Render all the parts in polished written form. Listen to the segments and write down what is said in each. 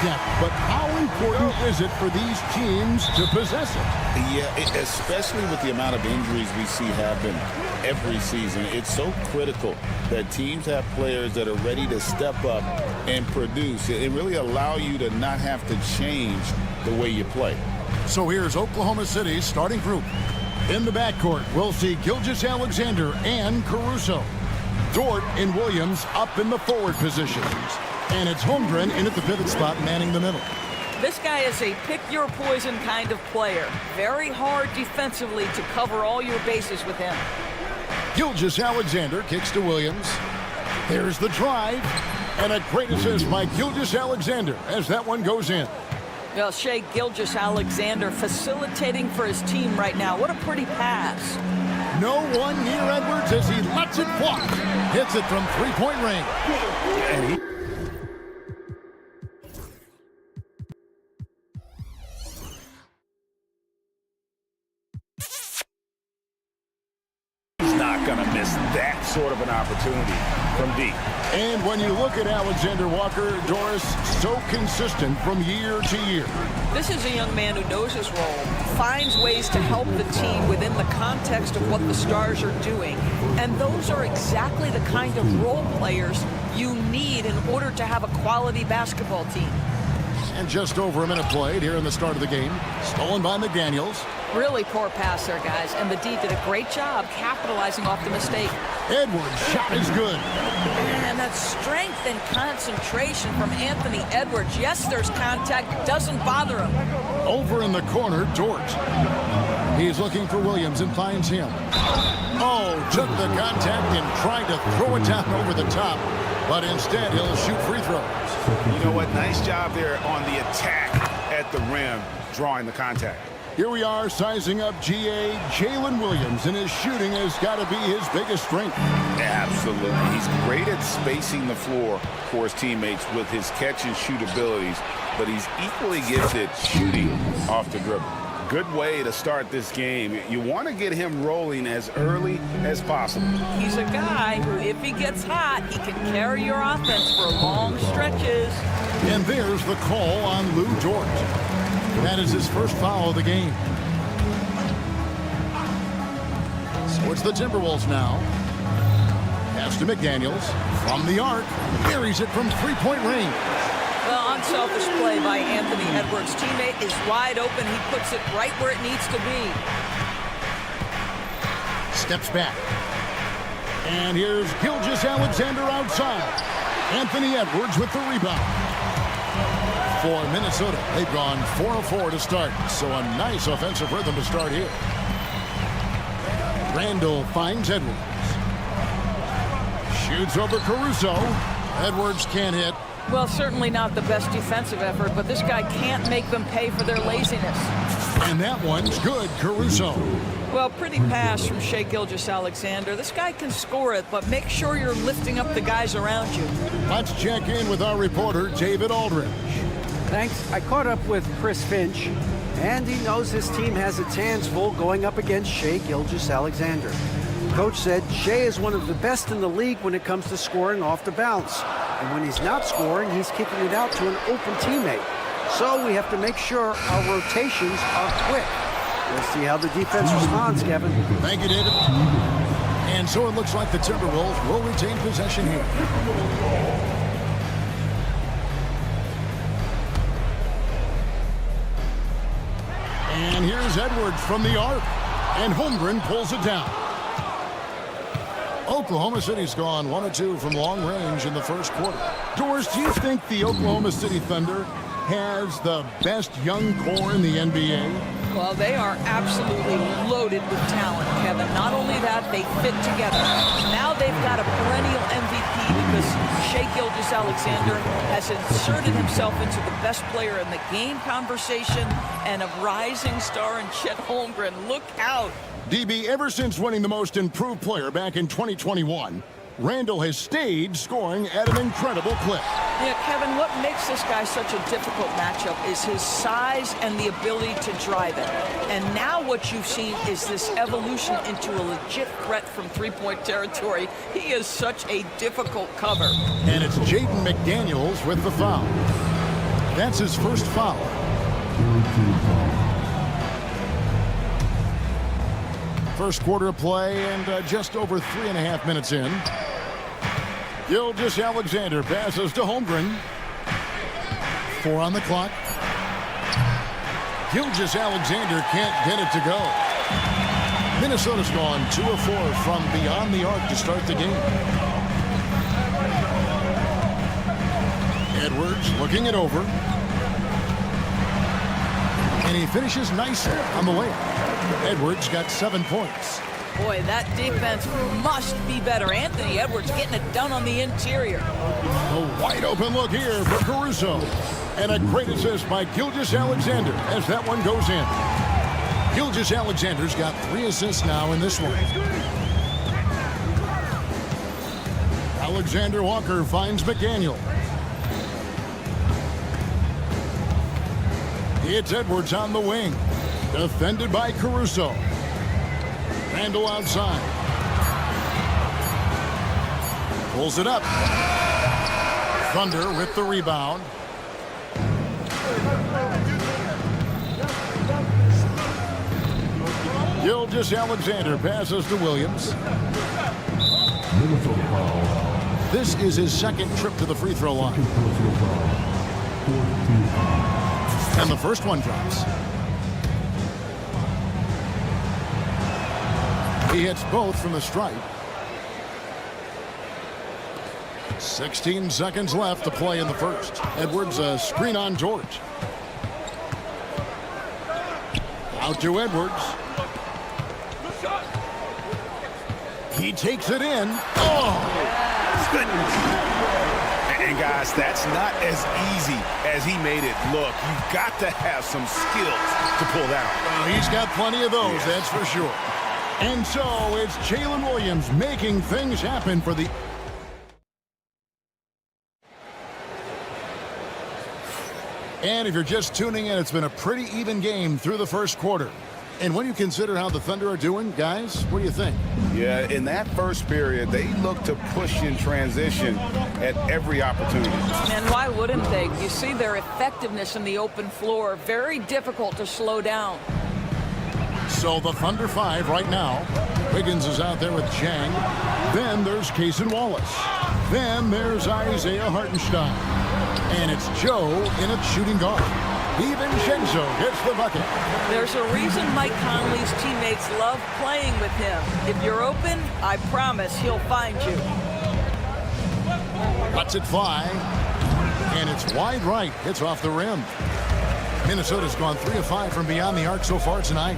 depth, but how important is it for these teams to possess it? Yeah, especially with the amount of injuries we see happen every season. It's so critical that teams have players that are ready to step up and produce and really allow you to not have to change the way you play. So here's Oklahoma City's starting group. In the backcourt, we'll see Gilgeous-Alexander and Caruso. Dort and Williams up in the forward positions. And it's Holmgren in at the pivot spot, manning the middle. This guy is a pick-your-poison kind of player. Very hard defensively to cover all your bases with him. Gilgeous-Alexander kicks to Williams. There's the drive. And a great assist by Gilgeous-Alexander as that one goes in. Well, Shai Gilgeous-Alexander facilitating for his team right now. What a pretty pass. No one near Edwards as he lets it fly. Hits it from three-point range. And he's not going to miss that sort of an opportunity from deep. And when you look at Alexander Walker, Doris, so consistent from year to year. This is a young man who knows his role, finds ways to help the team within the context of what the Stars are doing. And those are exactly the kind of role players you need in order to have a quality basketball team. And just over a minute played here in the start of the game. Stolen by McDaniels. Really poor pass there, guys. And the D did a great job capitalizing off the mistake. Edwards' shot is good. And that strength and concentration from Anthony Edwards. Yes, there's contact. Doesn't bother him. Over in the corner, Dort. He's looking for Williams and finds him. Oh, took the contact and tried to throw it down over the top. But instead, he'll shoot free throws. You know what? Nice job there on the attack at the rim, drawing the contact. Here we are sizing up GA Jalen Williams, and his shooting has got to be his biggest strength. Absolutely. He's great at spacing the floor for his teammates with his catch and shoot abilities, but he's equally gifted shooting off the dribble. Good way to start this game. You want to get him rolling as early as possible. He's a guy who, if he gets hot, he can carry your offense for long stretches. And there's the call on Lou Dort. That is his first foul of the game. So it's the Timberwolves now. Pass to McDaniels. From the arc. Buries it from three-point range. Well, unselfish play by Anthony Edwards. Teammate is wide open. He puts it right where it needs to be. Steps back. And here's Gilgeous-Alexander outside. Anthony Edwards with the rebound. For Minnesota, they've gone 4 of 4 to start, so a nice offensive rhythm to start here. Randall finds Edwards. Shoots over Caruso. Edwards can't hit. Well, certainly not the best defensive effort, but this guy can't make them pay for their laziness. And that one's good, Caruso. Well, pretty pass from Shai Gilgeous-Alexander. This guy can score it, but make sure you're lifting up the guys around you. Let's check in with our reporter, David Aldridge. Thanks. I caught up with Chris Finch, and he knows his team has its hands full going up against Shai Gilgeous-Alexander. Coach said Shai is one of the best in the league when it comes to scoring off the bounce. And when he's not scoring, he's kicking it out to an open teammate. So we have to make sure our rotations are quick. We'll see how the defense responds, Kevin. Thank you, David. And so it looks like the Timberwolves will retain possession here. And here's Edwards from the arc. And Holmgren pulls it down. Oklahoma City's gone 1 of 2 from long range in the first quarter. Doris, do you think the Oklahoma City Thunder has the best young core in the NBA? Well, they are absolutely loaded with talent, Kevin. Not only that, they fit together. Now they've got a perennial MVP because Shai Gilgeous-Alexander has inserted himself into the best player in the game conversation, and a rising star in Chet Holmgren. Look out. DB, ever since winning the most improved player back in 2021, Randall has stayed scoring at an incredible clip. Yeah, Kevin, what makes this guy such a difficult matchup is his size and the ability to drive it. And now what you've seen is this evolution into a legit threat from three-point territory. He is such a difficult cover. And it's Jaden McDaniels with the foul. That's his first foul. First quarter of play and just over 3.5 minutes in. Gilgeous-Alexander passes to Holmgren. 4 on the clock. Gilgeous-Alexander can't get it to go. Minnesota's gone 2 of 4 from beyond the arc to start the game. Edwards looking it over. And he finishes nicely on the layup. Edwards got 7 points. Boy, that defense must be better. Anthony Edwards getting it done on the interior. A wide open look here for Caruso. And a great assist by Gilgeous-Alexander as that one goes in. Gilgeous-Alexander's got 3 assists now in this one. Alexander Walker finds McDaniel. It's Edwards on the wing. Defended by Caruso. Randall outside. Pulls it up. Thunder with the rebound. Gilgeous-Alexander passes to Williams. This is his second trip to the free throw line. And the first one drops. He hits both from the stripe. 16 seconds left to play in the first. Edwards a screen on George. Out to Edwards. He takes it in. Oh! Goodness. And guys, that's not as easy as he made it look. You've got to have some skills to pull that off. He's got plenty of those, that's for sure. And so it's Jalen Williams making things happen for the... And if you're just tuning in, it's been a pretty even game through the first quarter. And when you consider how the Thunder are doing, guys, what do you think? Yeah, in that first period, they look to push in transition at every opportunity. And why wouldn't they? You see their effectiveness in the open floor. Very difficult to slow down. So the Thunder 5 right now. Wiggins is out there with Chang. Then there's Cason Wallace. Then there's Isaiah Hartenstein. And it's Joe in a shooting guard. DiVincenzo hits the bucket. There's a reason Mike Conley's teammates love playing with him. If you're open, I promise he'll find you. Lets it fly. And it's wide right. Hits off the rim. Minnesota's gone 3 of 5 from beyond the arc so far tonight.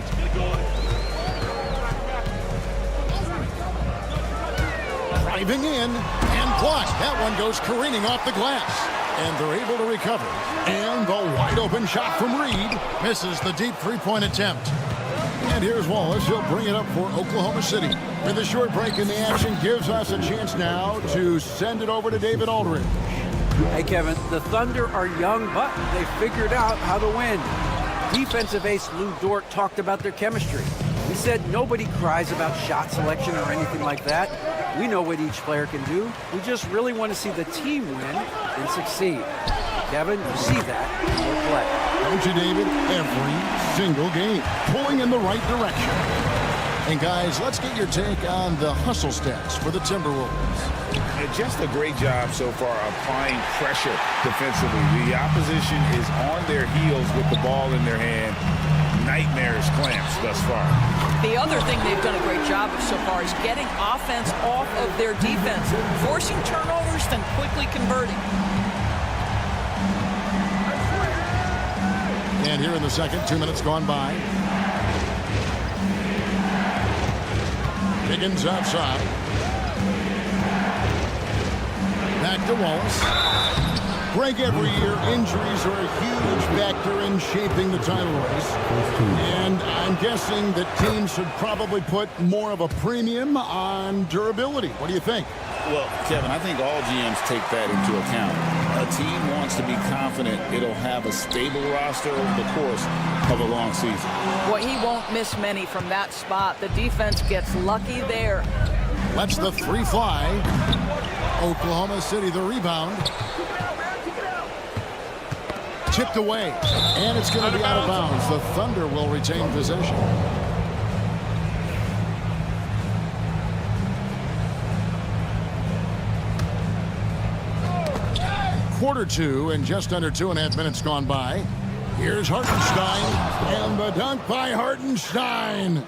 Driving in and blocked. That one goes careening off the glass. And they're able to recover. And the wide open shot from Reed misses the deep three-point attempt. And here's Wallace. He'll bring it up for Oklahoma City. And the short break in the action gives us a chance now to send it over to David Aldridge. Hey, Kevin, the Thunder are young, but they figured out how to win. Defensive ace Lou Dort talked about their chemistry. He said nobody cries about shot selection or anything like that. We know what each player can do. We just really want to see the team win and succeed. Kevin, you see that in your play. Don't you, David? Every single game. Pulling in the right direction. And, guys, let's get your take on the hustle stats for the Timberwolves. Just a great job so far applying pressure defensively. The opposition is on their heels with the ball in their hand. Nightmares clamps thus far. The other thing they've done a great job of so far is getting offense off of their defense, forcing turnovers, then quickly converting. And here in the second, 2 minutes gone by. Higgins outside. Back to Wallace. Greg, every year, injuries are a huge factor in shaping the title race. And I'm guessing that teams should probably put more of a premium on durability. What do you think? Well, Kevin, I think all GMs take that into account. A team wants to be confident it'll have a stable roster over the course of a long season. Well, he won't miss many from that spot. The defense gets lucky there. Lets the 3 fly. Oklahoma City the rebound. Tipped away, and it's going to be out of bounds. The Thunder will retain possession. Quarter two, and just under 2.5 minutes gone by. Here's Hartenstein, and the dunk by Hartenstein.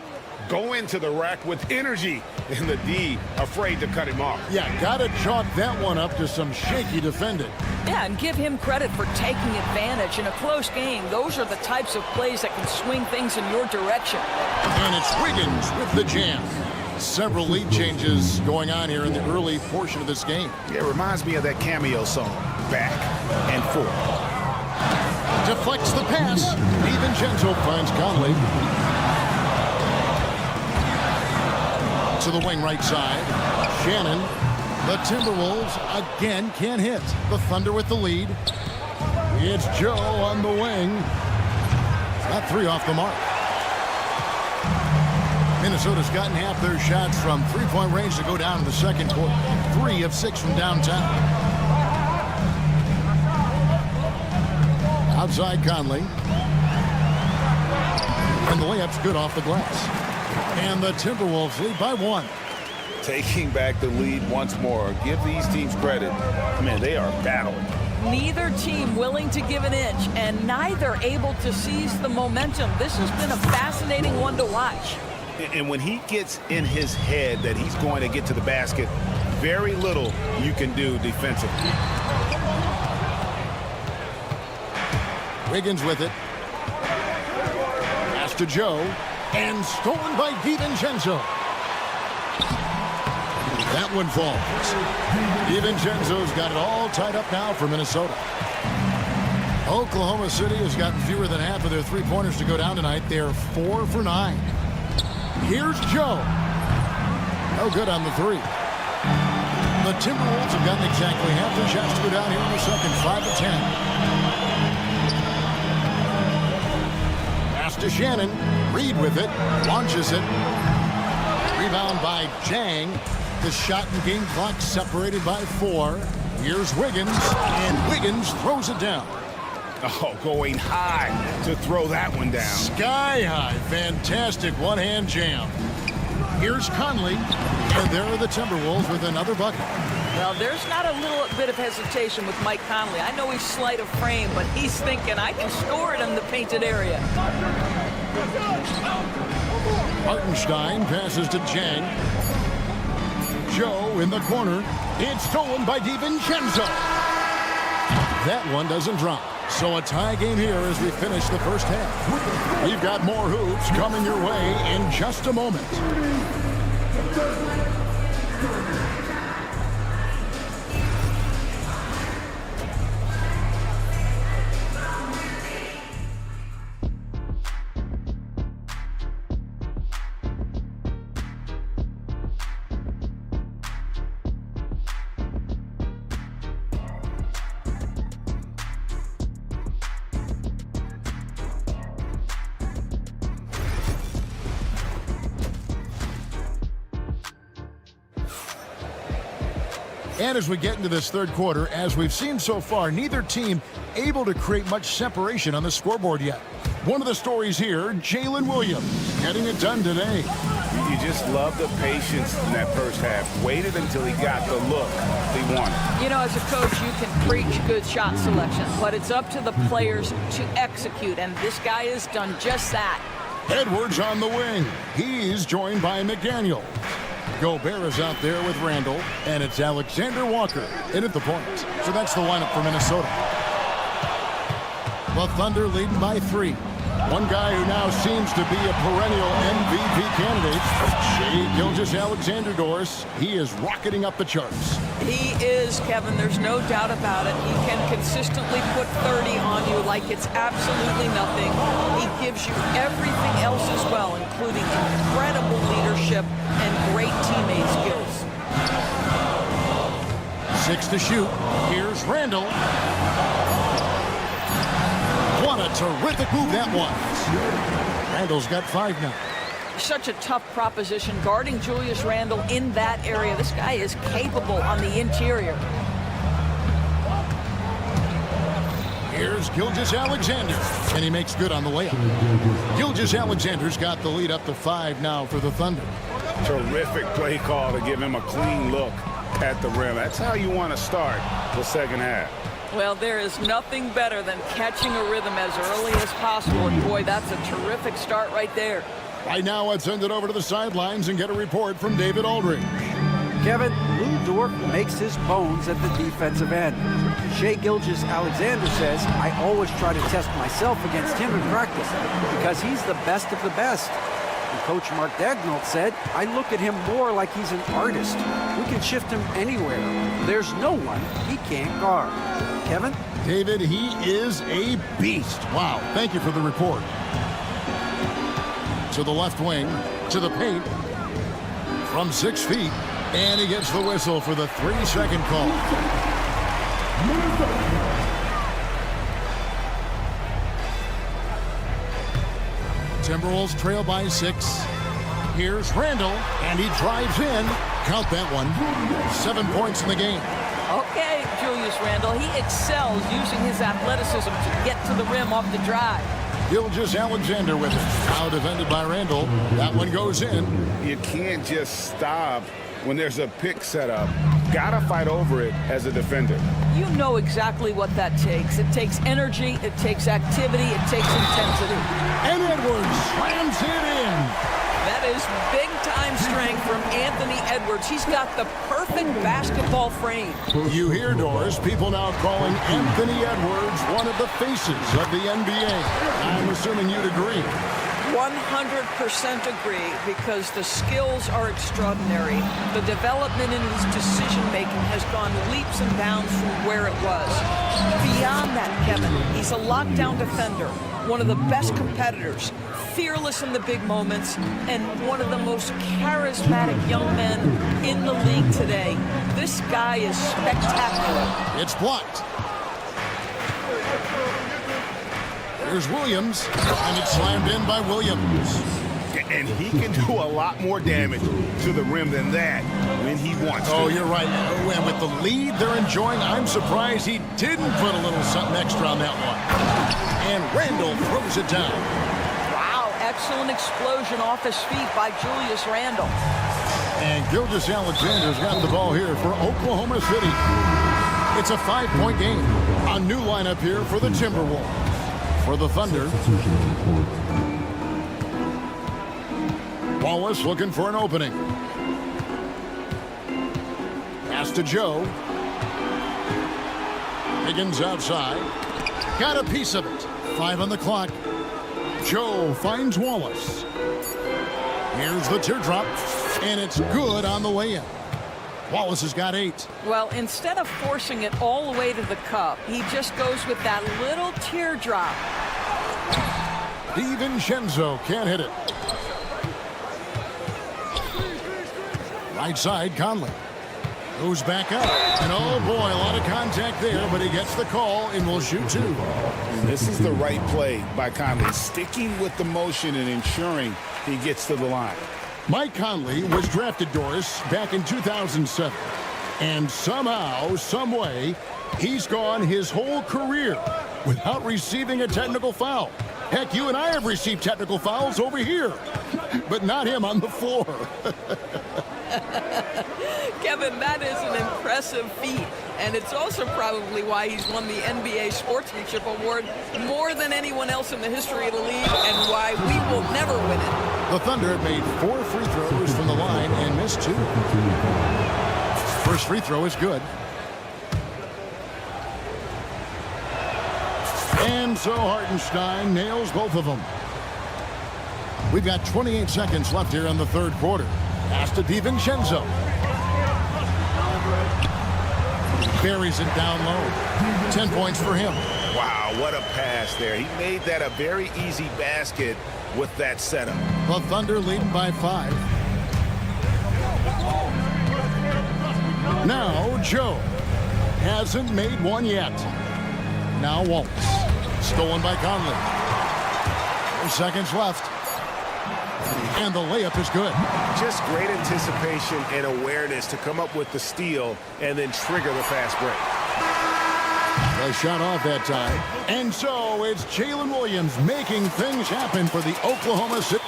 Go into the rack with energy, and the D afraid to cut him off. Yeah, got to chalk that one up to some shaky defending. Yeah, and give him credit for taking advantage in a close game. Those are the types of plays that can swing things in your direction. And it's Wiggins with the jam. Several lead changes going on here in the early portion of this game. It reminds me of that cameo song, Back and Forth. Deflects the pass. DiVincenzo finds Conley. To the wing right side. Shannon. The Timberwolves again can't hit. The Thunder with the lead. It's Joe on the wing. Got 3 off the mark. Minnesota's gotten half their shots from three-point range to go down in the second quarter. 3 of 6 from downtown. Outside Conley. And the layup's good off the glass. And the Timberwolves lead by 1. Taking back the lead once more. Give these teams credit. Man, they are battling. Neither team willing to give an inch, and neither able to seize the momentum. This has been a fascinating one to watch. And when he gets in his head that he's going to get to the basket, very little you can do defensively. Wiggins with it. Pass to Joe. And stolen by DiVincenzo. That one falls. DiVincenzo's got it all tied up now for Minnesota. Oklahoma City has gotten fewer than half of their three-pointers to go down tonight. They're 4 for 9. Here's Joe. No good on the 3. The Timberwolves have gotten exactly half their shots to go down here in the second, 5 to 10. Pass to Shannon. Reed with it. Launches it. Rebound by Jang. The shot and game clock separated by 4. Here's Wiggins. And Wiggins throws it down. Oh, going high to throw that one down. Sky high. Fantastic one-hand jam. Here's Conley. And there are the Timberwolves with another bucket. Well, there's not a little bit of hesitation with Mike Conley. I know he's slight of frame, but he's thinking, I can score it in the painted area. Hartenstein passes to Jang. Joe in the corner. It's stolen by DiVincenzo. That one doesn't drop. So a tie game here as we finish the first half. We've got more hoops coming your way in just a moment. And as we get into this third quarter, as we've seen so far, neither team able to create much separation on the scoreboard yet. One of the stories here, Jalen Williams, getting it done today. You just love the patience in that first half. Waited until he got the look he wanted. You know, as a coach, you can preach good shot selection, but it's up to the players to execute, and this guy has done just that. Edwards on the wing. He's joined by McDaniel. Gobert is out there with Randall, and it's Alexander Walker in at the point. So that's the lineup for Minnesota. The Thunder leading by 3. One guy who now seems to be a perennial MVP candidate, Shai Gilgeous-Alexander Doris. He is rocketing up the charts. He is, Kevin. There's no doubt about it. He can consistently put 30 on you like it's absolutely nothing. He gives you everything else as well, including incredible leadership and great teammate skills. 6 to shoot. Here's Randall. What a terrific move that was. Randall's got 5 now. Such a tough proposition guarding Julius Randle in that area. This guy is capable on the interior. Here's Gilgeous-Alexander, and he makes good on the layup. Gilgeous-Alexander's got the lead up to 5 now for the Thunder. Terrific play call to give him a clean look at the rim. That's how you want to start the second half. Well, there is nothing better than catching a rhythm as early as possible. And boy, that's a terrific start right there. Right now, let's send it over to the sidelines and get a report from David Aldridge. Kevin, Lou Dort makes his bones at the defensive end. Shai Gilgeous-Alexander says, I always try to test myself against him in practice because he's the best of the best. And Coach Mark Daigneault said, I look at him more like he's an artist. We can shift him anywhere. There's no one he can't guard. Kevin? David, he is a beast. Wow, thank you for the report. To the left wing, to the paint, from 6 feet, and he gets the whistle for the 3-second call. Timberwolves trail by 6. Here's Randall, and he drives in. Count that one. 7 points in the game. Okay, Julius Randle, he excels using his athleticism to get to the rim off the drive. Gilgeous-Alexander with it. Now defended by Randall. That one goes in. You can't just stop when there's a pick set up. Gotta fight over it as a defender. You know exactly what that takes. It takes energy, it takes activity, it takes intensity. And Edwards slams it in. That is big-time strength from Anthony Edwards. He's got the perfect basketball frame. You hear, Doris, people now calling Anthony Edwards one of the faces of the NBA. I'm assuming you'd agree. 100% agree, because the skills are extraordinary. The development in his decision-making has gone leaps and bounds from where it was. Beyond that, Kevin, he's a lockdown defender, one of the best competitors, fearless in the big moments, and one of the most charismatic young men in the league today. This guy is spectacular. It's blocked. Here's Williams, and it's slammed in by Williams. And he can do a lot more damage to the rim than that when he wants to. Oh, you're right. And with the lead they're enjoying, I'm surprised he didn't put a little something extra on that one. And Randall throws it down. Wow, excellent explosion off his feet by Julius Randle. And Gilgeous-Alexander's got the ball here for Oklahoma City. It's a 5-point game. A new lineup here for the Timberwolves. For the Thunder, Wallace looking for an opening. Pass to Joe. Higgins outside. Got a piece of it. 5 on the clock. Joe finds Wallace. Here's the teardrop, and it's good on the way in. Wallace has got 8. Well, instead of forcing it all the way to the cup, he just goes with that little teardrop. DiVincenzo can't hit it. Right side, Conley. Goes back up. And oh boy, a lot of contact there, but he gets the call and will shoot 2. This is the right play by Conley, sticking with the motion and ensuring he gets to the line. Mike Conley was drafted, Doris, back in 2007. And somehow, some way, he's gone his whole career without receiving a technical foul. Heck, you and I have received technical fouls over here, but not him on the floor. Kevin, that is an impressive feat. And it's also probably why he's won the NBA Sportsmanship Award more than anyone else in the history of the league, and why we will never win it. The Thunder have made 4 free throws from the line and missed 2. First free throw is good. And so Hartenstein nails both of them. We've got 28 seconds left here in the third quarter. Pass to DiVincenzo. Buries it down low. 10 points for him. Wow, what a pass there. He made that a very easy basket with that setup. The Thunder leading by 5. Now Joe hasn't made one yet. Now Wallace. Stolen by Conley. 4 seconds left. And the layup is good. Just great anticipation and awareness to come up with the steal and then trigger the fast break. A shot off that time. And so it's Jalen Williams making things happen for the Oklahoma City.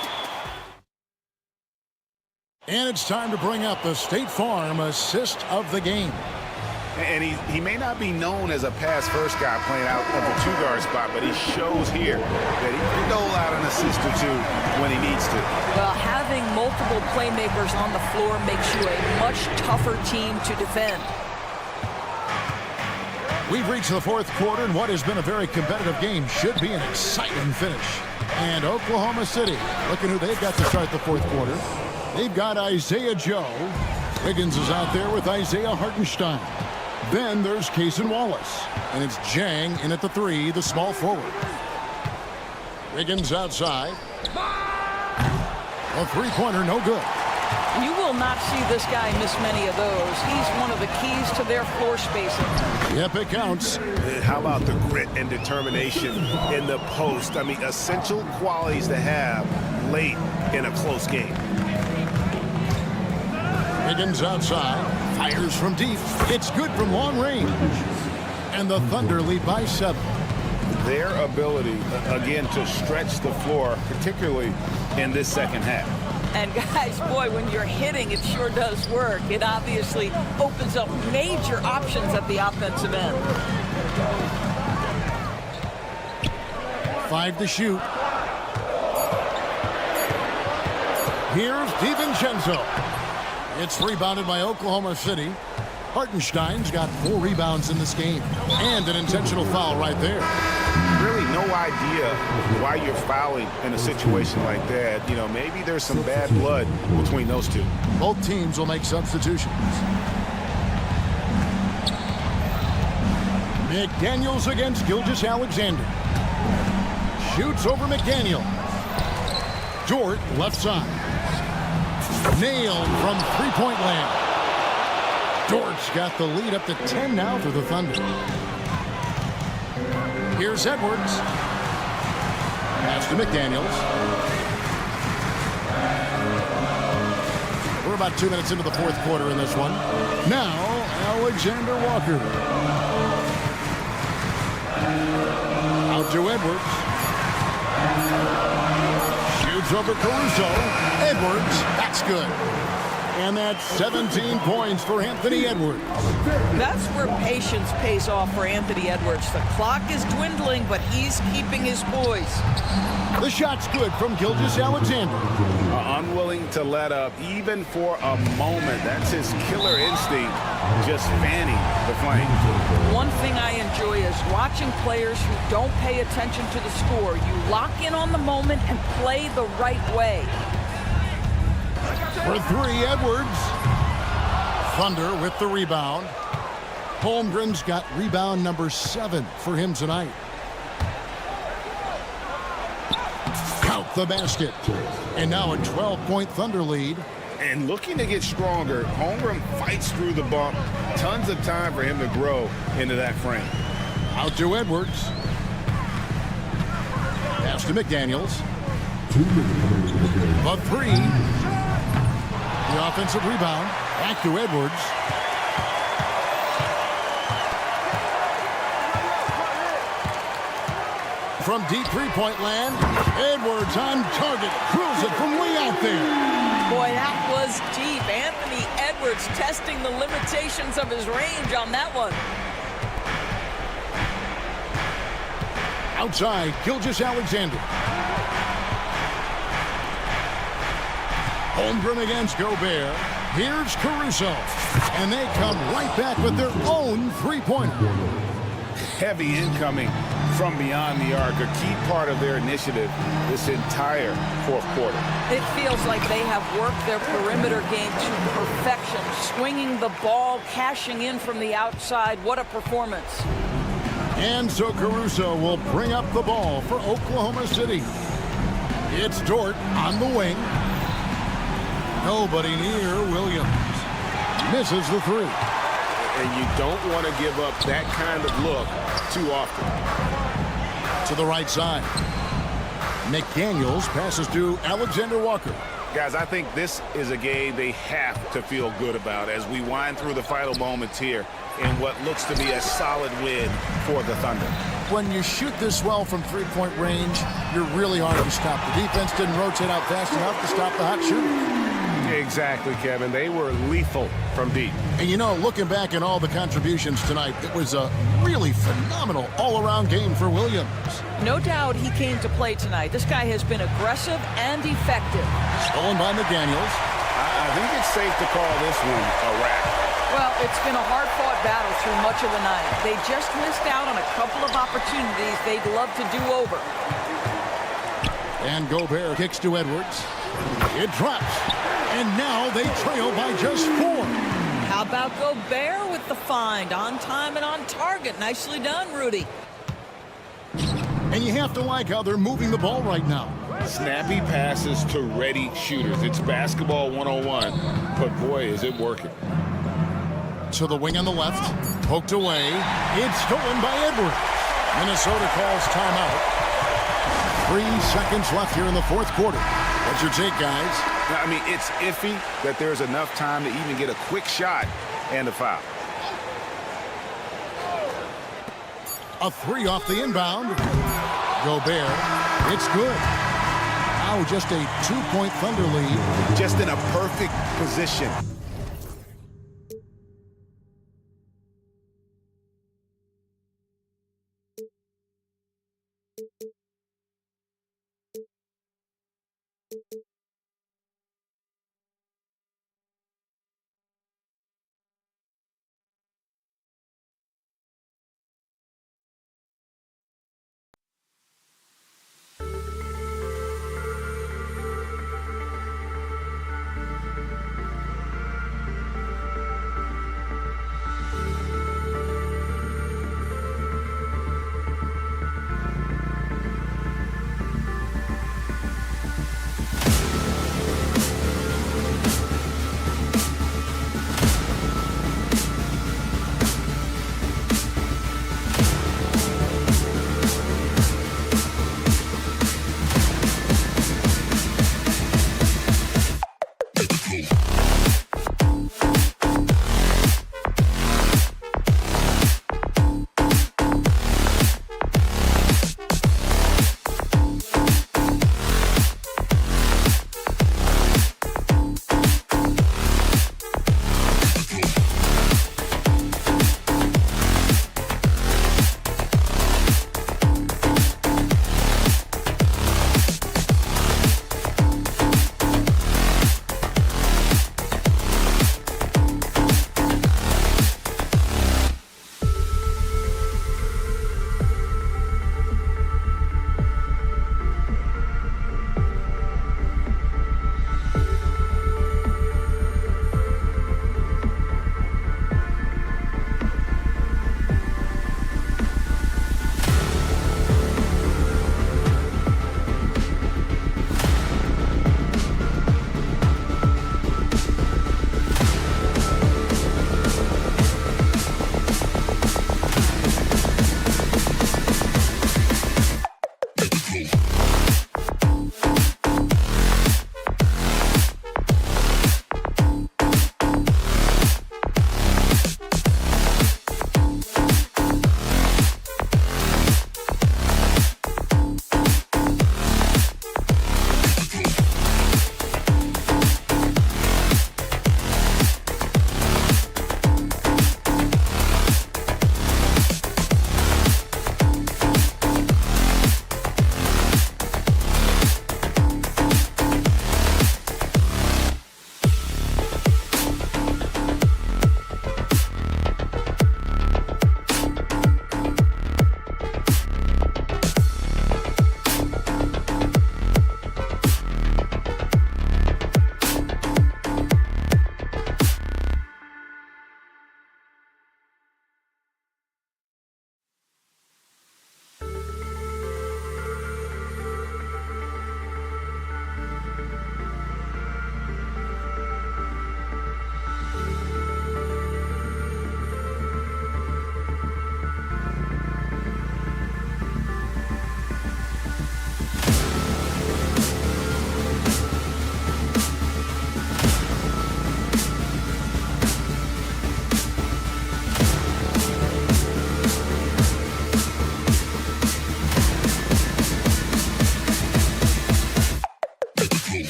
And it's time to bring up the State Farm assist of the game. And he may not be known as a pass-first guy playing out of the two-guard spot, but he shows here that he can dole out an assist or two when he needs to. Well, having multiple playmakers on the floor makes you a much tougher team to defend. We've reached the fourth quarter, and what has been a very competitive game should be an exciting finish. And Oklahoma City, looking who they've got to start the fourth quarter. They've got Isaiah Joe. Wiggins is out there with Isaiah Hartenstein. Then there's Cason Wallace. And it's Jang in at the 3, the small forward. Wiggins outside. A three-pointer, no good. You will not see this guy miss many of those. He's one of the keys to their floor spacing. Yep, it counts. How about the grit and determination in the post? I mean, essential qualities to have late in a close game. Wiggins outside, fires from deep. It's good from long range. And the Thunder lead by 7. Their ability, again, to stretch the floor, particularly in this second half. And guys, boy, when you're hitting, it sure does work. It obviously opens up major options at the offensive end. 5 to shoot. Here's DiVincenzo. It's rebounded by Oklahoma City. Hartenstein's got 4 rebounds in this game. And an intentional foul right there. Really no idea why you're fouling in a situation like that. You know, maybe there's some bad blood between those two. Both teams will make substitutions. McDaniels against Gilgeous-Alexander. Shoots over McDaniel. Dort left side. Nailed from three-point land. Dort's got the lead up to 10 now for the Thunder. Here's Edwards. Pass to McDaniels. We're about 2 minutes into the fourth quarter in this one. Now, Alexander Walker. Out to Edwards. Shoots over Caruso. Edwards, that's good. And that's 17 points for Anthony Edwards. That's where patience pays off for Anthony Edwards. The clock is dwindling, but he's keeping his poise. The shot's good from Gilgeous-Alexander. Unwilling to let up even for a moment. That's his killer instinct, just fanning the flame. One thing I enjoy is watching players who don't pay attention to the score. You lock in on the moment and play the right way. For 3, Edwards. Thunder with the rebound. Holmgren's got rebound number 7 for him tonight. Count the basket. And now a 12-point Thunder lead. And looking to get stronger, Holmgren fights through the bump. Tons of time for him to grow into that frame. Out to Edwards. Pass to McDaniels. The 3. The offensive rebound. Back to Edwards. From deep three-point land, Edwards on target. Drills it from way out there. Boy, that was deep. Anthony Edwards testing the limitations of his range on that one. Outside, Gilgeous-Alexander. Holmgren against Gobert. Here's Caruso. And they come right back with their own three-pointer. Heavy incoming from beyond the arc, a key part of their initiative this entire fourth quarter. It feels like they have worked their perimeter game to perfection. Swinging the ball, cashing in from the outside. What a performance. And so Caruso will bring up the ball for Oklahoma City. It's Dort on the wing. Nobody near Williams. Misses the 3. And you don't want to give up that kind of look too often. To the right side. McDaniels passes to Alexander Walker. Guys, I think this is a game they have to feel good about as we wind through the final moments here in what looks to be a solid win for the Thunder. When you shoot this well from three-point range, you're really hard to stop. The defense didn't rotate out fast enough to stop the hot shooter. Exactly, Kevin. They were lethal from deep. And you know, looking back at all the contributions tonight, it was a really phenomenal all-around game for Williams. No doubt he came to play tonight. This guy has been aggressive and effective. Stolen by McDaniels. I think it's safe to call this one a wrap. Well, it's been a hard-fought battle through much of the night. They just missed out on a couple of opportunities they'd love to do over. And Gobert kicks to Edwards. It drops. And now they trail by just 4. How about Gobert with the find? On time and on target. Nicely done, Rudy. And you have to like how they're moving the ball right now. Snappy passes to ready shooters. It's basketball 101, but boy, is it working. To the wing on the left. Poked away. It's stolen by Edwards. Minnesota calls timeout. 3 seconds left here in the fourth quarter. What's your take, guys? I mean, it's iffy that there's enough time to even get a quick shot and a foul. A 3 off the inbound. Gobert. It's good. Now just a 2-point Thunder lead. Just in a perfect position.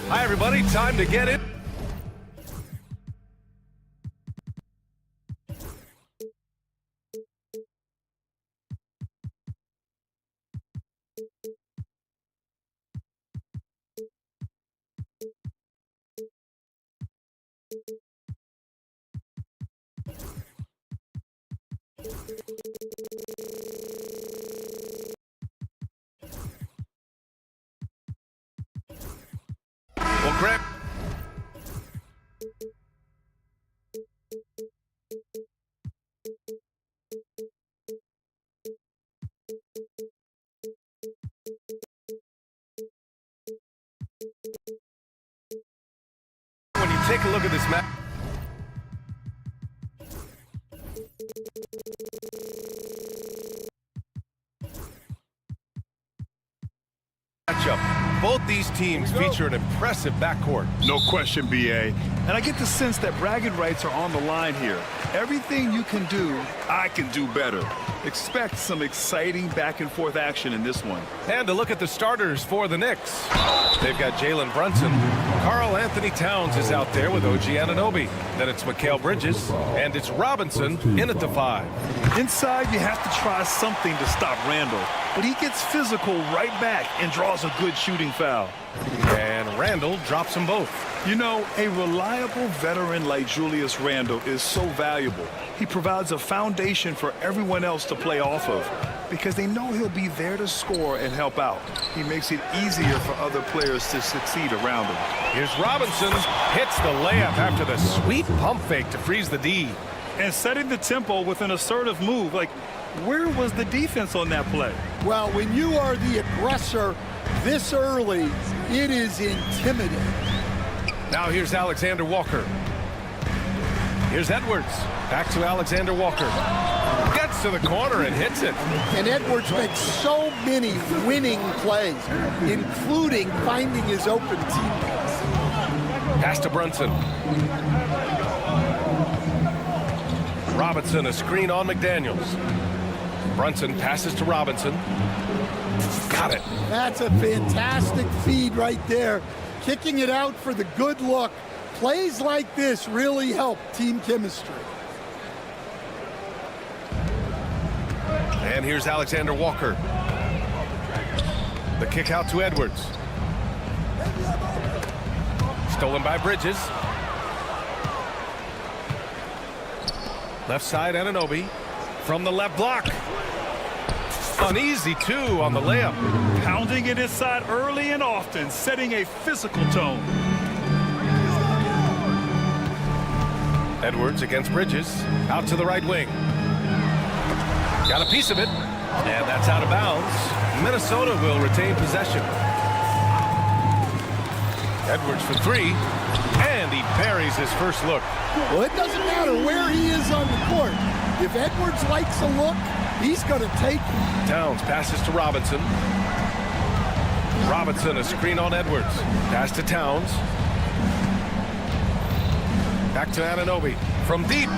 Hi, everybody. Time to get it. Well, Grant. When you take a look at this map. Both these teams feature an impressive backcourt. No question, BA. And I get the sense that bragging rights are on the line here. Everything you can do, I can do better. Expect some exciting back-and-forth action in this one. And to look at the starters for the Knicks. They've got Jalen Brunson. Karl Anthony Towns is out there with OG Anunoby. Then it's Mikal Bridges. And it's Robinson in at the 5. Inside, you have to try something to stop Randall. But he gets physical right back and draws a good shooting foul. And Randall drops them both. You know, a reliable veteran like Julius Randle is so valuable. He provides a foundation for everyone else to play off of because they know he'll be there to score and help out. He makes it easier for other players to succeed around him. Here's Robinson. Hits the layup after the sweet pump fake to freeze the D. And setting the tempo with an assertive move. Like, where was the defense on that play? Well, when you are the aggressor this early, it is intimidating. Now here's Alexander Walker. Here's Edwards. Back to Alexander Walker. Gets to the corner and hits it. And Edwards makes so many winning plays, including finding his open teammates. Pass to Brunson. Robinson, a screen on McDaniels. Brunson passes to Robinson. Got it. That's a fantastic feed right there. Kicking it out for the good look. Plays like this really help team chemistry. And here's Alexander Walker. The kick out to Edwards. Stolen by Bridges. Left side, Anunoby. From the left block. An easy 2 on the layup. Pounding it inside early and often, setting a physical tone. Edwards against Bridges. Out to the right wing. Got a piece of it. And that's out of bounds. Minnesota will retain possession. Edwards for 3. And he buries his first look. Well, it doesn't matter where he is on the court. If Edwards likes a look, he's going to take it. Towns passes to Robinson. Robinson, a screen on Edwards. Pass to Towns. Back to Anunoby. From deep.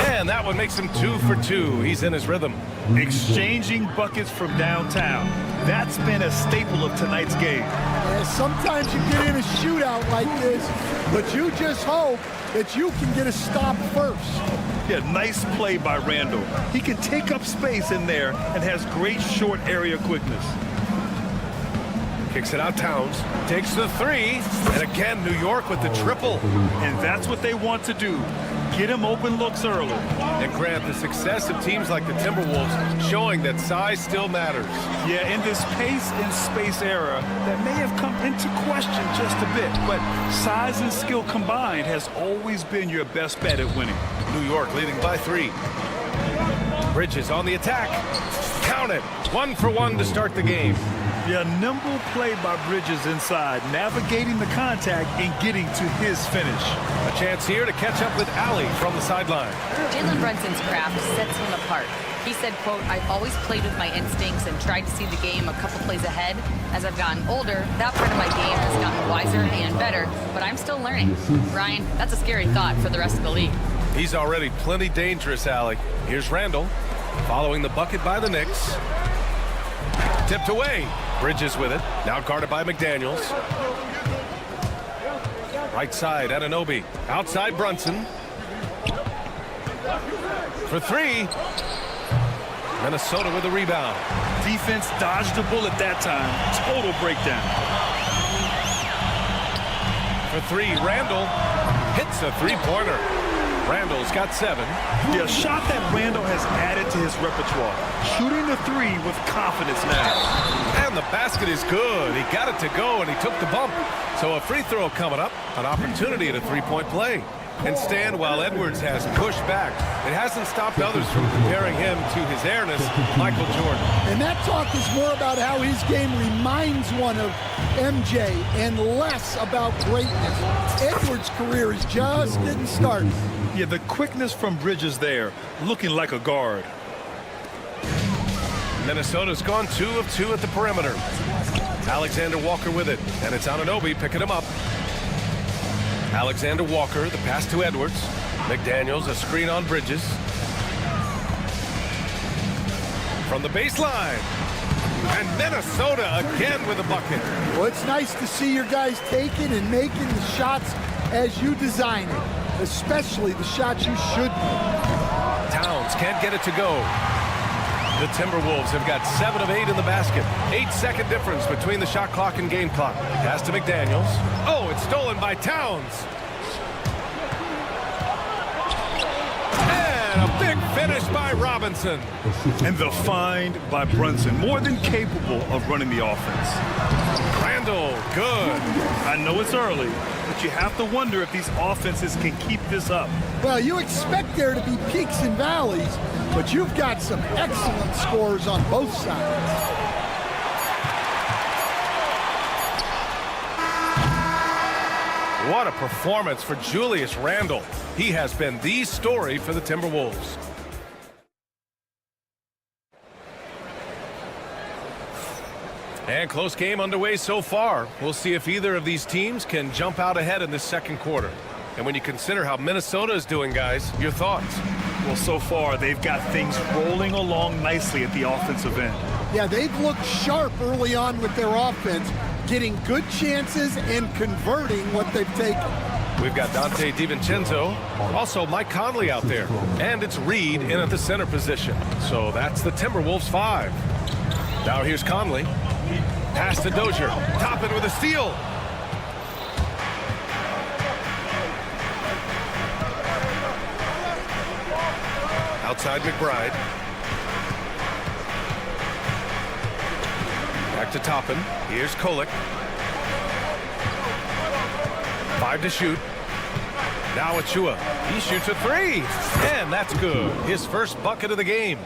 And that one makes him 2 for 2. He's in his rhythm. Exchanging buckets from downtown. That's been a staple of tonight's game. Sometimes you get in a shootout like this, but you just hope that you can get a stop first. Yeah, nice play by Randall. He can take up space in there and has great short area quickness. Kicks it out, Towns. Takes the 3. And again, New York with the triple. And that's what they want to do. Get him open looks early. And Grant, the success of teams like the Timberwolves showing that size still matters. Yeah, in this pace and space era, that may have come into question just a bit, but size and skill combined has always been your best bet at winning. New York leading by 3. Bridges on the attack. Count it. 1 for 1 to start the game. Yeah, nimble play by Bridges inside, navigating the contact and getting to his finish. A chance here to catch up with Allie from the sideline. Jalen Brunson's craft sets him apart. He said, quote, "I've always played with my instincts and tried to see the game a couple plays ahead. As I've gotten older, that part of my game has gotten wiser and better, but I'm still learning." Ryan, that's a scary thought for the rest of the league. He's already plenty dangerous, Allie. Here's Randall, following the bucket by the Knicks. Tipped away. Bridges with it. Now guarded by McDaniels. Right side, Anunoby. Outside, Brunson. For three. Minnesota with the rebound. Defense dodged the bullet that time. Total breakdown. For three, Randall hits a three-pointer. Randall's got 7. Yeah, a shot that Randall has added to his repertoire. Shooting the three with confidence now. And the basket is good. He got it to go, and he took the bump. So a free throw coming up, an opportunity at a three-point play. And Stan, while Edwards has pushed back, it hasn't stopped others from comparing him to his airness, Michael Jordan. And that talk is more about how his game reminds one of MJ and less about greatness. Edwards' career is just getting started. Yeah, the quickness from Bridges there, looking like a guard. Minnesota's gone 2 of 2 at the perimeter. Alexander Walker with it, and it's Anunoby picking him up. Alexander Walker, the pass to Edwards. McDaniels, a screen on Bridges. From the baseline. And Minnesota again with a bucket. Well, it's nice to see your guys taking and making the shots as you design it, especially the shots you should make. Towns can't get it to go. The Timberwolves have got 7 of 8 in the basket. 8-second difference between the shot clock and game clock. Pass to McDaniels. Oh, it's stolen by Towns. And a big finish by Robinson. And the find by Brunson, more than capable of running the offense. Randall, good. I know it's early, but you have to wonder if these offenses can keep this up. Well, you expect there to be peaks and valleys, but you've got some excellent scores on both sides. What a performance for Julius Randle. He has been the story for the Timberwolves. And close game underway so far. We'll see if either of these teams can jump out ahead in this second quarter. And when you consider how Minnesota is doing, guys, your thoughts? Well, so far, they've got things rolling along nicely at the offensive end. Yeah, they've looked sharp early on with their offense, getting good chances and converting what they've taken. We've got Dante DiVincenzo, also Mike Conley out there, and it's Reed in at the center position. So that's the Timberwolves 5. Now here's Conley. Pass to Dozier. Toppin with a steal. Outside McBride. Back to Toppin. Here's Kolek. 5 to shoot. Now Achua. He shoots a 3. And that's good. His first bucket of the game.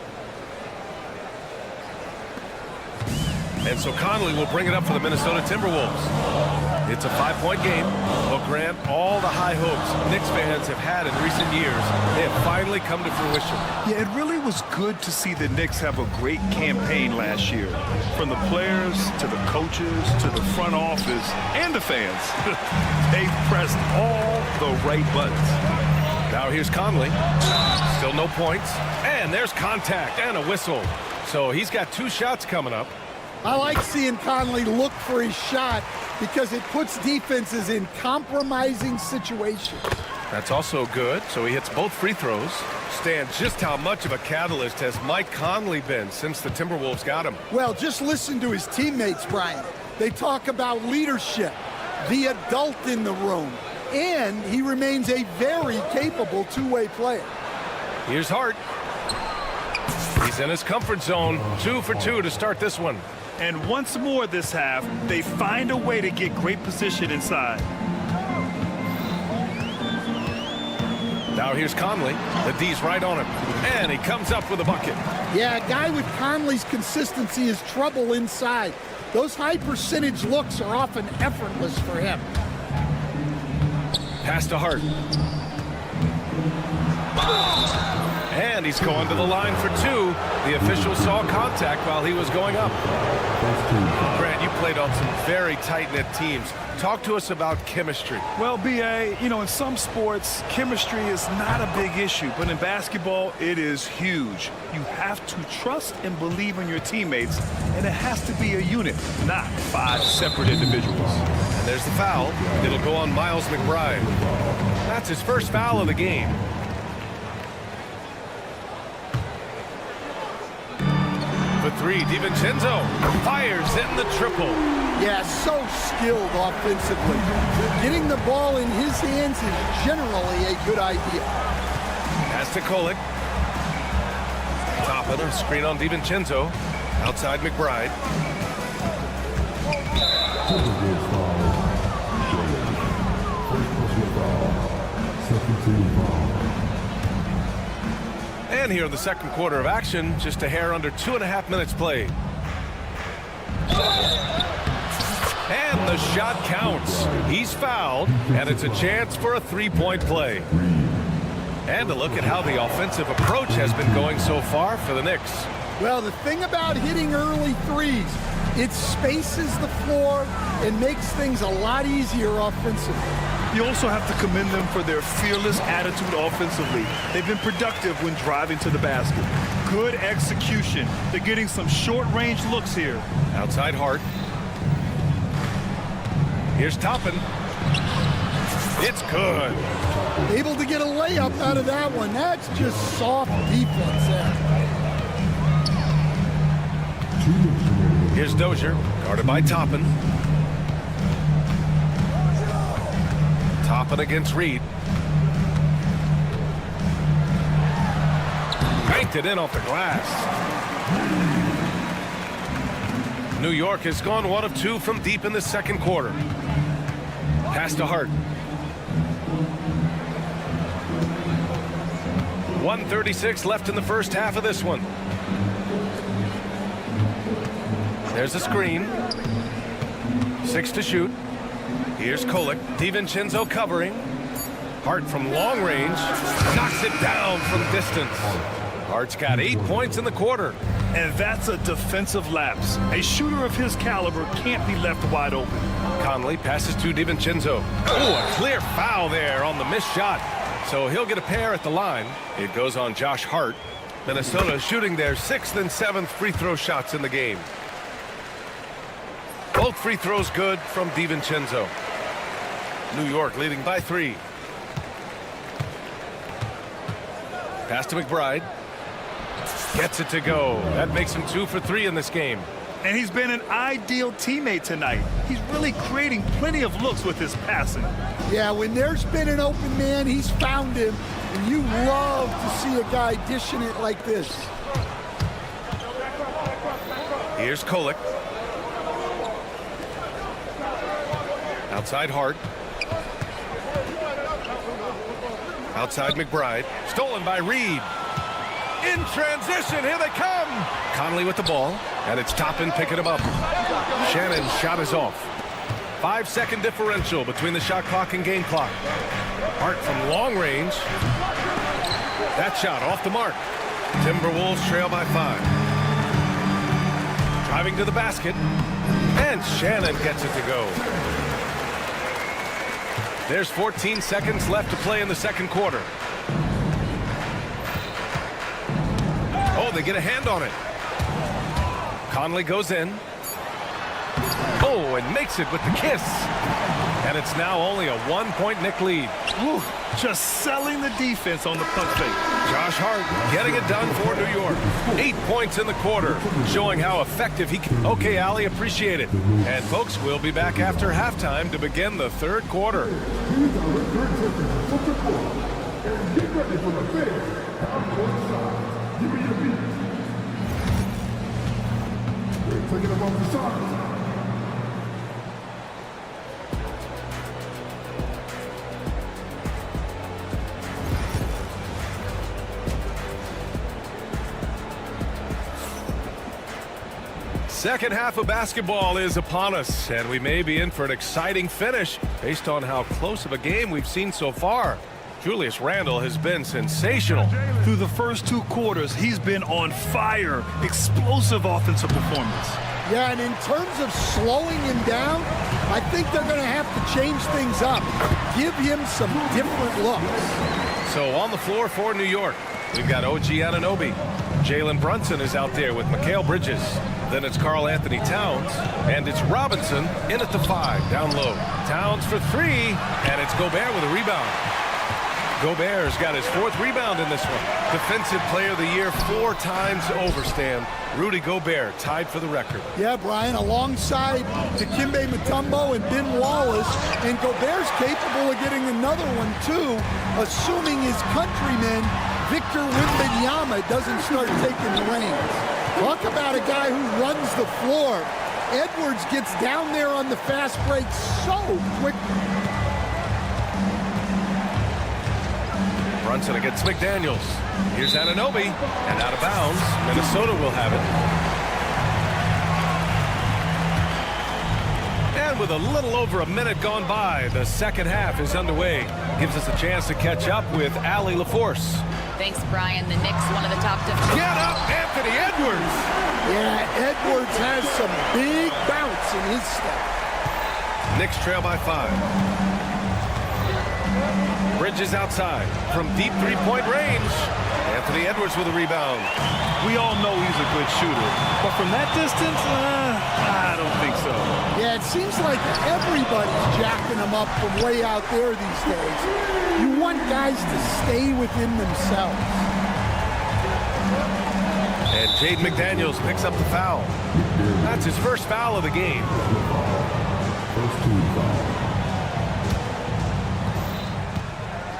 And so Conley will bring it up for the Minnesota Timberwolves. It's a 5-point game. Will grant all the high hopes Knicks fans have had in recent years. They have finally come to fruition. Yeah, it really was good to see the Knicks have a great campaign last year. From the players to the coaches to the front office and the fans. They've pressed all the right buttons. Now here's Conley. Still no points. And there's contact and a whistle. So he's got 2 shots coming up. I like seeing Conley look for his shot because it puts defenses in compromising situations. That's also good. So he hits both free throws. Stan, just how much of a catalyst has Mike Conley been since the Timberwolves got him? Well, just listen to his teammates, Brian. They talk about leadership, the adult in the room, and he remains a very capable two-way player. Here's Hart. He's in his comfort zone. 2 for 2 to start this one. And once more this half, they find a way to get great position inside. Now here's Conley. The D's right on him. And he comes up with a bucket. Yeah, a guy with Conley's consistency is trouble inside. Those high percentage looks are often effortless for him. Pass to Hart. And he's going to the line for 2. The official saw contact while he was going up. Grant, you played on some very tight-knit teams. Talk to us about chemistry. Well, B.A., you know, in some sports, chemistry is not a big issue. But in basketball, it is huge. You have to trust and believe in your teammates. And it has to be a unit, not 5 separate individuals. And there's the foul. It'll go on Miles McBride. That's his first foul of the game. For three, DiVincenzo fires in the triple. Yeah, so skilled offensively. Getting the ball in his hands is generally a good idea. Pass to Kolek. Top of the screen on DiVincenzo. Outside McBride. And here in the second quarter of action, just a hair under 2.5 minutes played. And the shot counts. He's fouled, and it's a chance for a three-point play. And a look at how the offensive approach has been going so far for the Knicks. Well, the thing about hitting early threes, it spaces the floor and makes things a lot easier offensively. You also have to commend them for their fearless attitude offensively. They've been productive when driving to the basket. Good execution. They're getting some short-range looks here. Outside Hart. Here's Toppin. It's good. Able to get a layup out of that one. That's just soft defense there. Here's Dozier, guarded by Toppin. Toppin against Reed. Banked it in off the glass. New York has gone 1 of 2 from deep in the second quarter. Pass to Hart. 1:36 left in the first half of this one. There's a screen. 6 to shoot. Here's Kolek. DiVincenzo covering. Hart from long range. Knocks it down from distance. Hart's got 8 points in the quarter. And that's a defensive lapse. A shooter of his caliber can't be left wide open. Conley passes to DiVincenzo. Oh, a clear foul there on the missed shot. So he'll get a pair at the line. It goes on Josh Hart. Minnesota shooting their 6th and 7th free throw shots in the game. Both free throws good from DiVincenzo. New York leading by 3. Pass to McBride. Gets it to go. That makes him 2 for 3 in this game. And he's been an ideal teammate tonight. He's really creating plenty of looks with his passing. Yeah, when there's been an open man, he's found him. And you love to see a guy dishing it like this. Here's Kolek. Outside Hart. Outside McBride. Stolen by Reed. In transition, here they come. Conley with the ball, and it's Toppin picking him up. Shannon's shot is off. 5-second differential between the shot clock and game clock. Hart from long range. That shot off the mark. Timberwolves trail by 5. Driving to the basket, and Shannon gets it to go. There's 14 seconds left to play in the second quarter. Oh, they get a hand on it. Conley goes in. Oh, and makes it with the kiss. And it's now only a 1-point Knick lead. Whew, just selling the defense on the punt fake. Josh Hart getting it done for New York. 8 points in the quarter, showing how effective he can. Okay, Allie, appreciate it. And folks, we'll be back after halftime to begin the third quarter. Second half of basketball is upon us, and we may be in for an exciting finish based on how close of a game we've seen so far. Julius Randle has been sensational. Through the first 2 quarters, he's been on fire. Explosive offensive performance. Yeah, and in terms of slowing him down, I think they're going to have to change things up. Give him some different looks. So on the floor for New York, we've got OG Anunoby. Jalen Brunson is out there with Mikal Bridges. Then it's Karl Anthony Towns, and it's Robinson in at the 5, down low. Towns for 3, and it's Gobert with a rebound. Gobert's got his 4th rebound in this one. Defensive Player of the Year 4 times over, Stan. Rudy Gobert tied for the record. Yeah, Brian, alongside Dikembe Mutombo and Ben Wallace, and Gobert's capable of getting another one too, assuming his countryman Victor Wembanyama doesn't start taking the reins. Talk about a guy who runs the floor. Edwards gets down there on the fast break so quickly. Brunson against McDaniels. Here's Anunoby, and out of bounds. Minnesota will have it. And with a little over a minute gone by, the second half is underway. Gives us a chance to catch up with Allie LaForce. Thanks, Brian. The Knicks, one of the top defenders. Get up, Anthony Edwards! Yeah, Edwards has some big bounce in his step. Knicks trail by 5. Bridges outside from deep three-point range. Anthony Edwards with a rebound. We all know he's a good shooter, but from that distance, I don't think so. Yeah, it seems like everybody's jacking him up from way out there these days. You want guys to stay within themselves. And Jaden McDaniels picks up the foul. That's his first foul of the game.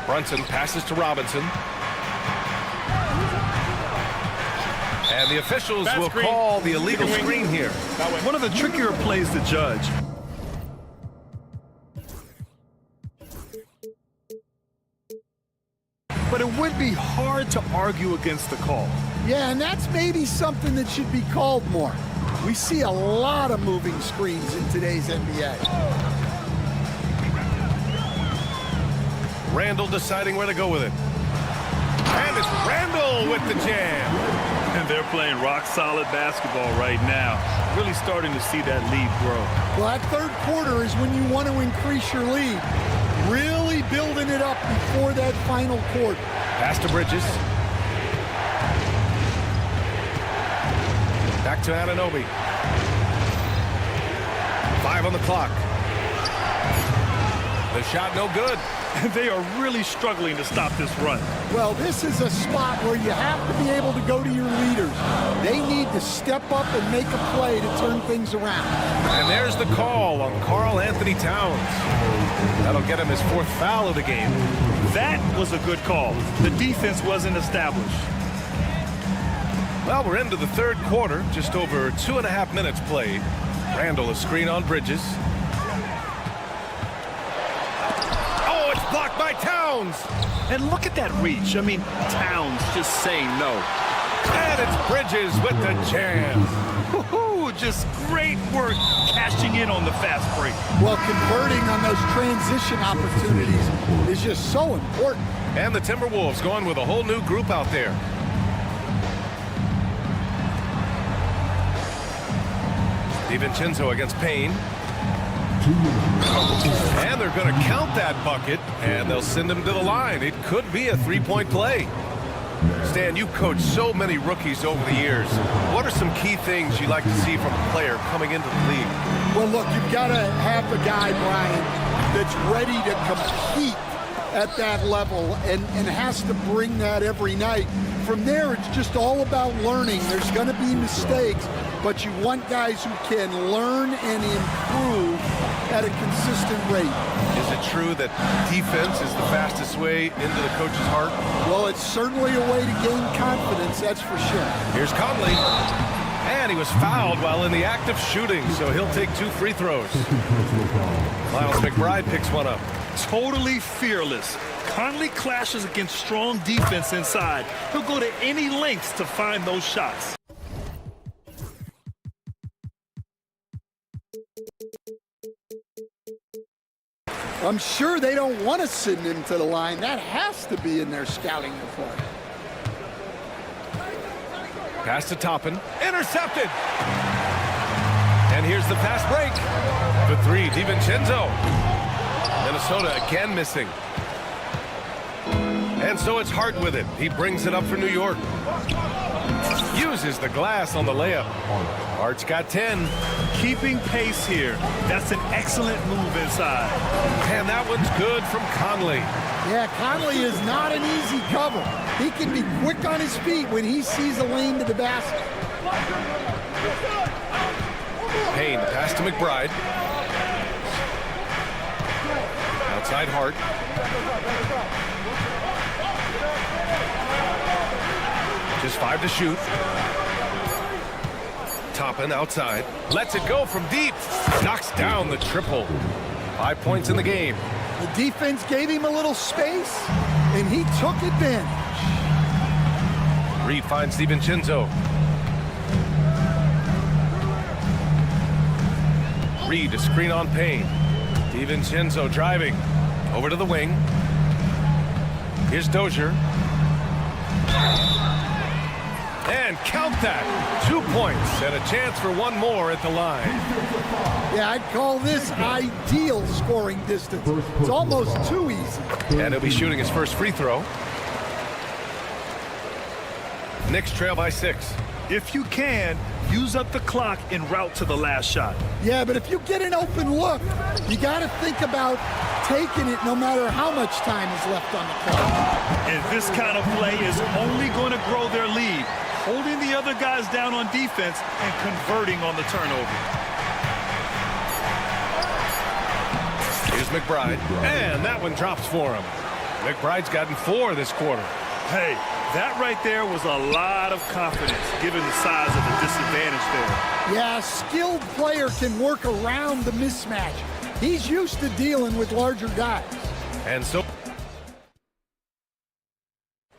Brunson passes to Robinson. And the officials will call the illegal screen here. One of the trickier plays to judge. But it would be hard to argue against the call. Yeah, and that's maybe something that should be called more. We see a lot of moving screens in today's NBA. Randall deciding where to go with it. And it's Randall with the jam. And they're playing rock-solid basketball right now. Really starting to see that lead grow. Well, that third quarter is when you want to increase your lead. Really building it up before that final quarter. Pass to Bridges. Back to Anunoby. 5 on the clock. The shot no good. And they are really struggling to stop this run. Well, this is a spot where you have to be able to go to your leaders. They need to step up and make a play to turn things around. And there's the call on Karl Anthony Towns. That'll get him his 4th foul of the game. That was a good call. The defense wasn't established. Well, we're into the third quarter. Just over 2.5 minutes played. Randall a screen on Bridges. Blocked by Towns. And look at that reach. I mean, Towns just saying no. And it's Bridges with the jam. Woohoo! Just great work cashing in on the fast break. Well, converting on those transition opportunities is just so important. And the Timberwolves going with a whole new group out there. DiVincenzo against Payne. And they're going to count that bucket, and they'll send him to the line. It could be a 3-point play. Stan, you've coached so many rookies over the years. What are some key things you like to see from a player coming into the league? Well, look, you've got to have a guy, Brian, that's ready to compete at that level and has to bring that every night. From there, it's just all about learning. There's going to be mistakes, but you want guys who can learn and improve at a consistent rate. Is it true that defense is the fastest way into the coach's heart? Well, it's certainly a way to gain confidence, that's for sure. Here's Conley. And he was fouled while in the act of shooting, so he'll take 2 free throws. Miles McBride picks one up. Totally fearless. Conley clashes against strong defense inside. He'll go to any lengths to find those shots. I'm sure they don't want to send him to the line. That has to be in their scouting report. Pass to Toppin. Intercepted. And here's the fast break. For 3, DiVincenzo. Minnesota again missing. And so it's Hart with it. He brings it up for New York. Uses the glass on the layup. Hart's got 10. Keeping pace here. That's an excellent move inside. And that one's good from Conley. Yeah, Conley is not an easy cover. He can be quick on his feet when he sees a lane to the basket. Payne pass to McBride. Outside Hart. Just 5 to shoot. Toppin outside. Lets it go from deep. Knocks down the triple. 5 points in the game. The defense gave him a little space, and he took advantage. Reed finds DiVincenzo. Reed a screen on Payne. DiVincenzo driving. Over to the wing. Here's Dozier. And count that. 2 points and a chance for one more at the line. Yeah, I'd call this ideal scoring distance. It's almost too easy. And he'll be shooting his first free throw. Knicks trail by 6. If you can, use up the clock en route to the last shot. Yeah, but if you get an open look, you got to think about taking it no matter how much time is left on the clock. And this kind of play is only going to grow their lead, holding the other guys down on defense and converting on the turnover. Here's McBride, and that one drops for him. McBride's gotten 4 this quarter. Hey, that right there was a lot of confidence, given the size of the disadvantage there. Yeah, a skilled player can work around the mismatch. He's used to dealing with larger guys.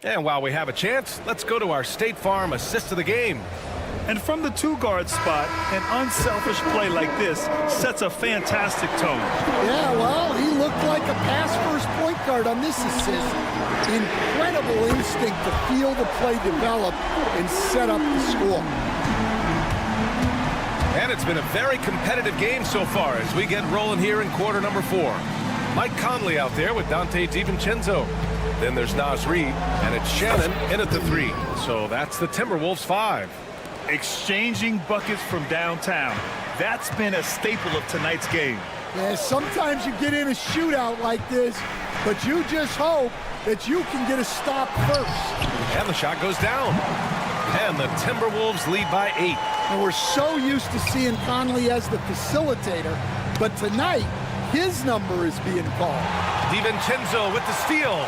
And while we have a chance, let's go to our State Farm assist of the game. And from the 2-guard spot, an unselfish play like this sets a fantastic tone. Yeah, well, he looked like a pass-first point guard on this assist. Incredible instinct to feel the play develop and set up the score. And it's been a very competitive game so far as we get rolling here in quarter number 4. Mike Conley out there with Dante DiVincenzo. Then there's Naz Reid, and it's Shannon in at the 3. So that's the Timberwolves 5. Exchanging buckets from downtown. That's been a staple of tonight's game. Yeah, sometimes you get in a shootout like this, but you just hope that you can get a stop first. And the shot goes down. And the Timberwolves lead by 8. And we're so used to seeing Conley as the facilitator, but tonight, his number is being called. DiVincenzo with the steal.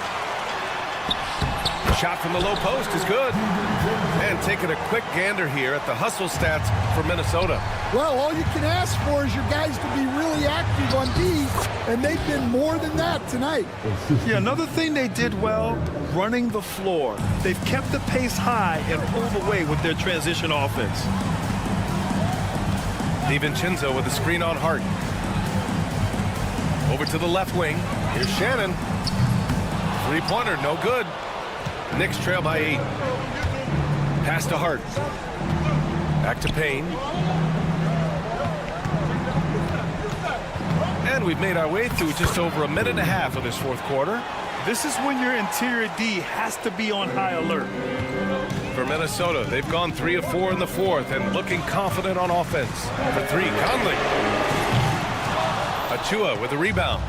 Shot from the low post is good. And taking a quick gander here at the hustle stats for Minnesota. Well, all you can ask for is your guys to be really active on D, and they've been more than that tonight. Yeah, another thing they did well, running the floor. They've kept the pace high and pulled away with their transition offense. DiVincenzo with a screen on Hart. Over to the left wing. Here's Shannon. 3-pointer, no good. Knicks trail by 8. Pass to Hart. Back to Payne. And we've made our way through just over a minute and a half of this fourth quarter. This is when your interior D has to be on high alert. For Minnesota, they've gone 3 of 4 in the fourth and looking confident on offense. For 3, Conley. Achua with a rebound.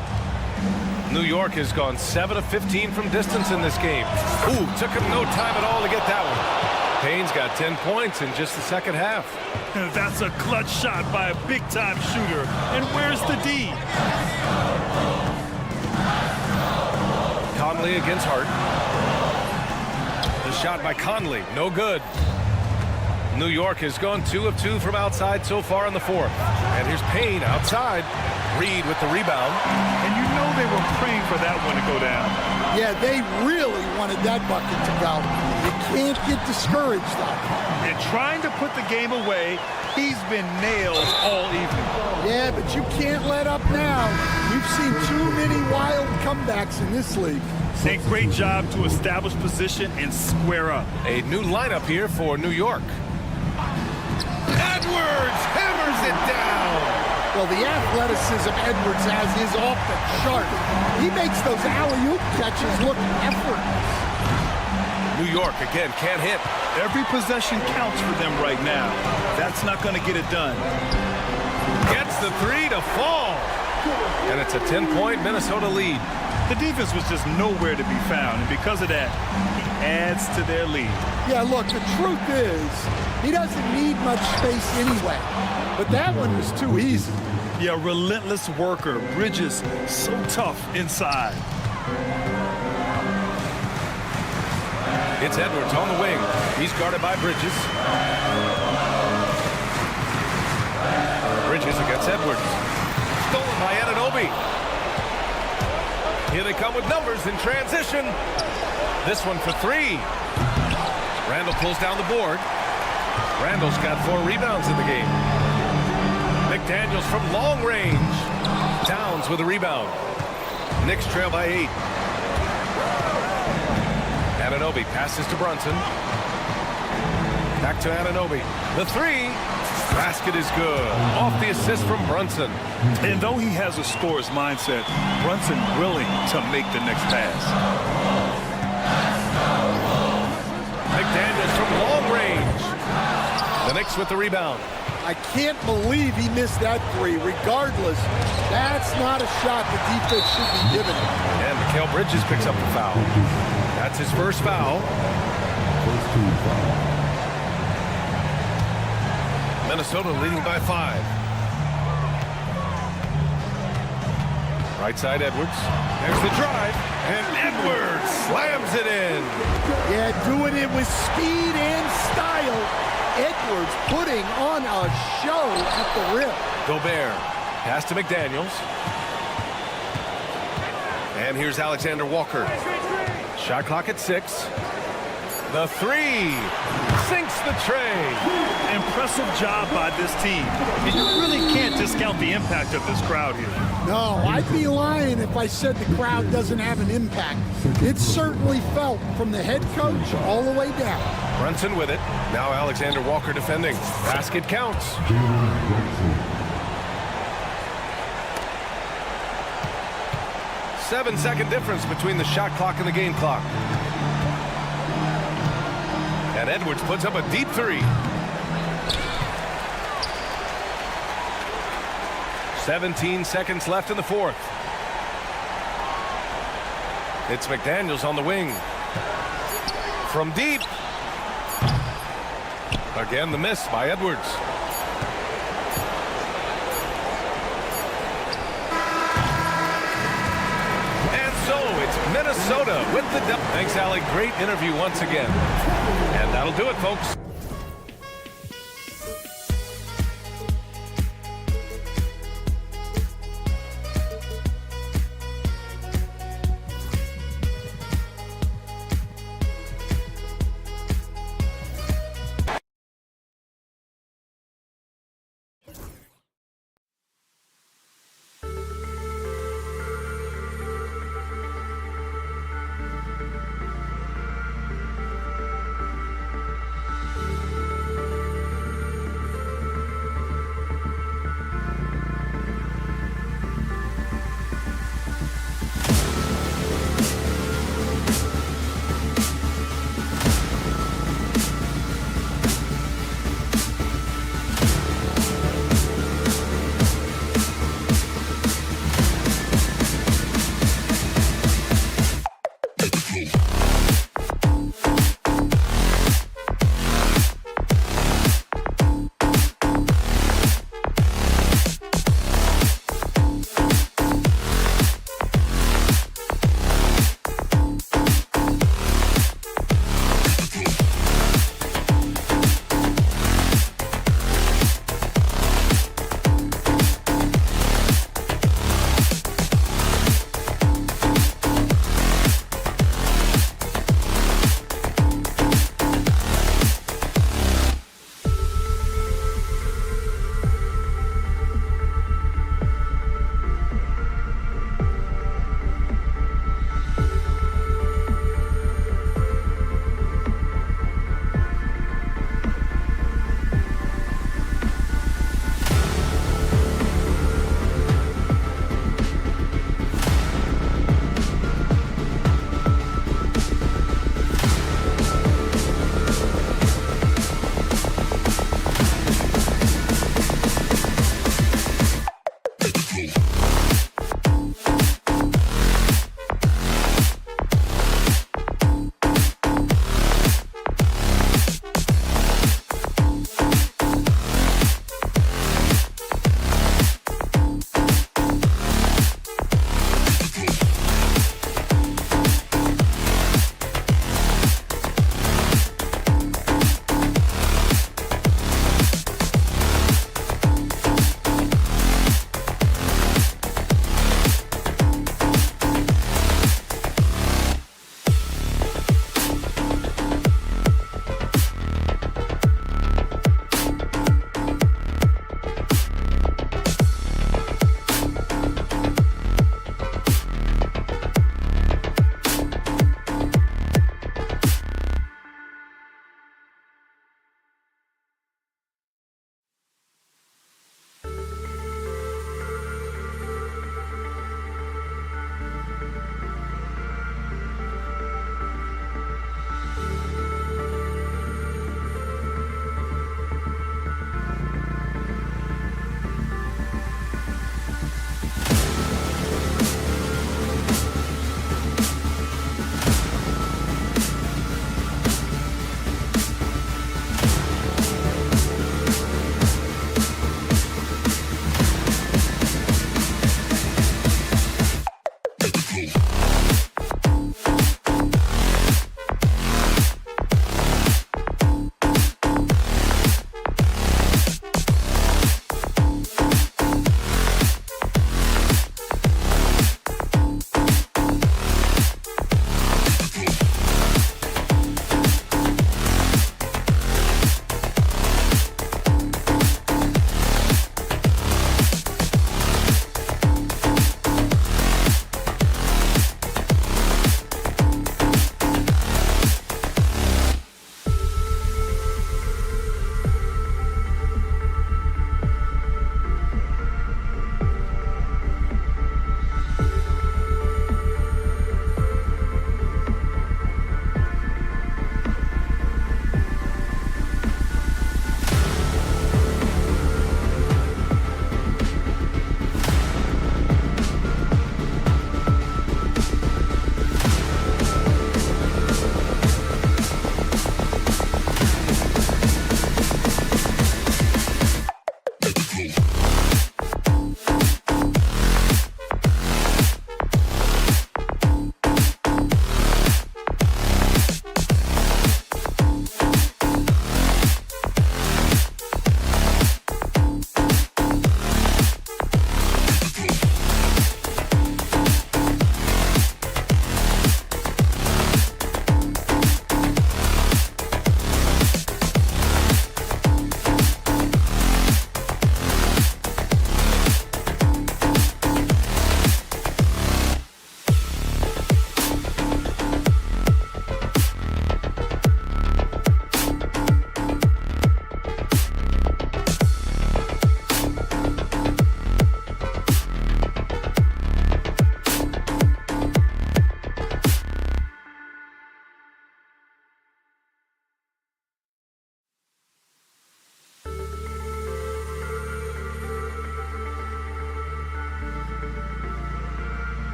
New York has gone 7 of 15 from distance in this game. Ooh, took him no time at all to get that one. Payne's got 10 points in just the second half. That's a clutch shot by a big-time shooter. And where's the D? Conley against Hart. The shot by Conley, no good. New York has gone 2 of 2 from outside so far in the fourth. And here's Payne outside. Reed with the rebound. And you know they were praying for that one to go down. Yeah, they really wanted that bucket to go. You can't get discouraged, though. And trying to put the game away, he's been nailed all evening. Yeah, but you can't let up now. We've seen too many wild comebacks in this league. A great job to establish position and square up. A new lineup here for New York. Edwards hammers it down. Well, the athleticism Edwards has is off the chart. He makes those alley-oop catches look effortless. New York again can't hit. Every possession counts for them right now. That's not going to get it done. Gets the three to fall. And it's a 10-point Minnesota lead. The defense was just nowhere to be found, and because of that, he adds to their lead. Yeah, look, the truth is, he doesn't need much space anyway. But that one was too easy. Yeah, relentless worker. Bridges, so tough inside. It's Edwards on the wing. He's guarded by Bridges. Bridges against Edwards. Stolen by Anunoby. Here they come with numbers in transition. This one for three. Randall pulls down the board. Randall's got 4 rebounds in the game. McDaniels from long range. Towns with a rebound. Knicks trail by 8. Anunoby passes to Brunson. Back to Anunoby. The three. Basket is good. Off the assist from Brunson. And though he has a scorer's mindset, Brunson willing to make the next pass. McDaniels from long range. The Knicks with the rebound. I can't believe he missed that three. Regardless, that's not a shot the defense should be giving him. And Mikal Bridges picks up the foul. That's his first foul. Minnesota leading by 5. Right side, Edwards. There's the drive, and Edwards slams it in. Yeah, doing it with speed and style. Edwards putting on a show at the rim. Gobert, pass to McDaniels. And here's Alexander Walker. Shot clock at 6. The three sinks the tray. Impressive job by this team. And you really can't discount the impact of this crowd here. No, I'd be lying if I said the crowd doesn't have an impact. It's certainly felt from the head coach all the way down. Brunson with it. Now Alexander Walker defending. Basket counts. Seven-second difference between the shot clock and the game clock. And Edwards puts up a deep three. 17 seconds left in the fourth. It's McDaniels on the wing. From deep. Again, the miss by Edwards. And so it's Minnesota with the double. Thanks, Allie. Great interview once again. And that'll do it, folks.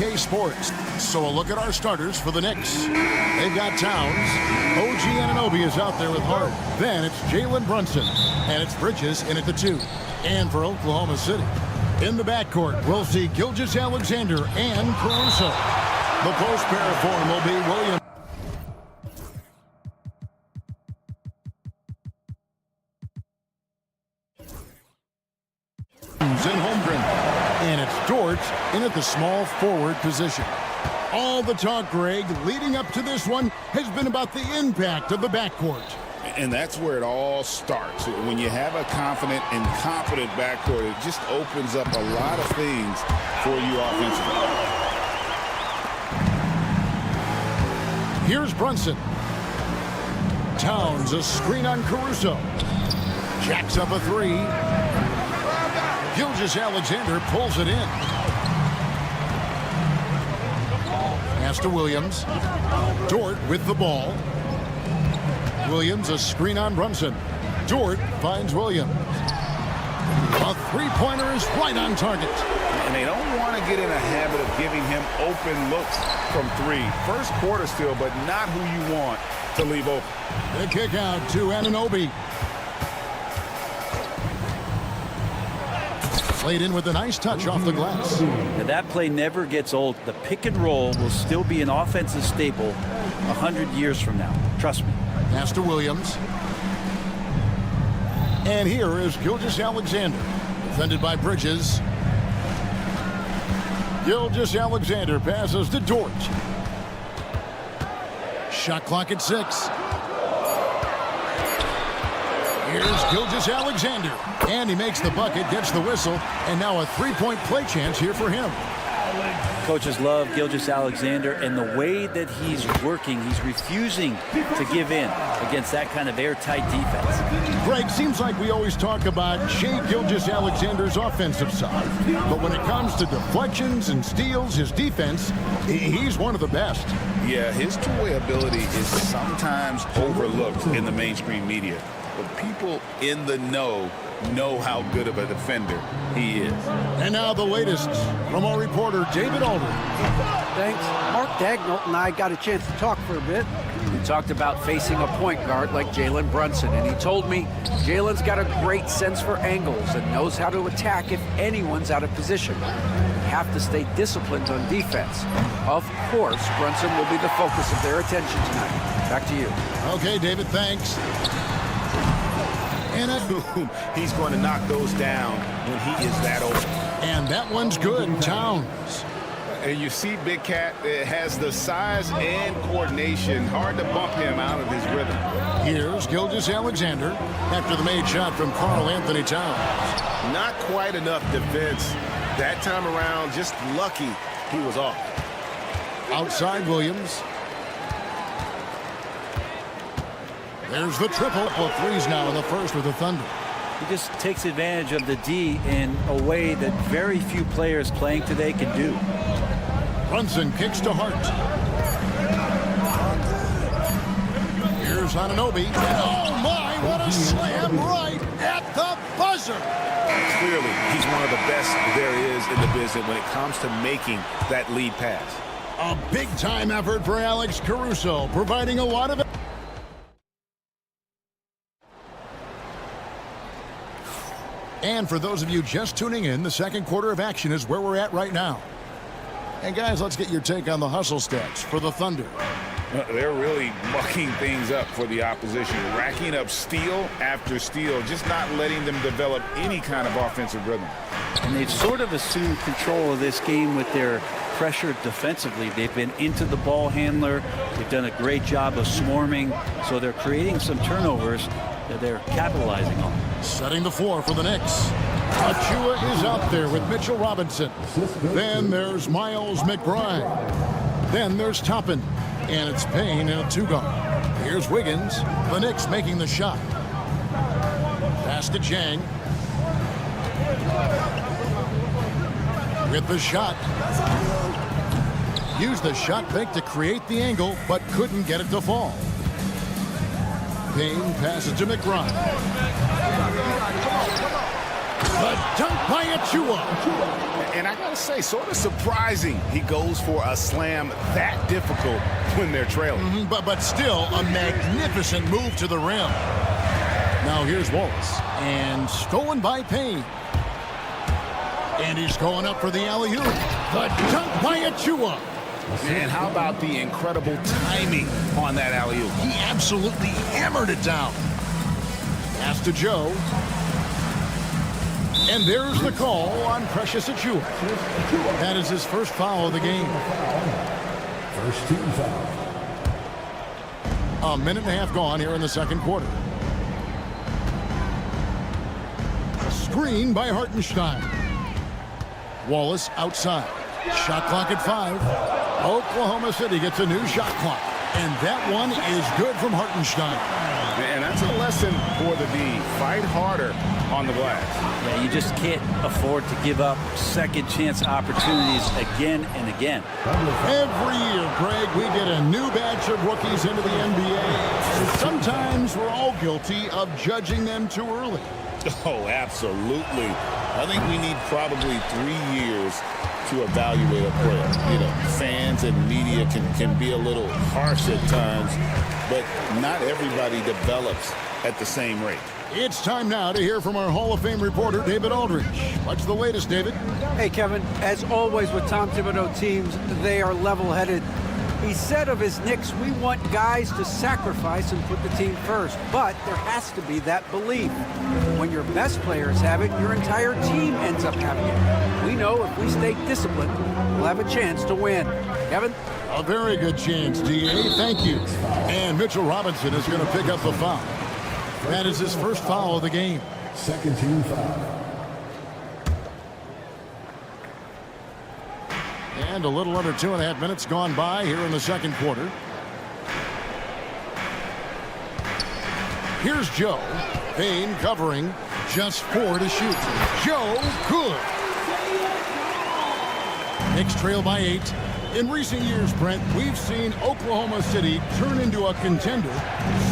2K Sports. So a look at our starters for the Knicks. They've got Towns. OG Anunoby is out there with Hart. Then it's Jalen Brunson. And it's Bridges in at the 2. And for Oklahoma City, in the backcourt, we'll see Gilgeous-Alexander and Caruso. The post pair form will be Williams and Holmgren. And it's Dort in at the small forward position. All the talk, Greg, leading up to this one has been about the impact of the backcourt. And that's where it all starts. When you have a confident and competent backcourt, it just opens up a lot of things for you offensively. Here's Brunson. Towns, a screen on Caruso. Jacks up a three. Gilgeous-Alexander pulls it in. Pass to Williams. Dort with the ball. Williams, a screen on Brunson. Dort finds Williams. A three-pointer is right on target. And they don't want to get in a habit of giving him open looks from three. First quarter still, but not who you want to leave open. The kick out to Anunoby. Played in with a nice touch off the glass. Now that play never gets old. The pick and roll will still be an offensive staple 100 years from now. Trust me. Pass to Williams. And here is Gilgeous-Alexander. Defended by Bridges. Gilgeous-Alexander passes to Dort. Shot clock at 6. Here's Gilgeous-Alexander. And he makes the bucket, gets the whistle, and now a three-point play chance here for him. Coaches love Gilgeous-Alexander, and the way that he's working, he's refusing to give in against that kind of airtight defense. Greg, seems like we always talk about Shai Gilgeous-Alexander's offensive side, but when it comes to deflections and steals, his defense, he's one of the best. Yeah, his two-way ability is sometimes overlooked in the mainstream media, but people in the know how good of a defender he is. And now the latest from our reporter, David Alder. Thanks. Mark Dagnall and I got a chance to talk for a bit. We talked about facing a point guard like Jalen Brunson, and he told me Jalen's got a great sense for angles and knows how to attack if anyone's out of position. You have to stay disciplined on defense. Of course, Brunson will be the focus of their attention tonight. Back to you. Okay, David, thanks. And he's going to knock those down when he is that open. And that one's good. Towns. And you see Big Cat has the size and coordination. Hard to bump him out of his rhythm. Here's Gilgeous-Alexander after the made shot from Karl-Anthony Towns. Not quite enough defense that time around. Just lucky he was off. Outside Williams. There's the triple. Well, threes now in the first with the Thunder. He just takes advantage of the D in a way that very few players playing today can do. Brunson kicks to Hart. Here's Anunoby. Oh, my, what a slam right at the buzzer. Clearly, he's one of the best there is in the business when it comes to making that lead pass. A big-time effort for Alex Caruso, providing a lot of... And for those of you just tuning in, the second quarter of action is where we're at right now. And guys, let's get your take on the hustle stats for the Thunder. They're really mucking things up for the opposition, racking up steal after steal, just not letting them develop any kind of offensive rhythm. And they've sort of assumed control of this game with their pressure defensively. They've been into the ball handler. They've done a great job of swarming, so they're creating some turnovers that they're capitalizing on. Setting the floor for the Knicks. Achua is out there with Mitchell Robinson. Then there's Miles McBride. Then there's Toppin. And it's Payne in a two-guard. Here's Wiggins. The Knicks making the shot. Pass to Jang. With the shot. Used the shot fake to create the angle, but couldn't get it to fall. Payne passes to McBride. The dunk by Achua. And I gotta say, sort of surprising he goes for a slam that difficult when they're trailing. But still a magnificent move to the rim. Now here's Wallace. And stolen by Payne. And he's going up for the alley-oop. The dunk by Achua. And how about the incredible timing on that alley-oop? He absolutely hammered it down. Pass to Joe. And there's the call on Precious Achua. That is his first foul of the game. First team foul. A minute and a half gone here in the second quarter. Screen by Hartenstein. Wallace outside. Shot clock at 5. Oklahoma City gets a new shot clock. And that one is good from Hartenstein. And that's a lesson for the D. Fight harder on the glass. Yeah, you just can't afford to give up second chance opportunities again and again. Every year, Greg, we get a new batch of rookies into the NBA. And sometimes we're all guilty of judging them too early. Oh, absolutely. I think we need probably 3 years to evaluate a player. You know, fans and media can be a little harsh at times, but not everybody develops at the same rate. It's time now to hear from our Hall of Fame reporter, David Aldridge. What's the latest, David? Hey, Kevin, as always with Tom Thibodeau teams, they are level-headed. He said of his Knicks, we want guys to sacrifice and put the team first, but there has to be that belief. When your best players have it, your entire team ends up having it. We know if we stay disciplined, we'll have a chance to win. Kevin? A very good chance, D.A. Thank you. And Mitchell Robinson is going to pick up the foul. That is his first foul of the game. Second team foul. And a little under 2.5 minutes gone by here in the second quarter. Here's Joe. Payne covering. Just 4 to shoot. Joe, good. Knicks trail by 8. In recent years, Brent, we've seen Oklahoma City turn into a contender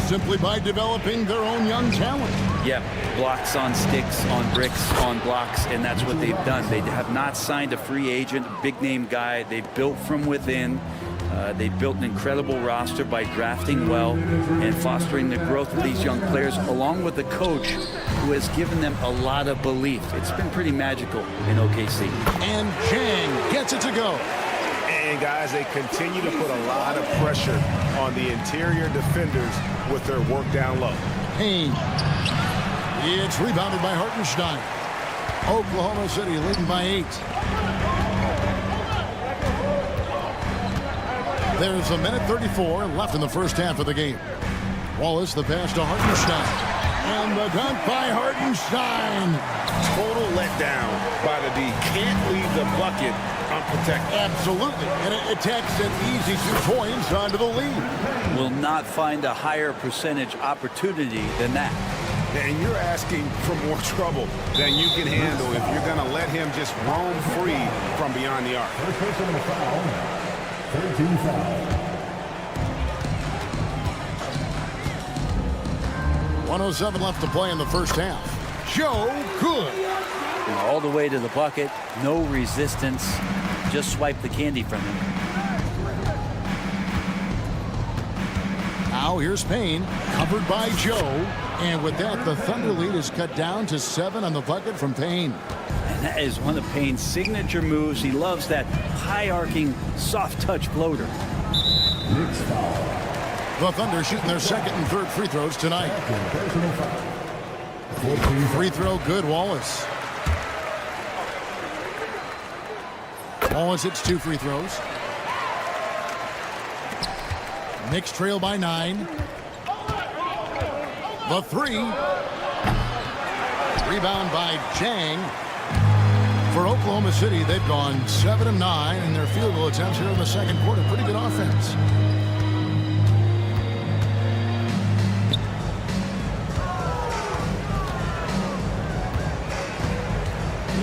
simply by developing their own young talent. Yeah, blocks on sticks, on bricks, on blocks, and that's what they've done. They have not signed a free agent, a big-name guy. They built from within. They built an incredible roster by drafting well and fostering the growth of these young players, along with a coach who has given them a lot of belief. It's been pretty magical in OKC. And Jang gets it to go. And guys, they continue to put a lot of pressure on the interior defenders with their work down low. Payne. It's rebounded by Hartenstein. Oklahoma City leading by 8. There's 1:34 left in the first half of the game. Wallace, the pass to Hartenstein. And the dunk by Hartenstein. Total letdown by the D. Can't leave the bucket unprotected. Absolutely. And it takes an easy 2 points onto the lead. Will not find a higher percentage opportunity than that. And you're asking for more trouble than you can handle if you're going to let him just roam free from beyond the arc. First personal foul. 13 foul. 1:07 left to play in the first half. Joe, good. All the way to the bucket, no resistance, just swipe the candy from him. Now here's Payne, covered by Joe. And with that, the Thunder lead is cut down to 7 on the bucket from Payne. And that is one of Payne's signature moves. He loves that high-arcing, soft-touch floater. Knicks foul. The Thunder shooting their second and third free throws tonight. Personal foul. 14 Free throw good, Wallace. Wallace hits 2 free throws. Knicks trail by 9. The 3. Rebound by Jang. For Oklahoma City, they've gone 7 of 9 in their field goal attempts here in the second quarter. Pretty good offense.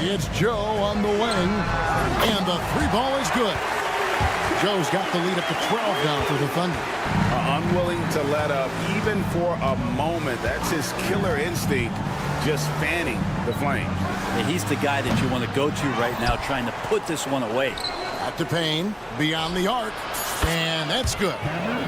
It's Joe on the wing, and the 3 ball is good. Joe's got the lead up to 12 now for the Thunder. Unwilling to let up even for a moment. That's his killer instinct, just fanning the flame. And he's the guy that you want to go to right now, trying to put this one away. Back to Payne, beyond the arc, and that's good.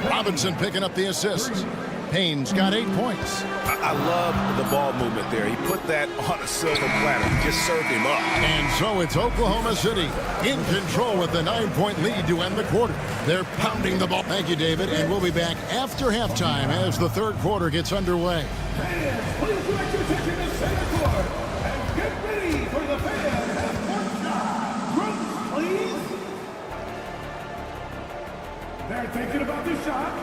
Robinson picking up the assist. Payne's got 8 points. I love the ball movement there. He put that on a silver platter. He just served him up. And so it's Oklahoma City in control with the 9-point lead to end the quarter. They're pounding the ball. Thank you, David. And we'll be back after halftime as the third quarter gets underway. Fans, please direct your attention to center court and get ready for the fans at courtside. Groups, please. They're thinking about the shot.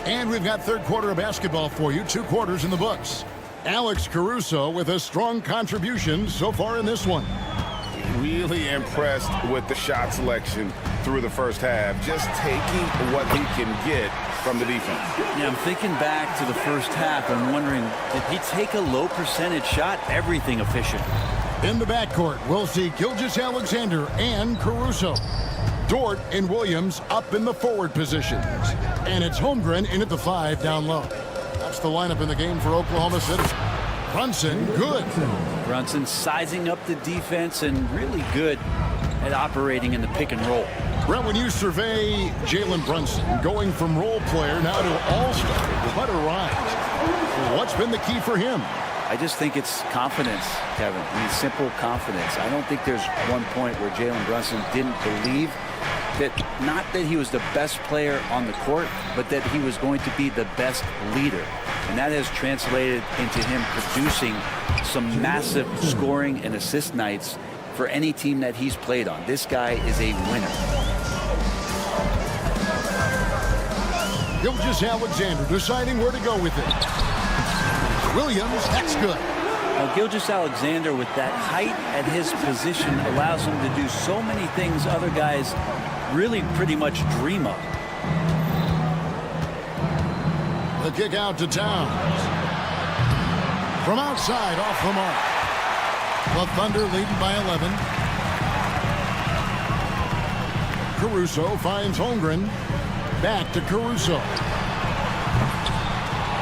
And we've got third quarter of basketball for you. 2 quarters in the books. Alex Caruso with a strong contribution so far in this one. really impressed with the shot selection through the first half, just taking what he can get from the defense. Yeah, I'm thinking back to the first half and wondering, did he take a low percentage shot? Everything efficient. In the backcourt, we'll see Gilgeous-Alexander and Caruso. Dort and Williams up in the forward positions. And it's Holmgren in at the 5 down low. That's the lineup in the game for Oklahoma City. Brunson, good. Brunson sizing up the defense and really good at operating in the pick and roll. Brent, when you survey Jalen Brunson going from role player now to all-star, what a rise. What's been the key for him? I just think it's confidence, Kevin. I mean, simple confidence. I don't think there's one point where Jalen Brunson didn't believe that, not that he was the best player on the court, but that he was going to be the best leader. And that has translated into him producing some massive scoring and assist nights for any team that he's played on. This guy is a winner. Gilgeous-Alexander deciding where to go with it. Williams, that's good. Now, Gilgeous-Alexander, with that height at his position, allows him to do so many things other guys really pretty much dream of. The kick out to Towns. From outside, off the mark. The Thunder leading by 11. Caruso finds Holmgren. Back to Caruso.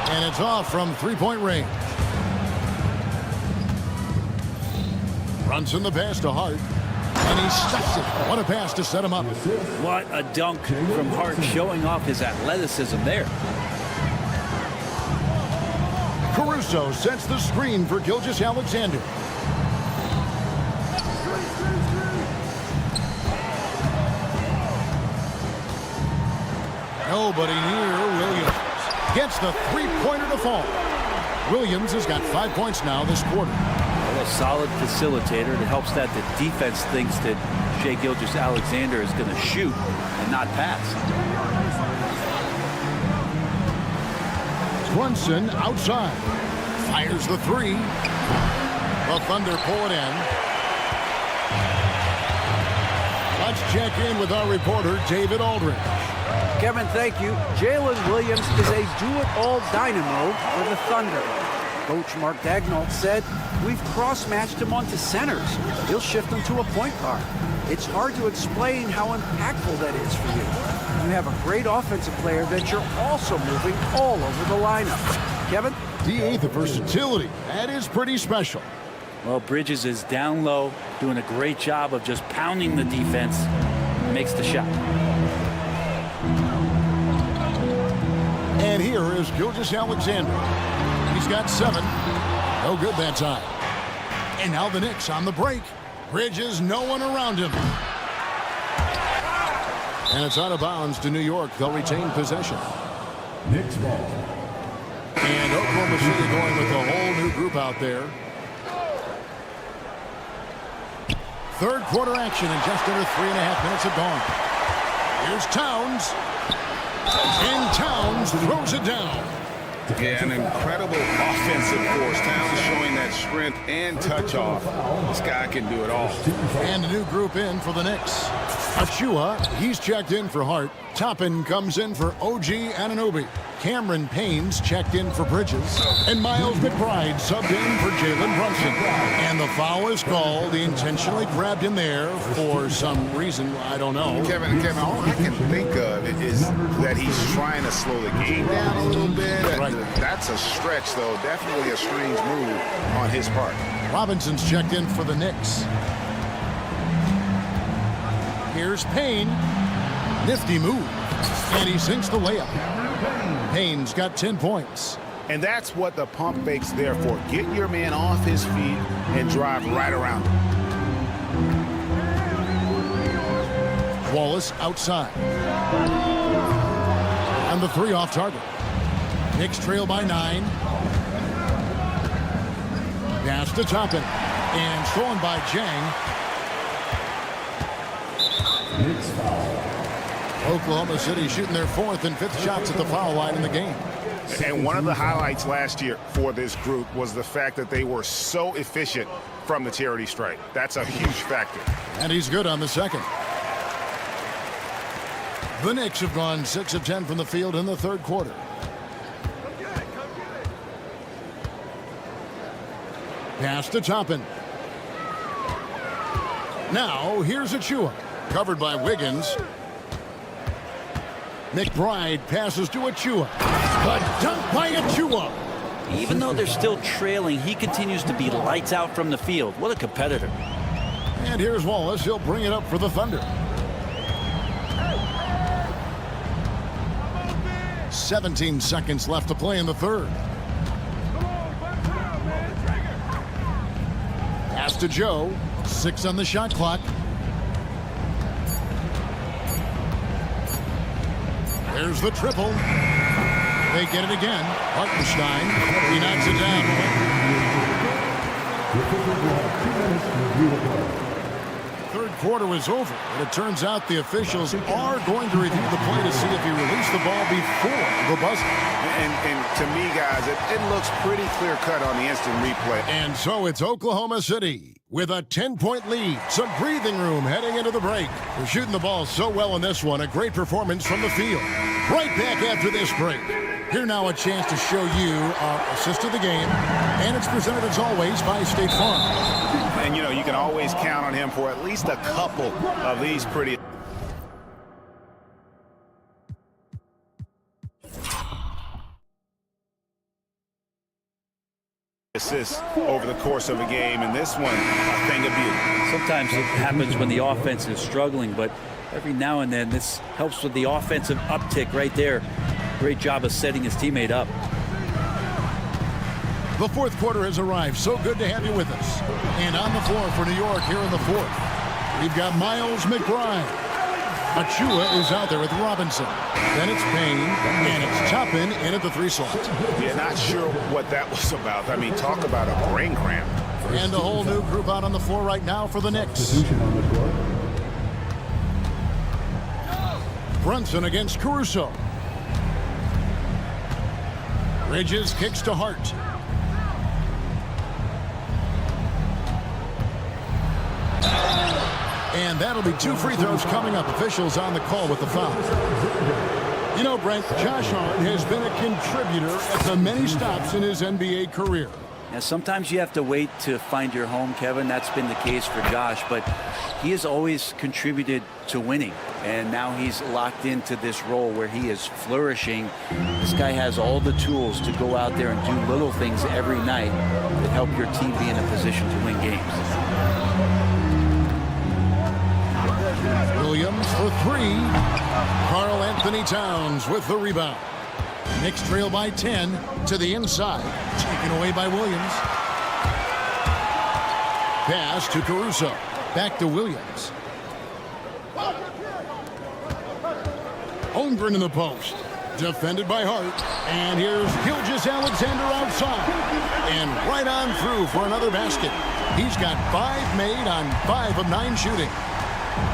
And it's off from three-point range. Brunson the pass to Hart. And he stuffs it. What a pass to set him up. What a dunk from Hart, showing off his athleticism there. Caruso sets the screen for Gilgeous-Alexander. Nobody near Williams. Gets the three-pointer to fall. Williams has got 5 points now this quarter. Well, a solid facilitator. It helps that the defense thinks that Shai Gilgeous-Alexander is going to shoot and not pass. Brunson outside. Fires the three. The Thunder pull it in. Let's check in with our reporter, David Aldridge. Kevin, thank you. Jalen Williams is a do-it-all dynamo for the Thunder. Coach Mark Daigneault said, we've cross-matched him onto centers. He'll shift him to a point guard. It's hard to explain how impactful that is for you. You have a great offensive player that you're also moving all over the lineup. Kevin? D8, the versatility. That is pretty special. Well, Bridges is down low, doing a great job of just pounding the defense. Makes the shot. And here is Gilgeous-Alexander. He's got 7. No good that time. And now the Knicks on the break. Bridges, no one around him. And it's out of bounds to New York. They'll retain possession. Knicks ball. And Oklahoma City going with a whole new group out there. Third quarter action in just under 3.5 minutes have gone. Here's Towns. And Towns throws it down. Yeah, an incredible offensive force. Towns showing that strength and touch off. This guy can do it all. And a new group in for the Knicks. Achua, he's checked in for Hart. Toppin comes in for OG Anunoby. Cameron Payne's checked in for Bridges. And Miles McBride subbed in for Jalen Brunson. And the foul is called. He intentionally grabbed him there for some reason. I don't know. Kevin, all I can think of is that he's trying to slow the game down a little bit. Right. That's a stretch, though. Definitely a strange move on his part. Robinson's checked in for the Knicks. Here's Payne. Nifty move. And he sinks the layup. Payne's got 10 points. And that's what the pump fake's there for. Get your man off his feet and drive right around him. Wallace outside. And the 3 off target. Knicks trail by 9. Pass to Toppin. And stolen by Jang. Oklahoma City shooting their 4th and 5th shots at the foul line in the game. And one of the highlights last year for this group was the fact that they were so efficient from the charity stripe. That's a huge factor. And he's good on the second. The Knicks have gone 6 of 10 from the field in the third quarter. Pass to Toppin. Now here's Achua. Covered by Wiggins. McBride passes to Achua. A dunk by Achua. Even though they're still trailing, he continues to be lights out from the field. What a competitor. And here's Wallace. He'll bring it up for the Thunder. 17 seconds left to play in the third. Pass to Joe. 6 on the shot clock. There's the triple. They get it again. Hartenstein. He knocks it down. Third quarter is over, and it turns out the officials are going to review the play to see if he released the ball before the buzzer. And to me, guys, it looks pretty clear-cut on the instant replay. And so it's Oklahoma City with a 10-point lead. Some breathing room heading into the break. They're shooting the ball so well in this one. A great performance from the field. Right back after this break. Here now a chance to show you our assist of the game. And it's presented as always by State Farm. And, you know, you can always count on him for at least a couple of these pretty assists over the course of a game. And this one, a thing of beauty. Sometimes it happens when the offense is struggling, but every now and then this helps with the offensive uptick right there. Great job of setting his teammate up. The fourth quarter has arrived. So good to have you with us. And on the floor for New York here in the fourth, we've got Miles McBride. Achua is out there with Robinson. Then it's Payne, and it's Toppin in at the 3 slot. Yeah, not sure what that was about. I mean, talk about a brain cramp. And a whole new group out on the floor right now for the Knicks. Brunson against Caruso. Bridges kicks to Hart. And that'll be 2 free throws coming up. Officials on the call with the foul. You know, Brent, Josh Hart has been a contributor at the many stops in his NBA career. Yeah, sometimes you have to wait to find your home, Kevin. That's been the case for Josh, but he has always contributed to winning. And now he's locked into this role where he is flourishing. This guy has all the tools to go out there and do little things every night that help your team be in a position to win games. Williams for 3. Karl Anthony Towns with the rebound. Knicks trail by 10 to the inside. Taken away by Williams. Pass to Caruso. Back to Williams. Holmgren in the post. Defended by Hart. And here's Gilgeous-Alexander outside. And right on through for another basket. He's got 5 made on 5 of 9 shooting.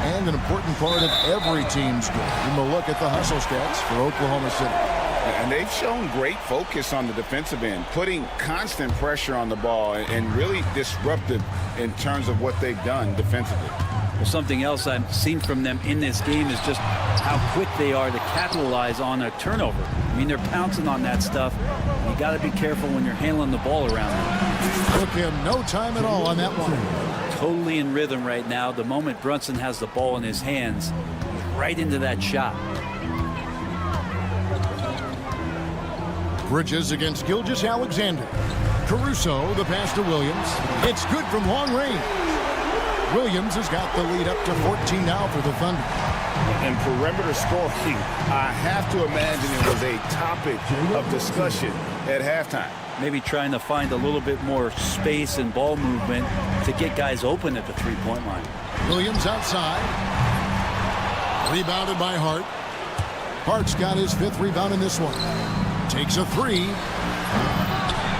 And an important part of every team's game. Give them a look at the hustle stats for Oklahoma City. And they've shown great focus on the defensive end, putting constant pressure on the ball and really disruptive in terms of what they've done defensively. Well, something else I've seen from them in this game is just how quick they are to capitalize on a turnover. I mean, they're pouncing on that stuff. You got to be careful when you're handling the ball around them. Took him no time at all on that one. Totally in rhythm right now. The moment Brunson has the ball in his hands, right into that shot. Bridges against Gilgeous-Alexander. Caruso, the pass to Williams. It's good from long range. Williams has got the lead up to 14 now for the Thunder. And perimeter scoring, I have to imagine it was a topic of discussion at halftime. Maybe trying to find a little bit more space and ball movement to get guys open at the three-point line. Williams outside. Rebounded by Hart. Hart's got his 5th rebound in this one. Takes a 3.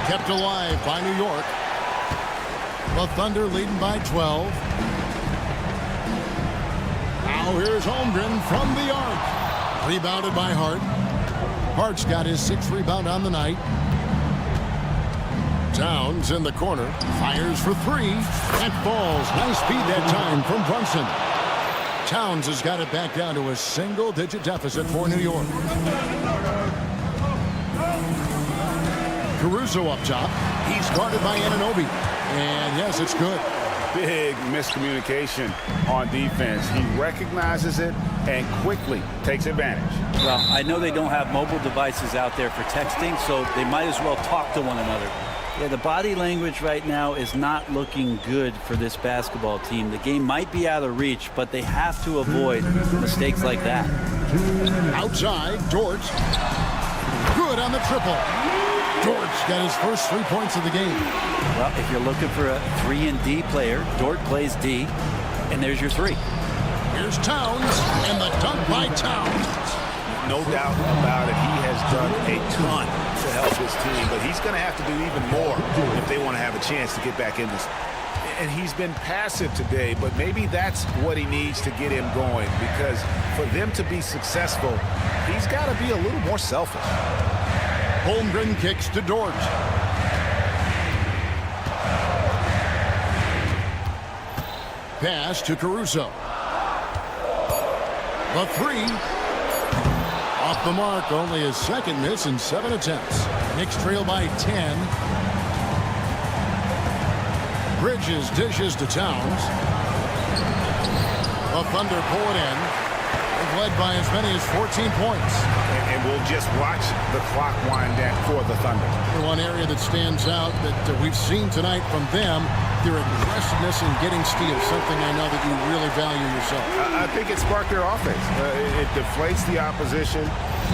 Kept alive by New York. The Thunder leading by 12. Now here's Holmgren from the arc. Rebounded by Hart. Hart's got his 6th rebound on the night. Towns in the corner, fires for 3, and falls. Nice feed that time from Brunson. Towns has got it back down to a single-digit deficit for New York. Caruso up top. He's guarded by Anunoby. And yes, it's good. Big miscommunication on defense. He recognizes it and quickly takes advantage. Well, I know they don't have mobile devices out there for texting, so they might as well talk to one another. Yeah, the body language right now is not looking good for this basketball team. The game might be out of reach, but they have to avoid mistakes like that. Outside, Dort. Good on the triple. Dort's got his first 3 points of the game. Well, if you're looking for a 3-and-D player, Dort plays D, and there's your 3. Here's Towns, and the dunk by Towns. No doubt about it, he has done a ton to help his team, but he's going to have to do even more if they want to have a chance to get back in this. And he's been passive today, but maybe that's what he needs to get him going, because for them to be successful, he's got to be a little more selfish. Holmgren kicks to Dort. Pass to Caruso. The 3. Off the mark, only his 2nd miss in 7 attempts. Knicks trail by 10. Bridges dishes to Towns. The Thunder pull it in. They've led by as many as 14 points. And we'll just watch the clock wind down for the Thunder. The one area that stands out that we've seen tonight from them, their aggressiveness in getting steals, something I know that you really value yourself. I think it sparked their offense. It deflates the opposition,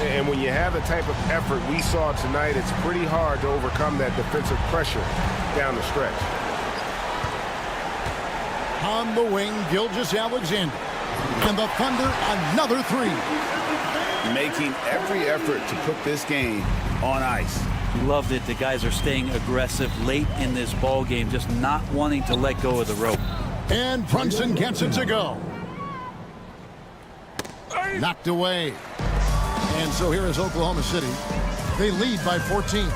and when you have the type of effort we saw tonight, it's pretty hard to overcome that defensive pressure down the stretch. On the wing, Gilgeous-Alexander. And the Thunder, another 3. Making every effort to put this game on ice. Loved it. The guys are staying aggressive late in this ball game, just not wanting to let go of the rope. And Brunson gets it to go. Knocked away. And so here is Oklahoma City. They lead by 14.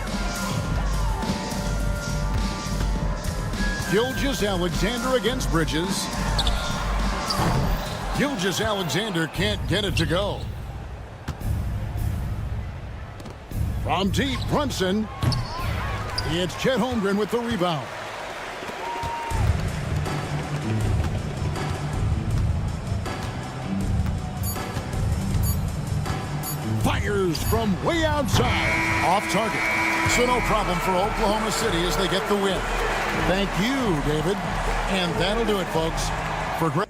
Gilgeous-Alexander against Bridges. Gilgeous-Alexander can't get it to go. From deep, Brunson. It's Chet Holmgren with the rebound. Fires from way outside. Off target. So no problem for Oklahoma City as they get the win. Thank you, David. And that'll do it, folks. For great.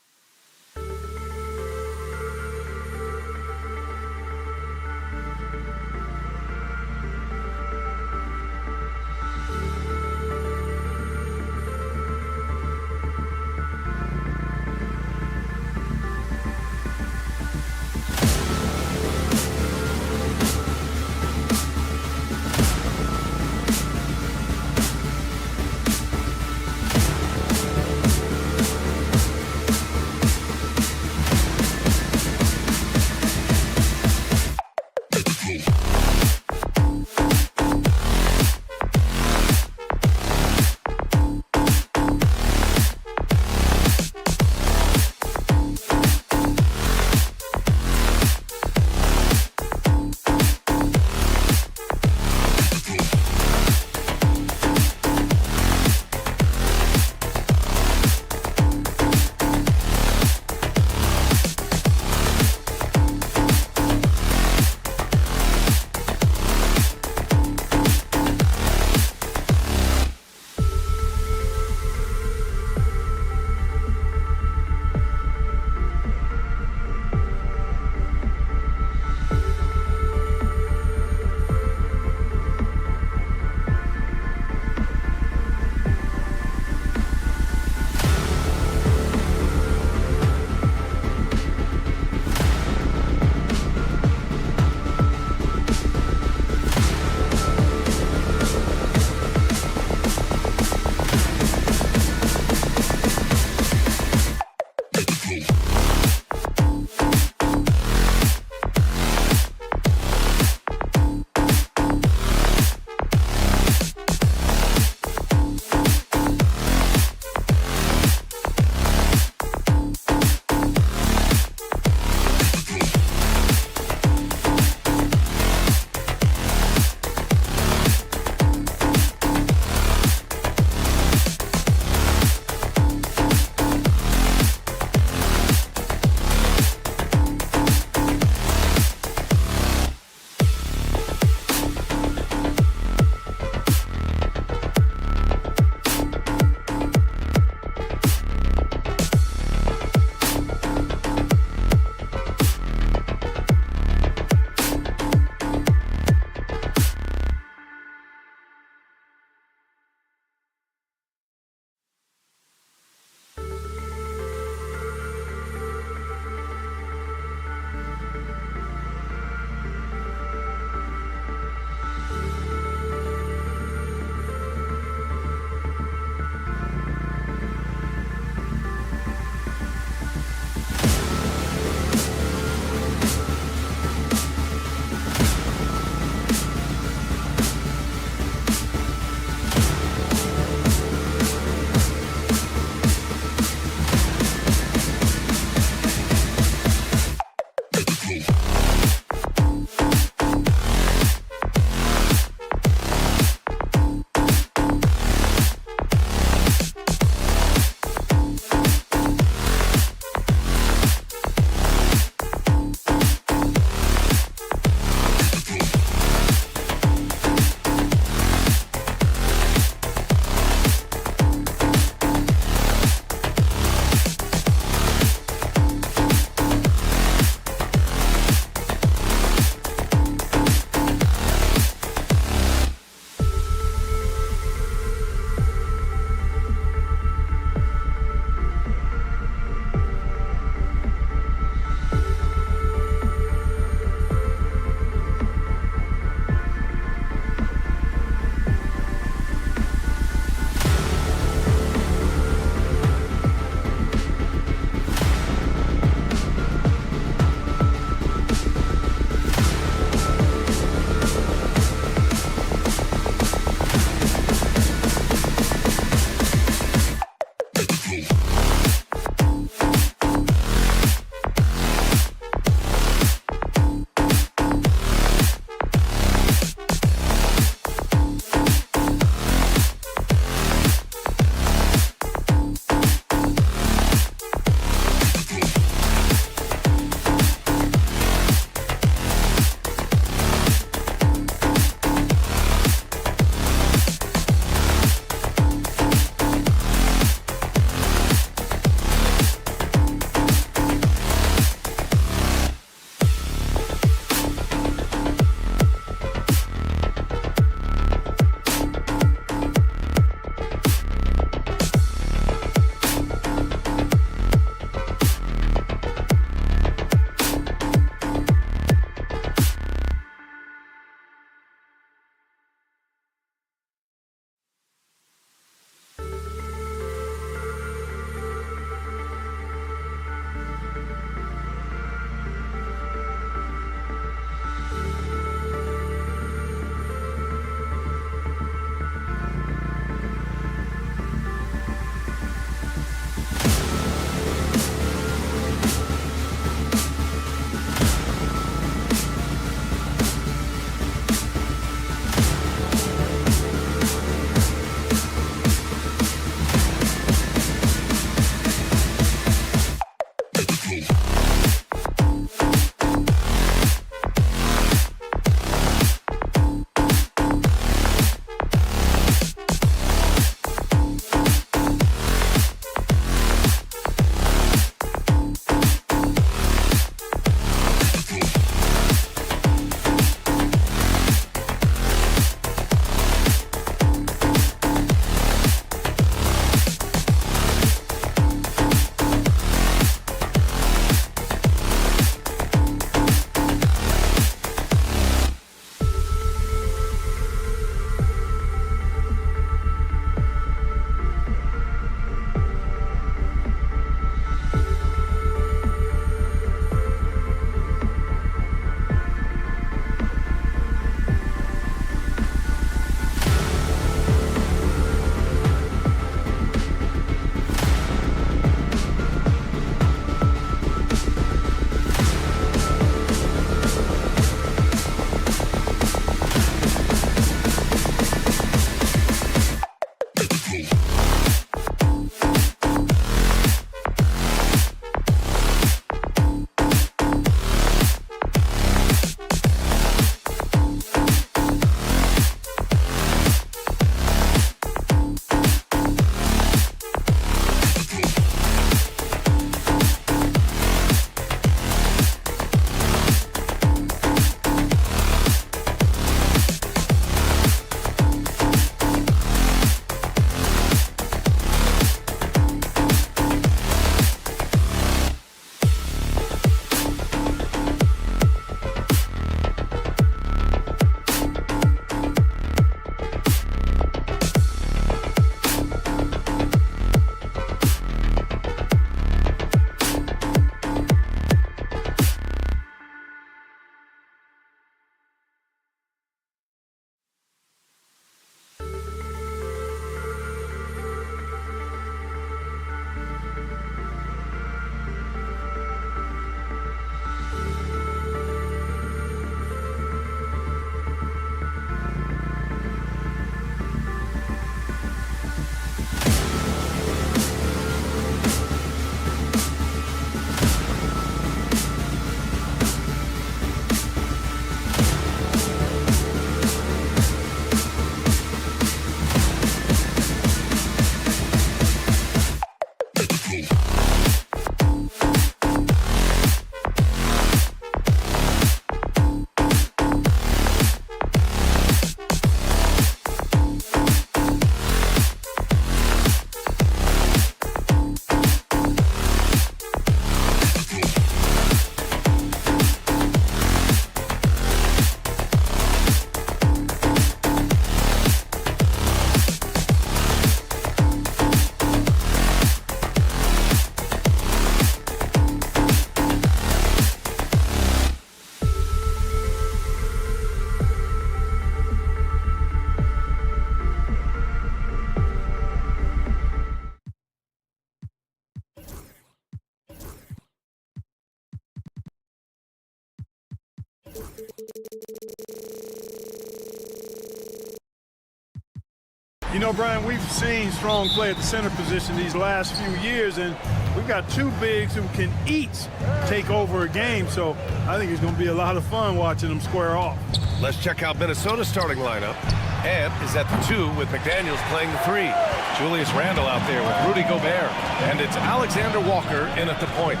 You know, Brian, we've seen strong play at the center position these last few years, and we've got two bigs who can each take over a game, so I think it's going to be a lot of fun watching them square off. Let's check out Minnesota's starting lineup. Ed is at the 2 with McDaniels playing the 3. Julius Randle out there with Rudy Gobert. And it's Alexander Walker in at the point.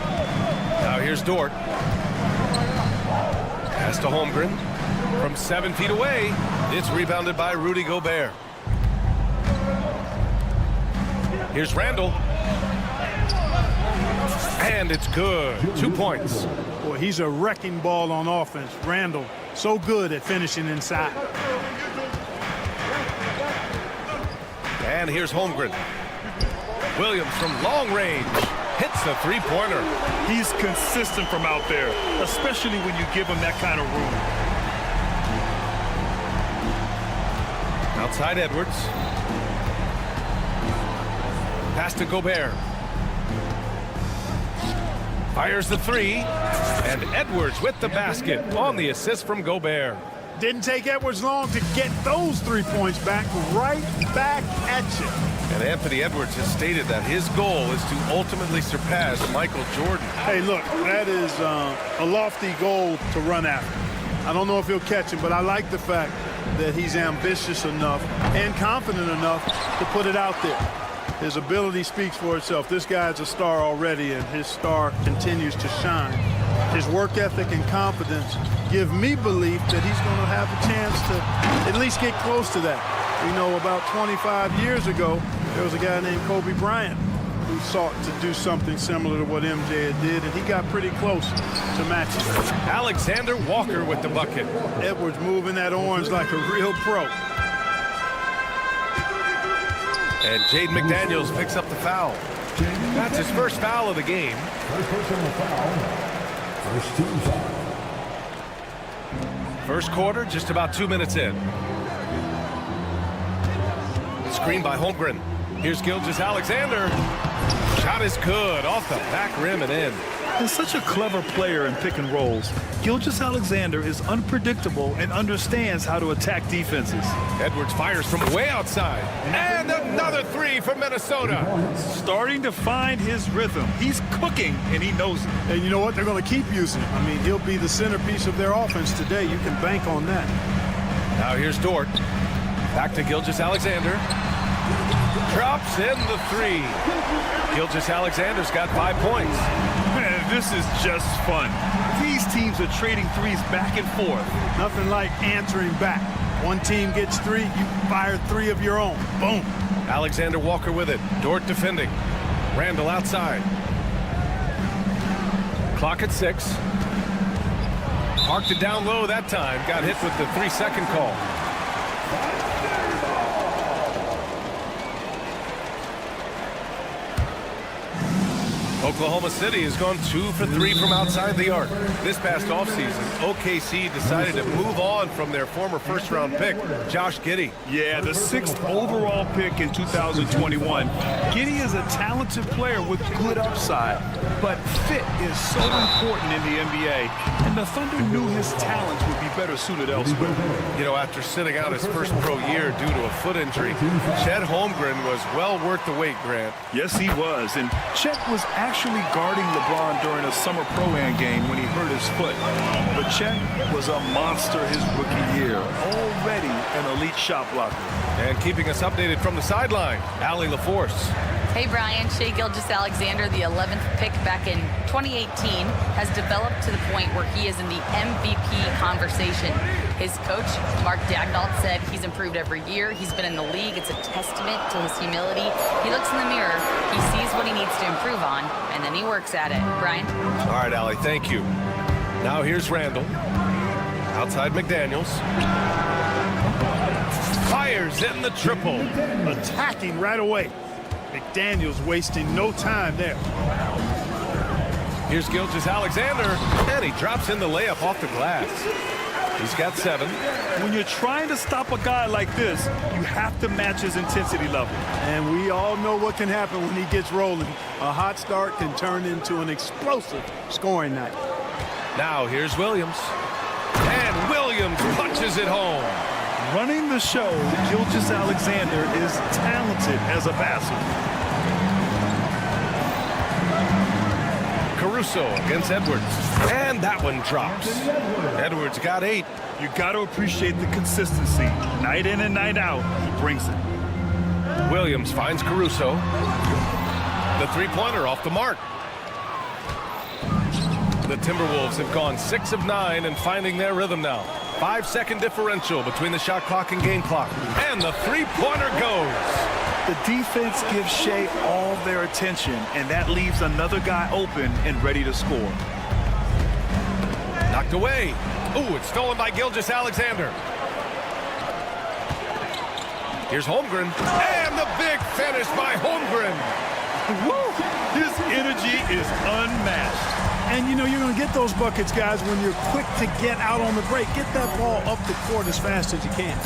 Now here's Dort. Pass to Holmgren. From 7 feet away, it's rebounded by Rudy Gobert. Here's Randle. And it's good. 2 points. Boy, he's a wrecking ball on offense. Randle, so good at finishing inside. And here's Holmgren. Williams from long range hits the three-pointer. He's consistent from out there, especially when you give him that kind of room. Outside Edwards. Pass to Gobert. Fires the 3. And Edwards with the basket on the assist from Gobert. Didn't take Edwards long to get those 3 points back, right back at you. And Anthony Edwards has stated that his goal is to ultimately surpass Michael Jordan. Hey, look, that is a lofty goal to run after. I don't know if he'll catch him, but I like the fact that he's ambitious enough and confident enough to put it out there. His ability speaks for itself. This guy's a star already, and his star continues to shine. His work ethic and confidence give me belief that he's going to have a chance to at least get close to that. You know, about 25 years ago, there was a guy named Kobe Bryant who sought to do something similar to what MJ did, and he got pretty close to matching. Alexander Walker with the bucket. Edwards moving that orange like a real pro. And Jaden McDaniels picks up the foul. That's his first foul of the game. First quarter, just about 2 minutes in. Screen by Holmgren. Here's Gilgeous-Alexander. Shot is good, off the back rim and in. He's such a clever player in pick and rolls. Gilgeous-Alexander is unpredictable and understands how to attack defenses. Edwards fires from way outside. And another three from Minnesota. Starting to find his rhythm. He's cooking, and he knows it. And you know what? They're going to keep using him. I mean, he'll be the centerpiece of their offense today. You can bank on that. Now here's Dort. Back to Gilgeous-Alexander. Drops in the three. Gilgeous-Alexander's got 5 points. Man, this is just fun. These teams are trading threes back and forth. Nothing like answering back. One team gets 3, you fire 3 of your own. Boom. Alexander Walker with it. Dort defending. Randall outside. Clock at 6. Parked it down low that time. Got hit with the 3-second call. Oklahoma City has gone 2 for 3 from outside the arc. This past offseason, OKC decided to move on from their former first-round pick, Josh Giddey. Yeah, the 6th overall pick in 2021. Giddey is a talented player with good upside, but fit is so important in the NBA, and the Thunder knew his talents would be better suited elsewhere. You know, after sitting out his first pro year due to a foot injury, Chet Holmgren was well worth the wait, Grant. Yes, he was, and Chet was actually guarding LeBron during a summer pro-am game when he hurt his foot. But Chet was a monster his rookie year, already an elite shot blocker. And keeping us updated from the sideline, Allie LaForce. Hey, Brian. Shai Gilgeous-Alexander, the 11th pick back in 2018, has developed to the point where he is in the MVP conversation. His coach, Mark Daigneault, said he's improved every year. He's been in the league. It's a testament to his humility. He looks in the mirror, he sees what he needs to improve on, and then he works at it. Brian? All right, Allie, thank you. Now here's Randall. Outside McDaniels. Fires in the triple. Attacking right away. McDaniels wasting no time there. Here's Gilgeous-Alexander, and he drops in the layup off the glass. He's got 7. When you're trying to stop a guy like this, you have to match his intensity level. And we all know what can happen when he gets rolling. A hot start can turn into an explosive scoring night. Now here's Williams. And Williams punches it home. Running the show, Gilgeous-Alexander is talented as a passer. Caruso against Edwards. And that one drops. Edwards got 8. You got to appreciate the consistency. Night in and night out, he brings it. Williams finds Caruso. The three-pointer off the mark. The Timberwolves have gone 6 of 9 and finding their rhythm now. 5-second differential between the shot clock and game clock. And the three-pointer goes. The defense gives Shai all their attention, and that leaves another guy open and ready to score. Knocked away. Ooh, it's stolen by Gilgeous-Alexander. Here's Holmgren. And the big finish by Holmgren. Woo! His energy is unmatched. And, you know, you're going to get those buckets, guys, when you're quick to get out on the break. Get that ball up the court as fast as you can.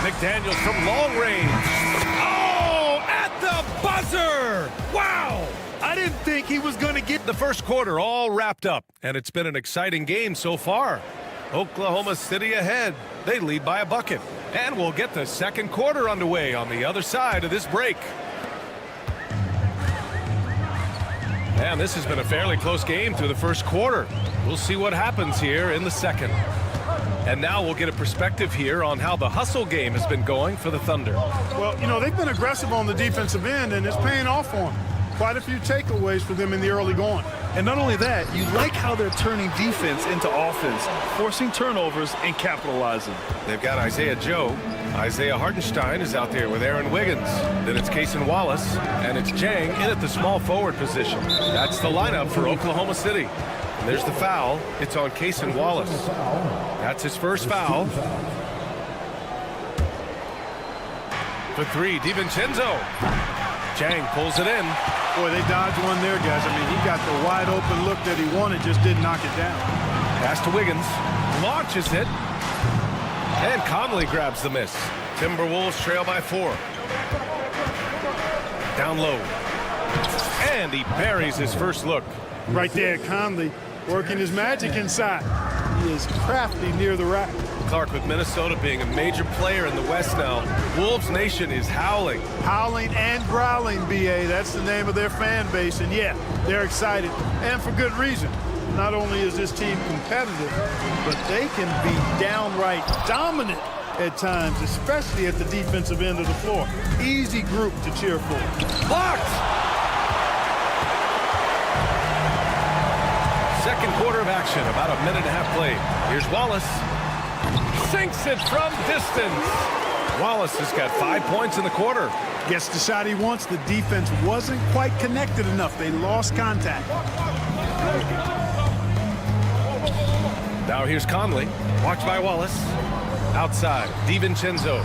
McDaniels from long range. Oh, at the buzzer. Wow. I didn't think he was going to get the first quarter all wrapped up, and it's been an exciting game so far. Oklahoma City ahead. They lead by a bucket. And we'll get the second quarter underway on the other side of this break. And this has been a fairly close game through the first quarter. We'll see what happens here in the second. And now we'll get a perspective here on how the hustle game has been going for the Thunder. Well, you know, they've been aggressive on the defensive end, and it's paying off for them. Quite a few takeaways for them in the early going. And not only that, you like how they're turning defense into offense, forcing turnovers and capitalizing. They've got Isaiah Joe. Isaiah Hartenstein is out there with Aaron Wiggins. Then it's Cason Wallace, and it's Jang in at the small forward position. That's the lineup for Oklahoma City. And there's the foul. It's on Cason Wallace. That's his first foul. For three, DiVincenzo. Jang pulls it in. Boy, they dodged one there, guys. I mean, he got the wide open look that he wanted, just didn't knock it down. Pass to Wiggins. Launches it. And Conley grabs the miss. Timberwolves trail by 4. Down low. And he buries his first look. Right there, Conley working his magic inside. He is crafty near the rack. Clark, with Minnesota being a major player in the West now, Wolves Nation is howling. Howling and growling, B.A. That's the name of their fan base. And, yeah, they're excited. And for good reason. Not only is this team competitive, but they can be downright dominant at times, especially at the defensive end of the floor. Easy group to cheer for. Blocked! Second quarter of action, about a minute and a half played. Here's Wallace. Sinks it from distance. Wallace has got 5 points in the quarter. Gets the shot he wants. The defense wasn't quite connected enough. They lost contact. Now here's Conley. Watched by Wallace. Outside, DiVincenzo.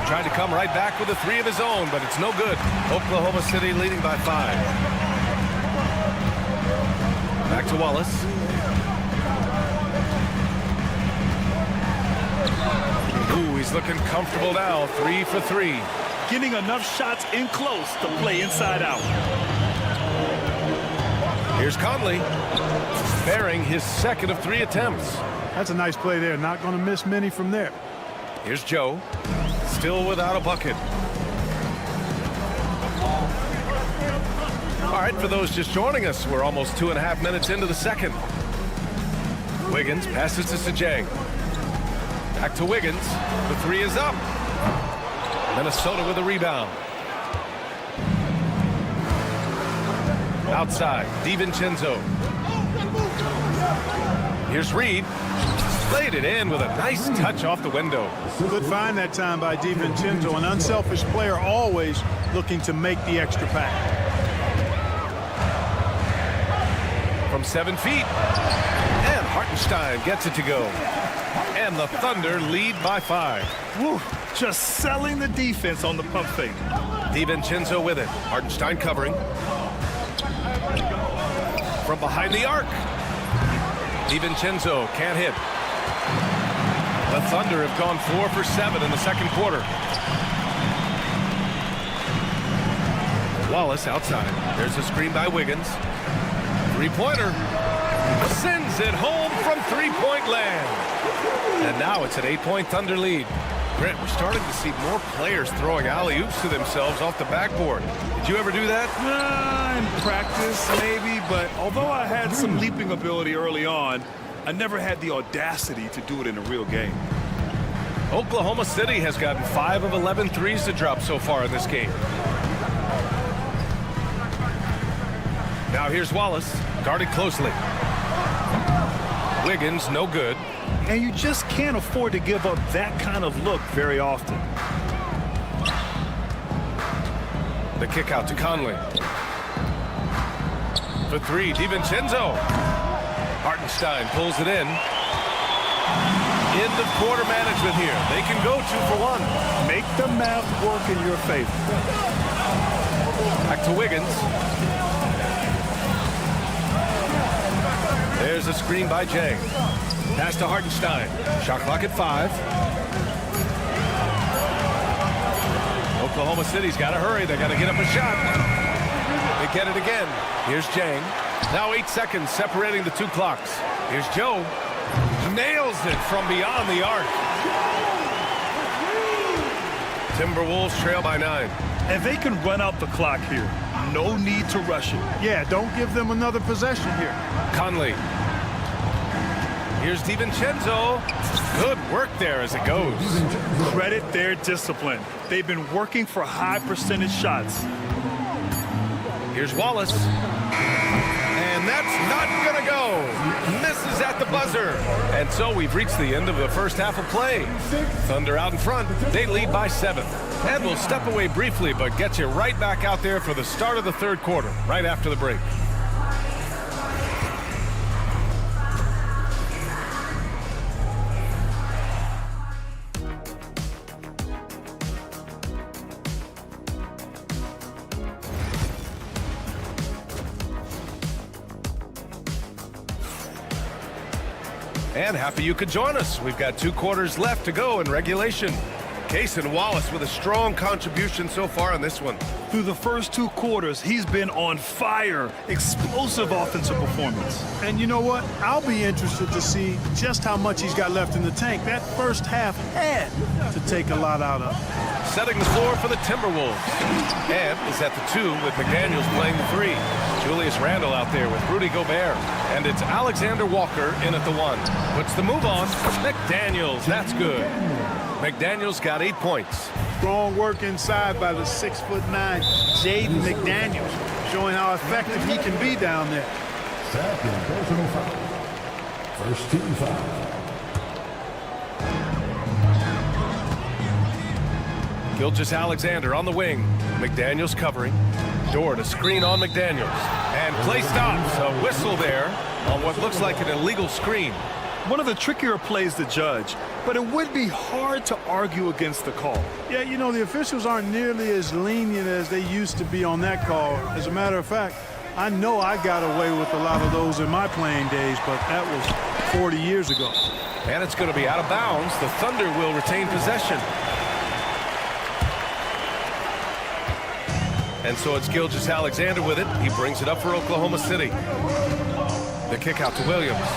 Tried to come right back with a 3 of his own, but it's no good. Oklahoma City leading by 5. Back to Wallace. Ooh, he's looking comfortable now. 3 for 3. Getting enough shots in close to play inside out. Here's Conley. Bearing his second of 3 attempts. That's a nice play there. Not going to miss many from there. Here's Joe. Still without a bucket. All right, for those just joining us, we're almost 2.5 minutes into the second. Wiggins passes to Sajang. Back to Wiggins. The 3 is up. Minnesota with a rebound. Outside, DiVincenzo. Here's Reed. Laid it in with a nice touch off the window. Good find that time by DiVincenzo. An unselfish player, always looking to make the extra pass. From 7 feet. And Hartenstein gets it to go. And the Thunder lead by 5. Woo, just selling the defense on the pump fake. DiVincenzo with it. Hartenstein covering. From behind the arc. DiVincenzo can't hit. The Thunder have gone 4 for 7 in the second quarter. Wallace outside. There's a screen by Wiggins. 3-pointer. Sends it home from 3-point land. And now it's an 8-point Thunder lead. Brent, we're starting to see more players throwing alley-oops to themselves off the backboard. Did you ever do that? In practice, maybe, but although I had some leaping ability early on, I never had the audacity to do it in a real game. Oklahoma City has gotten 5 of 11 threes to drop so far in this game. Now here's Wallace, guarded closely. Wiggins, no good. And you just can't afford to give up that kind of look very often. The kick out to Conley. For 3, DiVincenzo. Hartenstein pulls it in. End of quarter management here. They can go 2 for 1. Make the math work in your favor. Back to Wiggins. There's a screen by Jang. Pass to Hartenstein. Shot clock at 5. Oklahoma City's got to hurry. They got to get up a shot. They get it again. Here's Jang. Now 8 seconds separating the 2 clocks. Here's Joe. nails it from beyond the arc. Timberwolves trail by 9. And they can run out the clock here. No need to rush it. Yeah, don't give them another possession here. Conley. Here's DiVincenzo. Good work there as it goes. Credit their discipline. They've been working for high percentage shots. Here's Wallace. And that's not going to go. Misses at the buzzer. And so we've reached the end of the first half of play. Thunder out in front. They lead by 7. And we'll step away briefly, but get you right back out there for the start of the third quarter, right after the break. And happy you could join us. We've got 2 quarters left to go in regulation. Cason Wallace with a strong contribution so far on this one. Through the first 2 quarters, he's been on fire. Explosive offensive performance. And you know what? I'll be interested to see just how much he's got left in the tank. That first half had to take a lot out of. Setting the floor for the Timberwolves. And is at the 2 with McDaniels playing the 3. Julius Randle out there with Rudy Gobert. And it's Alexander Walker in at the 1. Puts the move on. McDaniels, that's good. McDaniels got 8 points. Strong work inside by the 6'9" Jaden McDaniels, showing how effective he can be down there. Second personal foul. First team foul. Gilgeous-Alexander on the wing. McDaniels covering. Dort a screen on McDaniels. And play stops. A whistle there on what looks like an illegal screen. One of the trickier plays to judge, but it would be hard to argue against the call. Yeah, you know, the officials aren't nearly as lenient as they used to be on that call. As a matter of fact, I know I got away with a lot of those in my playing days, but that was 40 years ago. And it's going to be out of bounds. The Thunder will retain possession. And so it's Gilgeous-Alexander with it. He brings it up for Oklahoma City. The kick out to Williams.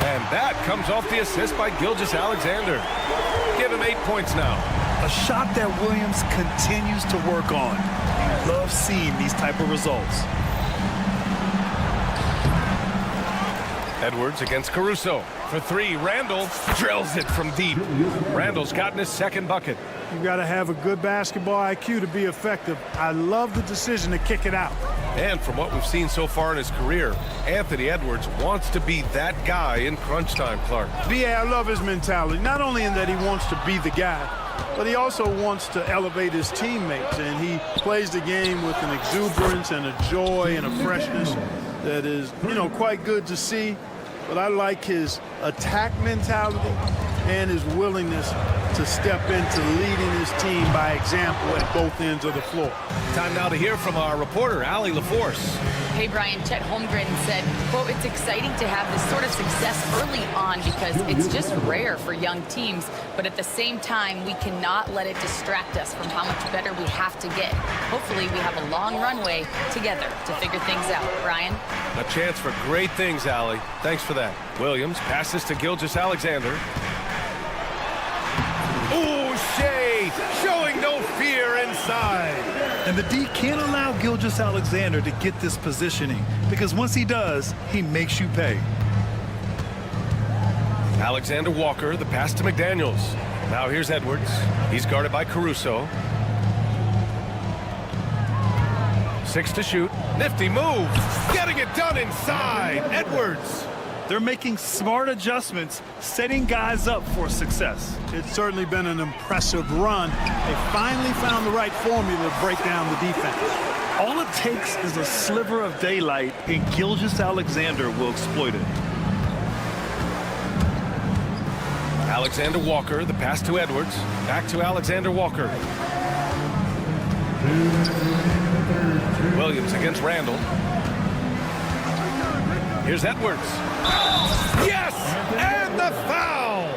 And that comes off the assist by Gilgeous-Alexander. Give him 8 points now. A shot that Williams continues to work on. Love seeing these type of results. Edwards against Caruso. For 3, Randle drills it from deep. Randle's gotten his 2nd bucket. You've got to have a good basketball IQ to be effective. I love the decision to kick it out. And from what we've seen so far in his career, Anthony Edwards wants to be that guy in crunch time, Clark. Yeah, I love his mentality. Not only in that he wants to be the guy, but he also wants to elevate his teammates. And he plays the game with an exuberance and a joy and a freshness that is, you know, quite good to see. But I like his attack mentality and his willingness to step into leading his team by example at both ends of the floor. Time now to hear from our reporter, Allie LaForce. Hey, Brian, Chet Holmgren said, quote, it's exciting to have this sort of success early on because it's just rare for young teams. But at the same time, we cannot let it distract us from how much better we have to get. Hopefully, we have a long runway together to figure things out. Brian? A chance for great things, Allie. Thanks for that. Williams passes to Gilgeous-Alexander. Ooh, Shea showing no fear inside. And the D can't allow Gilgeous-Alexander to get this positioning because once he does, he makes you pay. Alexander Walker, the pass to McDaniels. Now here's Edwards. He's guarded by Caruso. 6 to shoot. Nifty move. Getting it done inside. Edwards. They're making smart adjustments, setting guys up for success. It's certainly been an impressive run. They finally found the right formula to break down the defense. All it takes is a sliver of daylight, and Gilgeous-Alexander will exploit it. Alexander Walker, the pass to Edwards. Back to Alexander Walker. Williams against Randle. Here's Edwards. Yes! And the foul!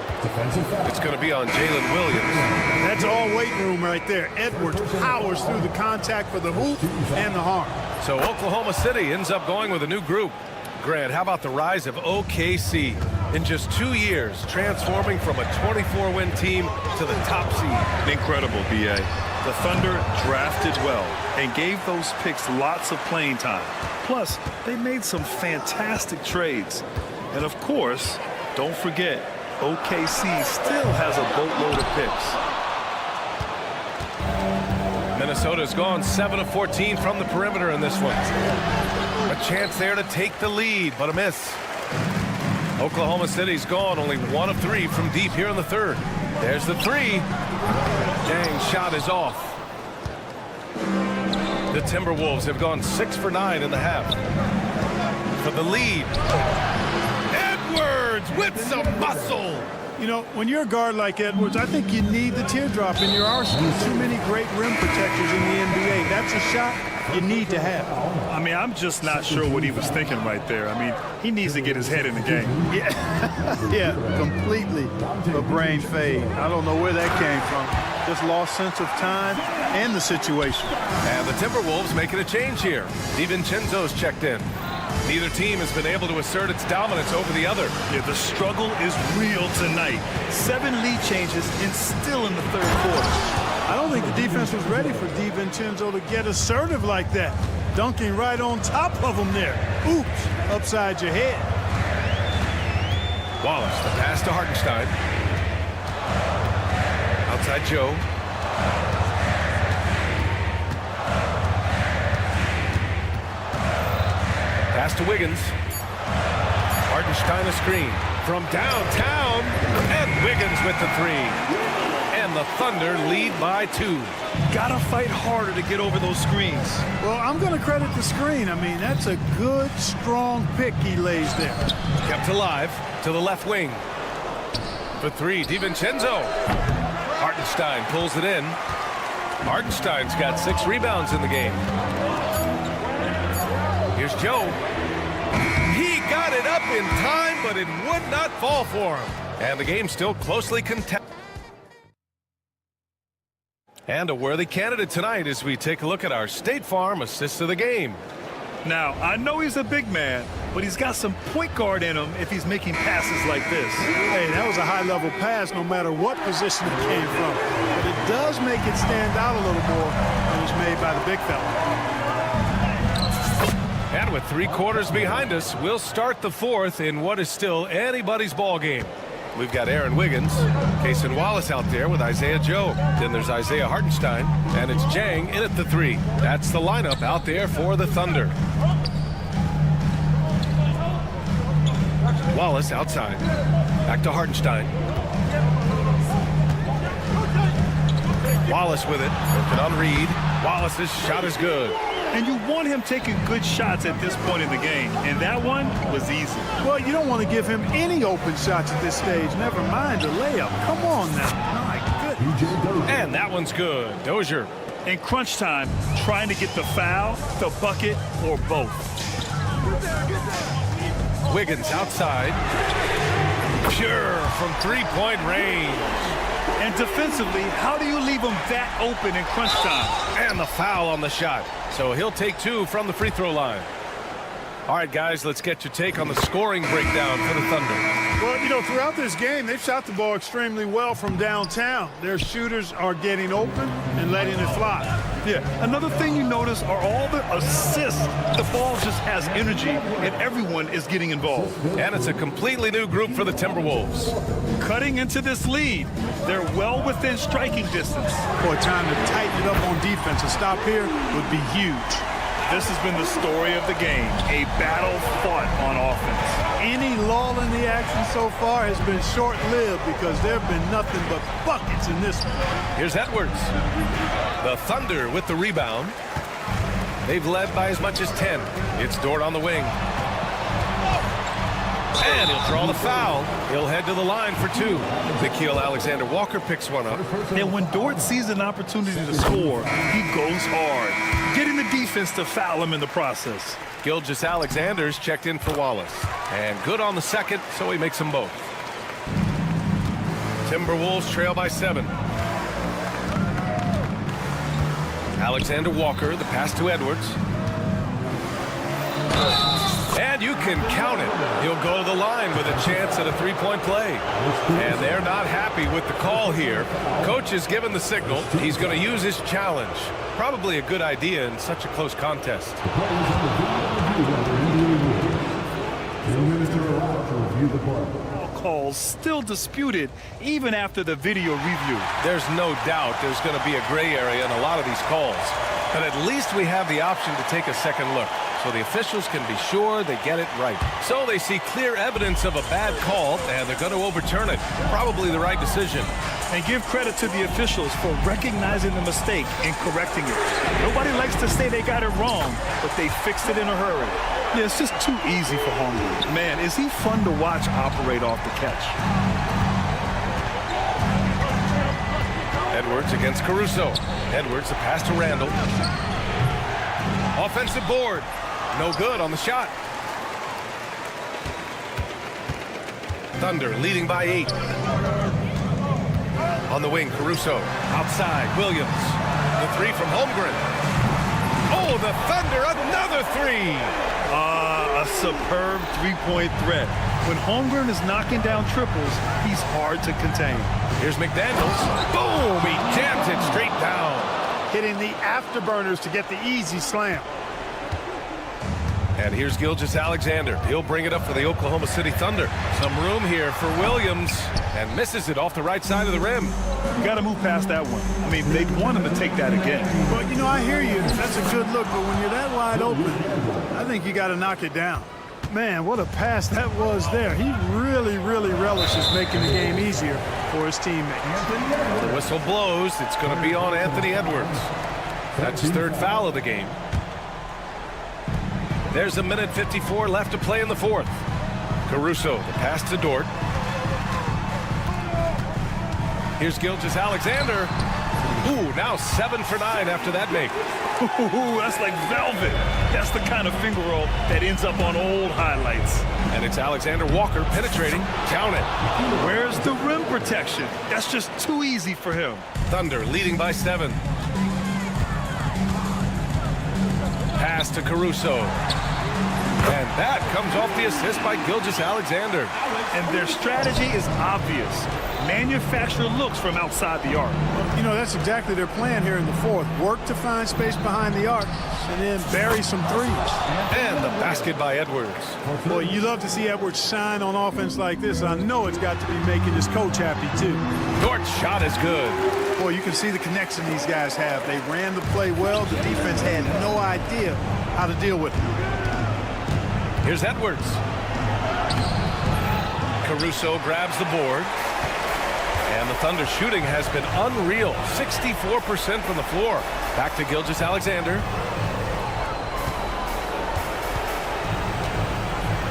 It's going to be on Jalen Williams. That's all weight room right there. Edwards powers through the contact for the hoop and the harm. So Oklahoma City ends up going with a new group. Grant, how about the rise of OKC? in just 2 years, transforming from a 24-win team to the top seed. Incredible, B.A. The Thunder drafted well and gave those picks lots of playing time. Plus, they made some fantastic trades. And of course, don't forget, OKC still has a boatload of picks. Minnesota's gone 7 of 14 from the perimeter in this one. A chance there to take the lead, but a miss. Oklahoma City's gone only 1 of 3 from deep here in the third. There's the three. Jang's shot is off. The Timberwolves have gone 6 for 9 in the half. For the lead. Edwards with some muscle. You know, when you're a guard like Edwards, I think you need the teardrop in your arsenal. Too many great rim protectors in the NBA. That's a shot you need to have. I mean, I'm just not sure what he was thinking right there. I mean, he needs to get his head in the game. Yeah, completely a brain fade. I don't know where that came from. Just lost sense of time and the situation. And the Timberwolves making a change here. DiVincenzo's checked in. Neither team has been able to assert its dominance over the other. Yeah, the struggle is real tonight. 7 lead changes and still in the third quarter. I don't think the defense was ready for DiVincenzo to get assertive like that. Dunking right on top of him there. Oops, upside your head. Wallace, the pass to Hartenstein. Outside Joe. Pass to Wiggins. Hartenstein a screen from downtown, and Wiggins with the three. And the Thunder lead by 2. Gotta fight harder to get over those screens. Well, I'm going to credit the screen. I mean, that's a good, strong pick he lays there. Kept alive to the left wing. For 3, DiVincenzo. Hartenstein pulls it in. Hartenstein's got 6 rebounds in the game. Here's Joe. He got it up in time, but it would not fall for him. And the game's still closely contested. And a worthy candidate tonight as we take a look at our State Farm assist of the game. Now, I know he's a big man, but he's got some point guard in him if he's making passes like this. Hey, that was a high-level pass no matter what position it came from. But it does make it stand out a little more when it's made by the big fella. And with 3 quarters behind us, we'll start the fourth in what is still anybody's ball game. We've got Aaron Wiggins, Cason Wallace out there with Isaiah Joe. Then there's Isaiah Hartenstein, and it's Jang in at the 3. That's the lineup out there for the Thunder. Wallace outside. Back to Hartenstein. Wallace with it. Working on Reed. Wallace's shot is good. And you want him taking good shots at this point in the game. And that one was easy. Well, you don't want to give him any open shots at this stage. Never mind a layup. Come on now. My goodness. And that one's good. Dozier. In crunch time, trying to get the foul, the bucket, or both. Wiggins outside. Pure from 3-point range. And defensively, how do you leave him that open in crunch time? And the foul on the shot. So he'll take 2 from the free throw line. All right, guys, let's get your take on the scoring breakdown for the Thunder. Well, you know, throughout this game, they've shot the ball extremely well from downtown. Their shooters are getting open and letting it fly. Yeah, another thing you notice are all the assists. The ball just has energy, and everyone is getting involved. And it's a completely new group for the Timberwolves. Cutting into this lead, they're well within striking distance. Boy, time to tighten it up on defense. A stop here would be huge. This has been the story of the game, a battle fought on offense. Any lull in the action so far has been short-lived because there have been nothing but buckets in this one. Here's Edwards. The Thunder with the rebound. They've led by as much as 10. It's Dort on the wing. And he'll draw the foul. He'll head to the line for 2. Nickeil Alexander-Walker picks one up. And when Dort sees an opportunity to score, he goes hard, getting the defense to foul him in the process. Gilgeous-Alexander's checked in for Wallace. And good on the second, so he makes them both. Timberwolves trail by 7. Alexander-Walker, the pass to Edwards. And you can can count it. He'll go to the line with a chance at a three-point play. And they're not happy with the call here. Coach has given the signal. He's going to use his challenge. Probably a good idea in such a close contest. Calls still disputed even after the video review. There's no doubt there's going to be a gray area in a lot of these calls. But at least we have the option to take a second look, so the officials can be sure they get it right. So they see clear evidence of a bad call, and they're going to overturn it. Probably the right decision. And give credit to the officials for recognizing the mistake and correcting it. Nobody likes to say they got it wrong, but they fixed it in a hurry. Yeah, it's just too easy for Holmgren. Man, is he fun to watch operate off the catch. Edwards against Caruso. Edwards, the pass to Randall. Offensive board. No good on the shot. Thunder leading by 8. On the wing, Caruso. Outside, Williams. The three from Holmgren. Oh, the Thunder, another three. A superb three-point threat. When Holmgren is knocking down triples, he's hard to contain. Here's McDaniels. Boom! He jams it straight down. Hitting the afterburners to get the easy slam. And here's Gilgeous-Alexander. He'll bring it up for the Oklahoma City Thunder. Some room here for Williams, and misses it off the right side of the rim. You got to move past that one. I mean, they'd want him to take that again. But, you know, I hear you. That's a good look, but when you're that wide open, I think you got to knock it down. Man, what a pass that was there. He really, really relishes making the game easier for his teammates. The whistle blows. It's going to be on Anthony Edwards. That's his third foul of the game. There's a minute 54 left to play in the fourth. Caruso, the pass to Dort. Here's Gilgeous-Alexander. Ooh, now 7 for 9 after that make. Ooh, that's like velvet. That's the kind of finger roll that ends up on old highlights. And it's Alexander Walker penetrating. Count it. Where's the rim protection? That's just too easy for him. Thunder leading by 7. Pass to Caruso. And that comes off the assist by Gilgeous-Alexander. And their strategy is obvious. Manufacture looks from outside the arc. You know, that's exactly their plan here in the fourth. Work to find space behind the arc and then bury some threes. And the basket by Edwards. Boy, you love to see Edwards shine on offense like this. I know it's got to be making his coach happy, too. Dort's shot is good. Boy, you can see the connection these guys have. They ran the play well. The defense had no idea how to deal with it. Here's Edwards. Caruso grabs the board. And the Thunder shooting has been unreal. 64% from the floor. Back to Gilgeous-Alexander.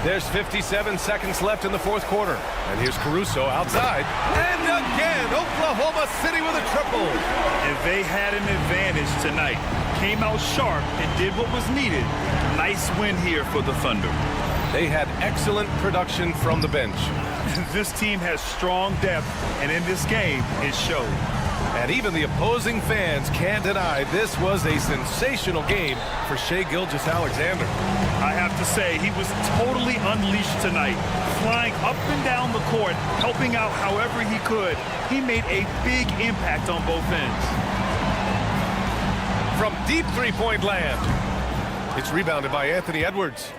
There's 57 seconds left in the fourth quarter. And here's Caruso outside. And again, Oklahoma City with a triple. And they had an advantage tonight. Came out sharp and did what was needed. Nice win here for the Thunder. They had excellent production from the bench. This team has strong depth, and in this game, it showed. And even the opposing fans can't deny this was a sensational game for Shai Gilgeous-Alexander. I have to say, he was totally unleashed tonight, flying up and down the court, helping out however he could. He made a big impact on both ends. From deep three-point land, it's rebounded by Anthony Edwards.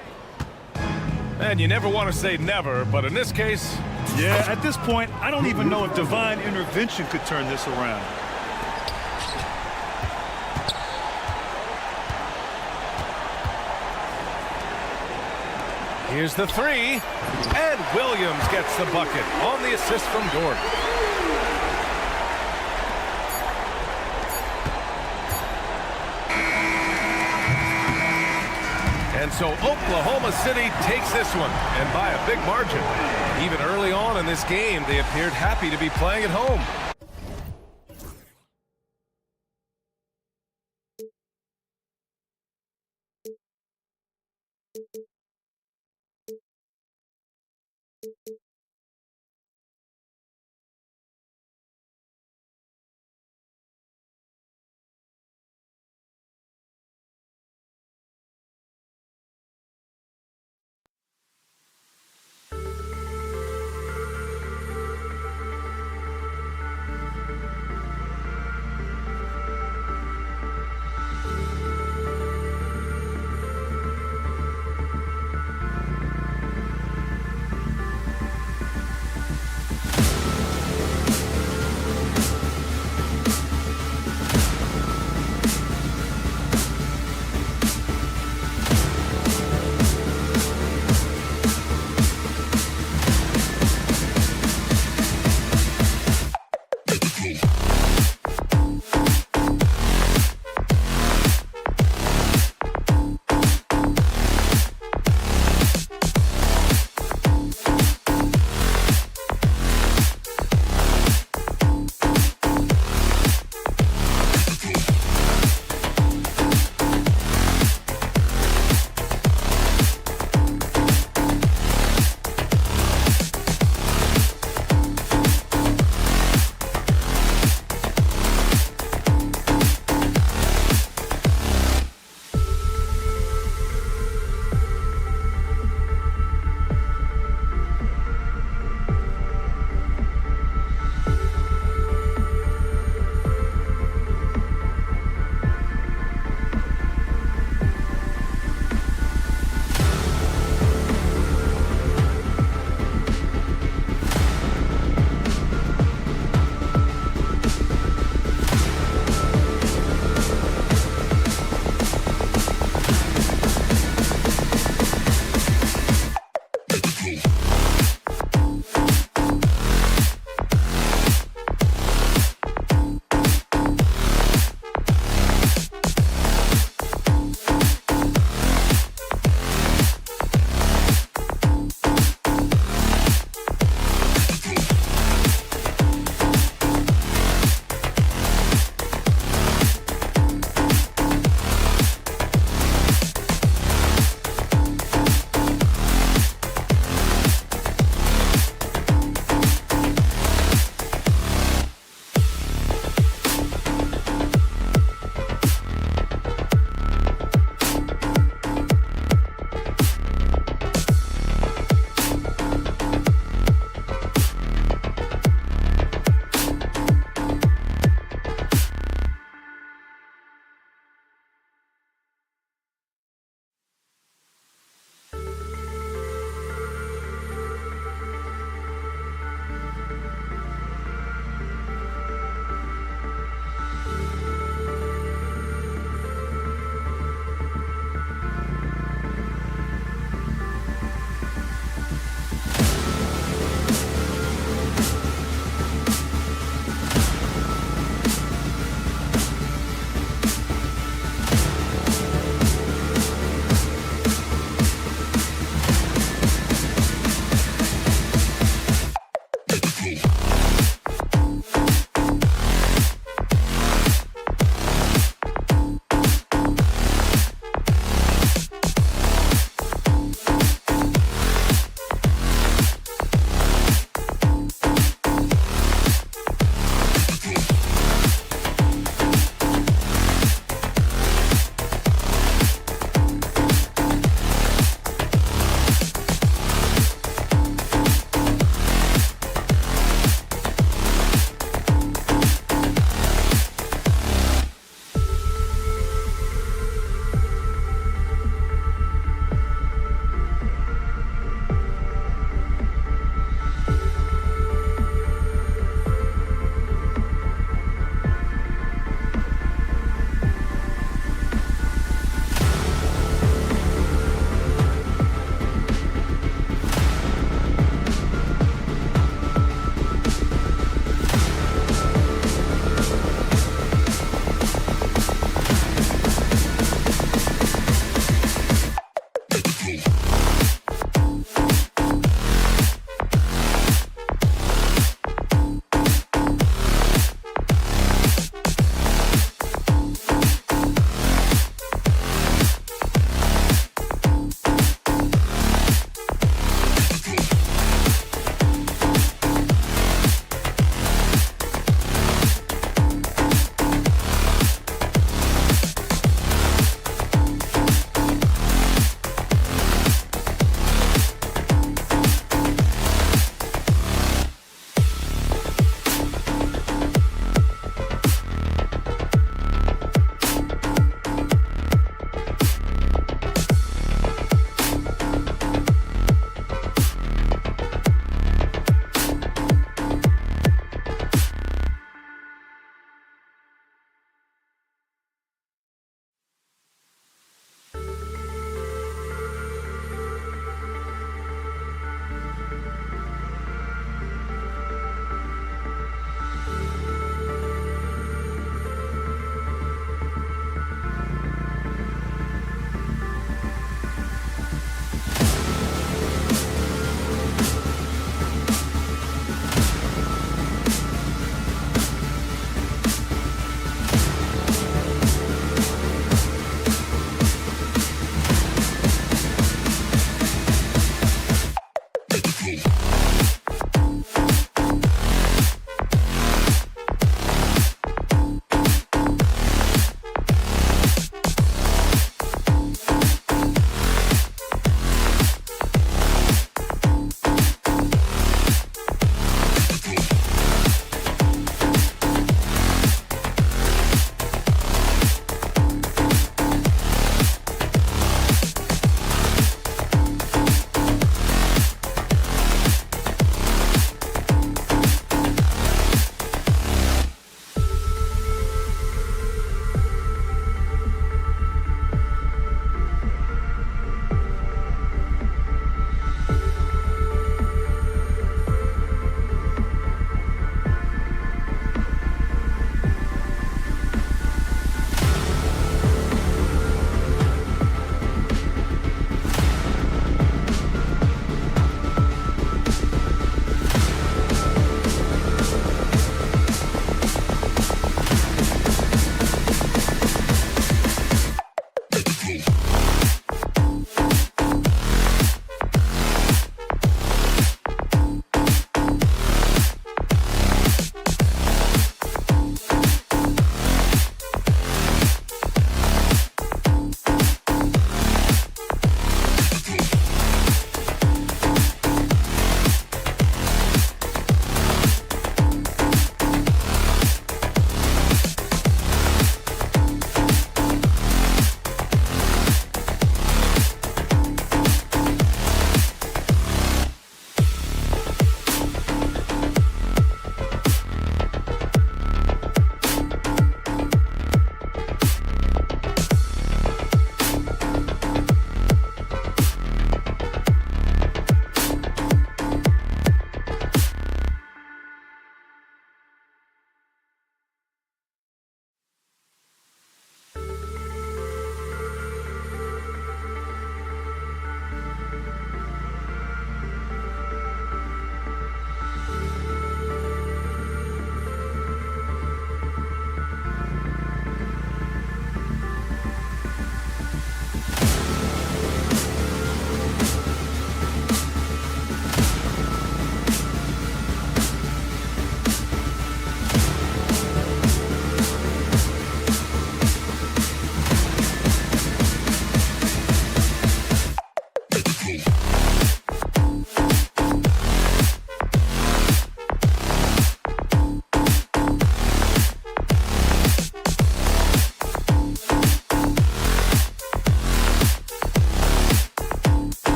And you never want to say never, but in this case... Yeah, at this point, I don't even know if divine intervention could turn this around. Here's the three, and Williams gets the bucket on the assist from Dort. And so Oklahoma City takes this one, and by a big margin. Even early on in this game, they appeared happy to be playing at home.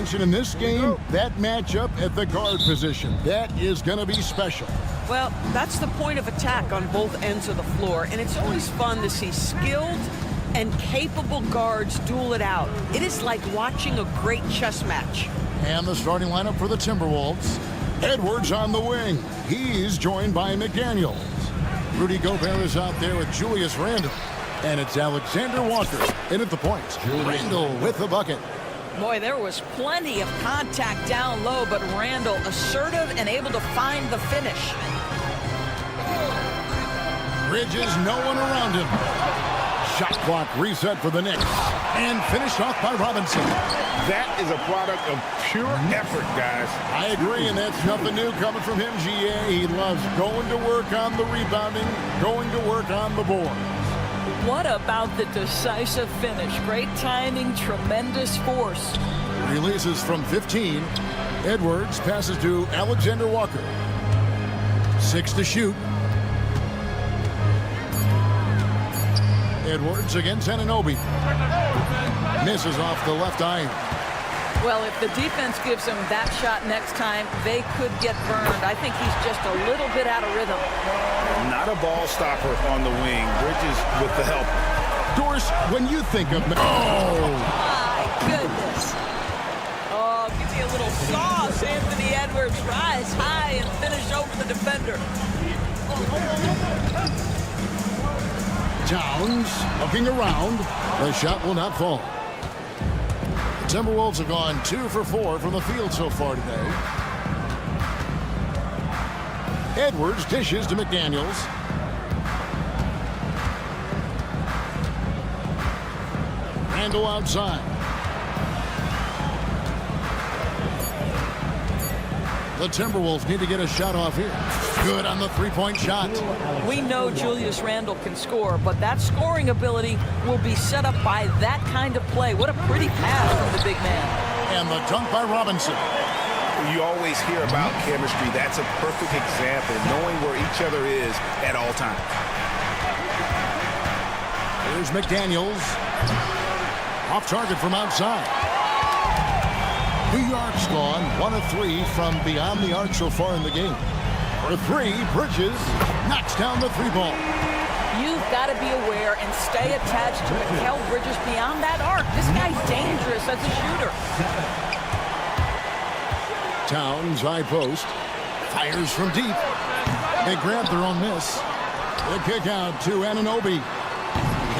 attention in this game, that matchup at the guard position. That is going to be special. Well, that's the point of attack on both ends of the floor, and it's always fun to see skilled and capable guards duel it out. It is like watching a great chess match. And the starting lineup for the Timberwolves. Edwards on the wing. He's joined by McDaniels. Rudy Gobert is out there with Julius Randle. And it's Alexander Walker in at the point. Randle with the bucket. Boy, there was plenty of contact down low, but Randle assertive and able to find the finish. Bridges, no one around him. Shot clock reset for the Knicks. And finished off by Robinson. That is a product of pure effort, guys. I agree, and that's nothing new coming from him, GA. He loves going to work on the rebounding, going to work on the board. What about the decisive finish? Great timing, tremendous force. Releases from 15. Edwards passes to Alexander Walker. 6 to shoot. Edwards against Anunoby. Misses off the left eye. Well, if the defense gives him that shot next time, they could get burned. I think he's just a little bit out of rhythm. Not a ball stopper on the wing. Bridges with the help. Doris, when you think of... Oh! My goodness. Oh, give me a little sauce. Anthony Edwards rise high and finish over the defender. Towns looking around. The shot will not fall. The Timberwolves have gone 2 for 4 from the field so far today. Edwards dishes to McDaniels. Randle outside. The Timberwolves need to get a shot off here. Good on the three-point shot. We know Julius Randle can score, but that scoring ability will be set up by that kind of play. What a pretty pass from the big man. And the dunk by Robinson. You always hear about chemistry. That's a perfect example, knowing where each other is at all times. Here's McDaniels. Off target from outside. New York's gone 1 of 3 from beyond the arc so far in the game. For 3, Bridges knocks down the 3-ball. You've got to be aware and stay attached to Mikal Bridges beyond that arc. This guy's dangerous as a shooter. Towns, high post. Fires from deep. They grab their own miss. The kick out to Anunoby.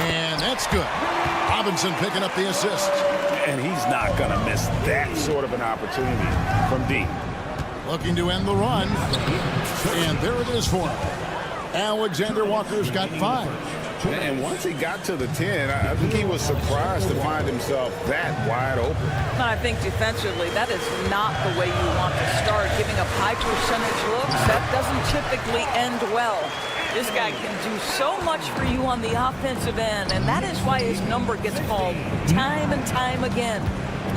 And that's good. Robinson picking up the assist. And he's not going to miss that sort of an opportunity from deep. Looking to end the run. And there it is for him. Alexander Walker's got 5. And once he got to the 10, I think he was surprised to find himself that wide open. I think defensively, that is not the way you want to start. Giving up high percentage looks, that doesn't typically end well. This guy can do so much for you on the offensive end, and that is why his number gets called time and time again.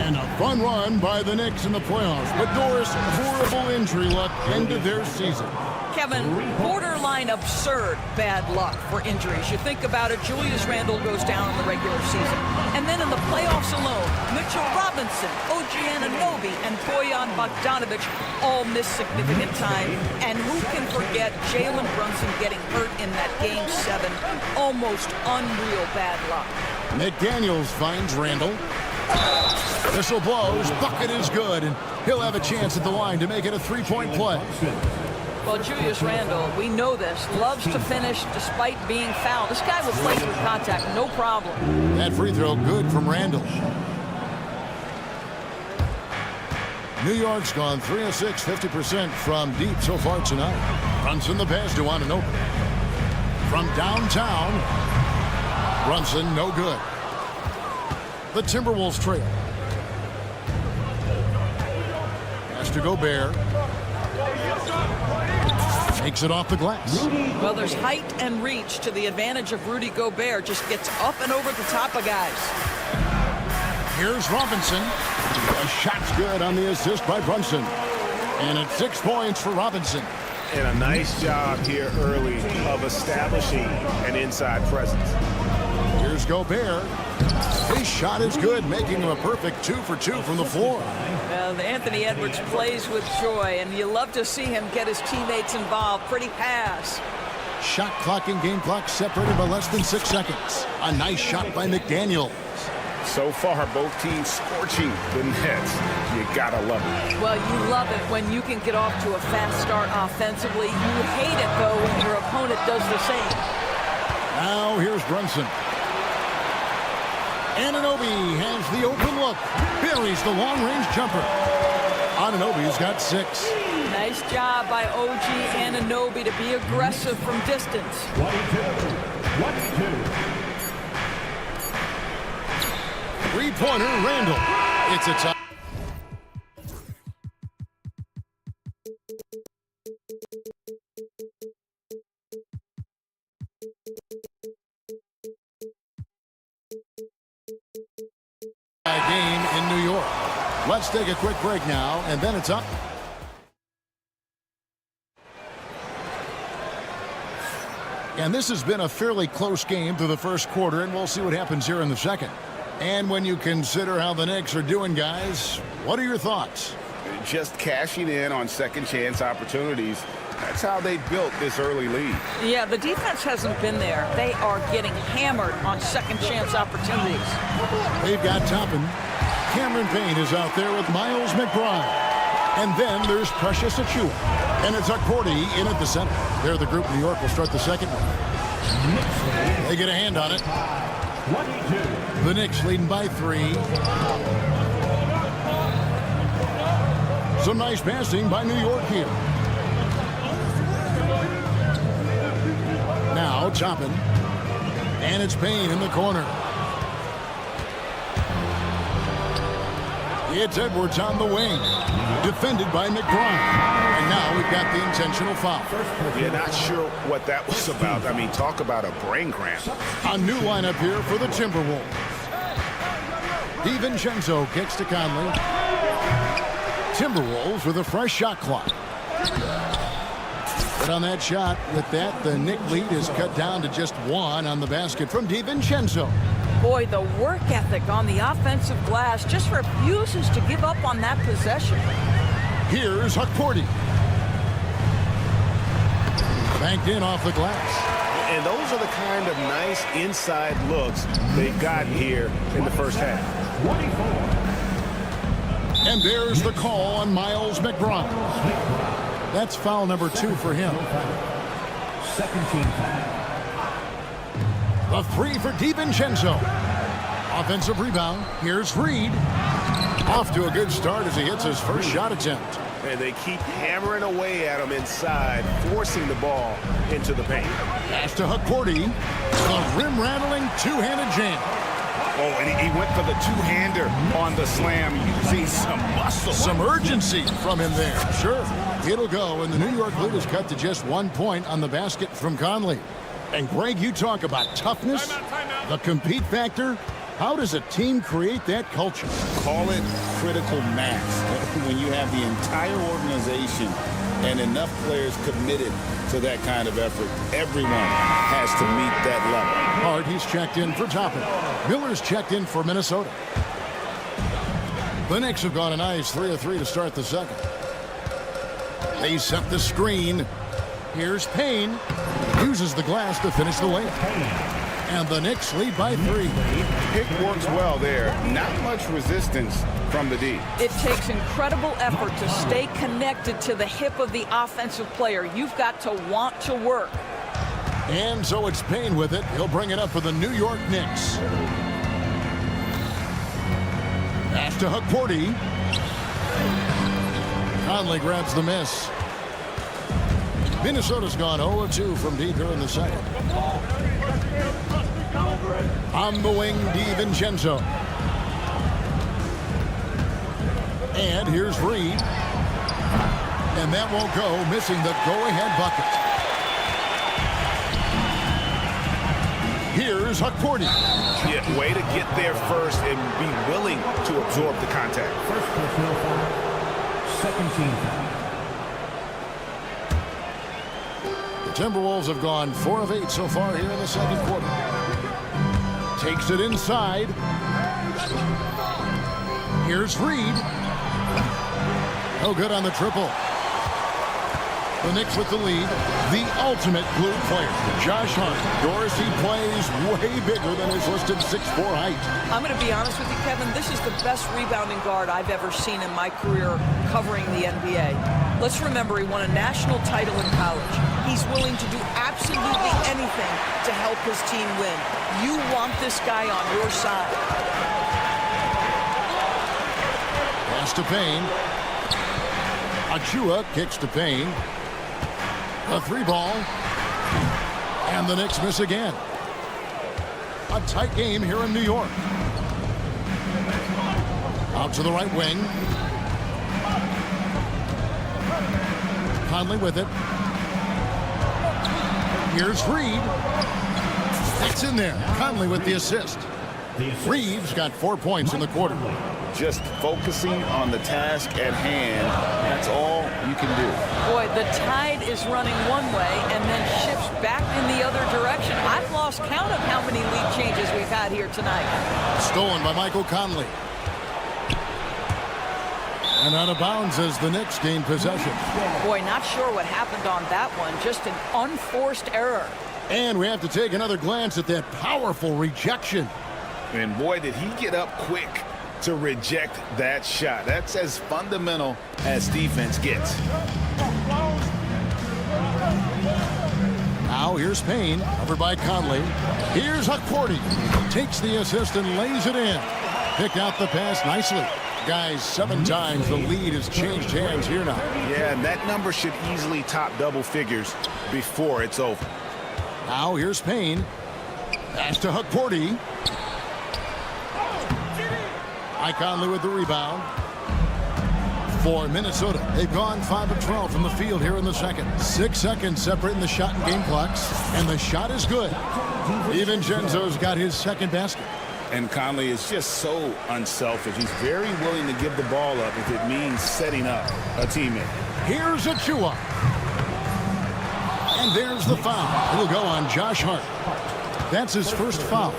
And a fun run by the Knicks in the playoffs. But Doris, horrible injury luck ended their season. Kevin, borderline absurd bad luck for injuries. You think about it, Julius Randle goes down in the regular season. And then in the playoffs alone, Mitchell Robinson, OG Anunoby, and Bojan Bogdanovic all missed significant time. And who can forget Jalen Brunson getting hurt in that Game 7? Almost unreal bad luck. McDaniels finds Randle. Whistle blows, bucket is good, and he'll have a chance at the line to make it a 3-point play. Well, Julius Randle, we know this, loves to finish despite being fouled. This guy will play through contact, no problem. That free throw good from Randle. New York's gone 3 of 6, 50% from deep so far tonight. Brunson the pass to Anunoby. From downtown, Brunson no good. The Timberwolves trail. Pass to Gobert. Takes it off the glass. Well, there's height and reach to the advantage of Rudy Gobert. Just gets up and over the top of guys. Here's Robinson. A shot's good on the assist by Brunson. And it's 6 points for Robinson. And a nice job here early of establishing an inside presence. Here's Gobert. His shot is good, making him a perfect 2 for 2 from the floor. Anthony Edwards plays with joy, and you love to see him get his teammates involved. Pretty pass. Shot clock and game clock separated by less than 6 seconds. A nice shot by McDaniel. So far, both teams scorching the Nets. You gotta love it. Well, you love it when you can get off to a fast start offensively. You hate it, though, when your opponent does the same. Now here's Brunson. Anunoby has the open look. Buries the long-range jumper. Anunoby's got 6. Nice job by OG Anunoby to be aggressive from distance. 3-pointer, Randall. It's a tie. Game in New York. Let's take a quick break now, and then it's up. And this has been a fairly close game through the first quarter, and we'll see what happens here in the second. And when you consider how the Knicks are doing, guys, what are your thoughts? Just cashing in on second chance opportunities. That's how they built this early lead. Yeah, the defense hasn't been there. They are getting hammered on second chance opportunities. They've got Toppin. Cameron Payne is out there with Miles McBride. And then there's Precious Achiuwa. And it's Hukporti in at the center. There, the group in New York will start the second one. They get a hand on it. The Knicks leading by 3. Some nice passing by New York here. Now Toppin. And it's Payne in the corner. It's Edwards on the wing. Defended by McBride. And now we've got the intentional foul. You're not sure what that was about. I mean, talk about a brain cramp. A new lineup here for the Timberwolves. DiVincenzo kicks to Conley. Timberwolves with a fresh shot clock. But on that shot, with that, the Knick lead is cut down to just 1 on the basket from DiVincenzo. Boy, the work ethic on the offensive glass just refuses to give up on that possession. Here's Hukporti. Banked in off the glass. And those are the kind of nice inside looks they've gotten here in the first half. And there's the call on Miles McBride. That's foul number 2 for him. Second team foul. A 3 for DiVincenzo. Offensive rebound. Here's Reed. Off to a good start as he hits his first shot attempt. And they keep hammering away at him inside, forcing the ball into the paint. Pass to Hukporti. The rim-rattling two-handed jam. Oh, and he went for the two-hander on the slam, using some muscle. Some urgency from him there. Sure, it'll go, and the New York lead is cut to just 1 point on the basket from Conley. And Greg, you talk about toughness, the compete factor. How does a team create that culture? Call it critical mass. When you have the entire organization and enough players committed to that kind of effort, everyone has to meet that level. Hart, he's checked in for Toppin. Miller's checked in for Minnesota. The Knicks have gone a nice 3 of 3 to start the second. They set the screen. Here's Payne. Uses the glass to finish the layup. And the Knicks lead by 3. Pick works well there. Not much resistance from the D. It takes incredible effort to stay connected to the hip of the offensive player. You've got to want to work. And so it's Payne with it. He'll bring it up for the New York Knicks. Pass to Hukporti. Conley grabs the miss. Minnesota's gone 0-2 from deep here in the second. On the wing, DiVincenzo. And here's Reed. And that won't go, missing the go-ahead bucket. Here's Hukporti. Yeah, way to get there first and be willing to absorb the contact. First personal foul. Second team foul. The Timberwolves have gone 4 of 8 so far here in the second quarter. Takes it inside. Here's Reed. No good on the triple. The Knicks with the lead. The ultimate blue player, Josh Hart. Dorsey plays way bigger than his listed 6'4" height. I'm going to be honest with you, Kevin. This is the best rebounding guard I've ever seen in my career covering the NBA. Let's remember, he won a national title in college. He's willing to do absolutely anything to help his team win. You want this guy on your side. Pass to Payne. Achua kicks to Payne. A 3-ball. And the Knicks miss again. A tight game here in New York. Out to the right wing. Conley with it. Here's Reed. It's in there. Conley with the assist. Reeves got 4 points in the quarter. Just focusing on the task at hand, that's all you can do. Boy, the tide is running one way and then shifts back in the other direction. I've lost count of how many lead changes we've had here tonight. Stolen by Michael Conley. And out of bounds as the Knicks gain possession. Boy, not sure what happened on that one. Just an unforced error. And we have to take another glance at that powerful rejection. And boy, did he get up quick to reject that shot. That's as fundamental as defense gets. Now here's Payne, over by Conley. Here's Hukporti. Takes the assist and lays it in. Picked out the pass nicely. Guys, 7 times the lead has changed hands here now. Yeah, and that number should easily top double figures before it's over. Now here's Payne. Pass to Hukporti. Conley with the rebound. For Minnesota, they've gone 5 of 12 from the field here in the second. 6 seconds separating the shot and game clocks, and the shot is good. DiVincenzo's got his second basket. And Conley is just so unselfish. He's very willing to give the ball up if it means setting up a teammate. Here's Achua. And there's the foul. It'll go on Josh Hart. That's his first foul.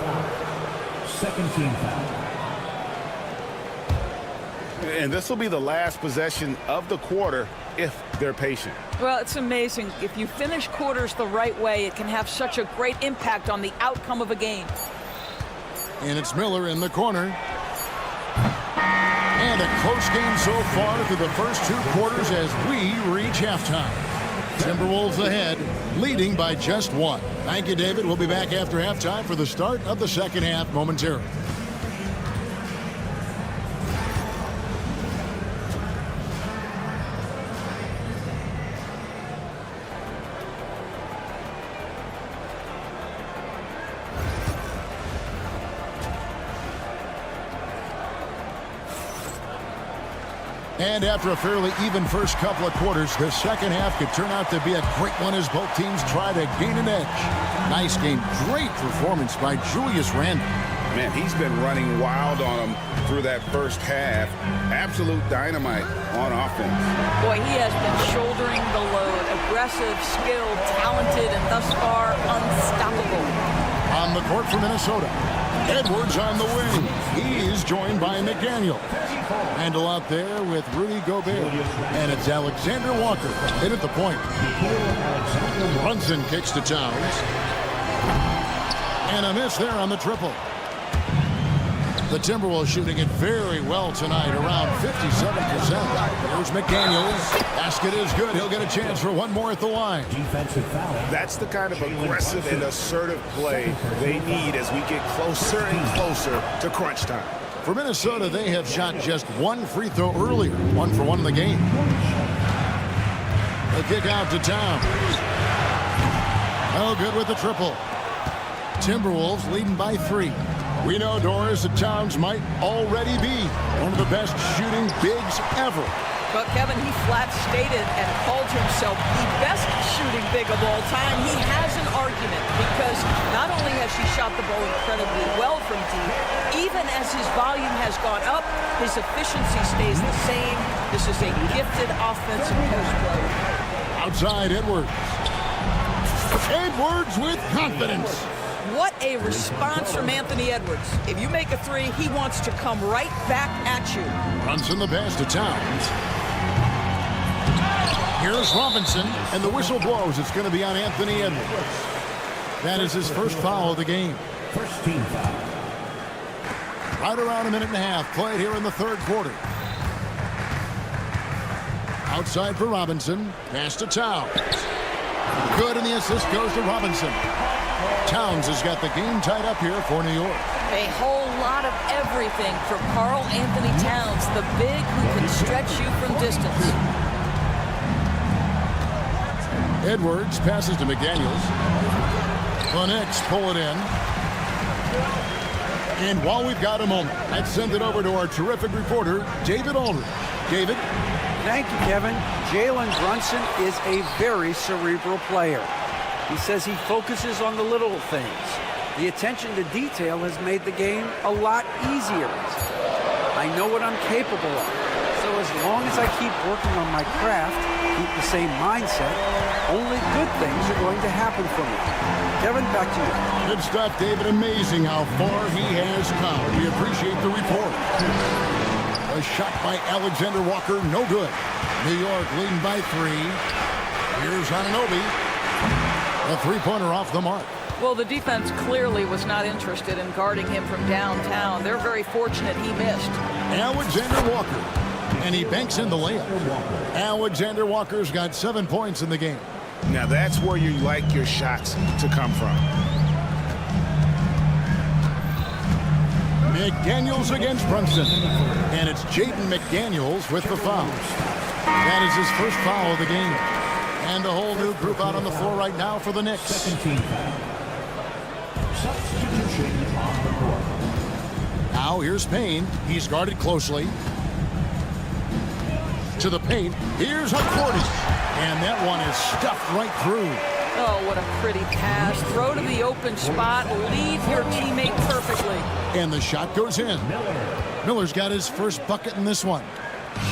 Second team foul. And this will be the last possession of the quarter if they're patient. Well, it's amazing. If you finish quarters the right way, it can have such a great impact on the outcome of a game. And it's Miller in the corner. And a close game so far through the first 2 quarters as we reach halftime. Timberwolves ahead, leading by just 1. Thank you, David. We'll be back after halftime for the start of the second half momentarily. And after a fairly even first couple of quarters, the second half could turn out to be a great one as both teams try to gain an edge. Nice game. Great performance by Julius Randle. Man, he's been running wild on him through that first half. Absolute dynamite on offense. Boy, he has been shouldering the load. Aggressive, skilled, talented, and thus far unstoppable. On the court for Minnesota, Edwards on the wing. He's joined by McDaniel. Handle out there with Rudy Gobert. And it's Alexander Walker in at the point. Brunson kicks to Towns. And a miss there on the triple. The Timberwolves shooting it very well tonight, around 57%. Here's McDaniels. Basket is good. He'll get a chance for one more at the line. Defensive foul. That's the kind of aggressive and assertive play they need as we get closer and closer to crunch time. For Minnesota, they have shot just 1 free throw earlier. 1 for 1 in the game. The kick out to Towns. Oh, good with the triple. Timberwolves leading by 3. We know, Doris, that Towns might already be one of the best shooting bigs ever. But Kevin, he flat stated and called himself the best shooting big of all time. He has an argument because not only has he shot the ball incredibly well from deep, even as his volume has gone up, his efficiency stays the same. This is a gifted offensive post player. Outside Edwards. Edwards with confidence. What a response from Anthony Edwards. If you make a three, he wants to come right back at you. Runs in the pass to Towns. Here's Robinson, and the whistle blows. It's going to be on Anthony Edwards. That is his first foul of the game. First team foul. Right around a minute and a half played here in the third quarter. Outside for Robinson. Pass to Towns. Good, and the assist goes to Robinson. Towns has got the game tied up here for New York. A whole lot of everything from Karl Anthony Towns, the big who can stretch you from distance. Edwards passes to McDaniels. The Knicks pull it in. And while we've got a moment, let's send it over to our terrific reporter, David Aldridge. David? Thank you, Kevin. Jalen Brunson is a very cerebral player. He says he focuses on the little things. The attention to detail has made the game a lot easier. I know what I'm capable of. So as long as I keep working on my craft, keep the same mindset, only good things are going to happen for me. Kevin, back to you. Good stuff, David. Amazing how far he has come. We appreciate the report. A shot by Alexander Walker, no good. New York leading by 3. Here's Anunoby. A three-pointer off the mark. Well, the defense clearly was not interested in guarding him from downtown. They're very fortunate he missed. Alexander Walker. And he banks in the layup. Alexander Walker's got 7 points in the game. Now that's where you like your shots to come from. McDaniels against Brunson. And it's Jaden McDaniels with the foul. That is his first foul of the game. And a whole new group out on the floor right now for the Knicks. Second team foul. Substitution on the court. Now here's Payne. He's guarded closely. To the paint. Here's Hakordi. And that one is stuffed right through. Oh, what a pretty pass. Throw to the open spot. Lead your teammate perfectly. And the shot goes in. Miller's got his first bucket in this one.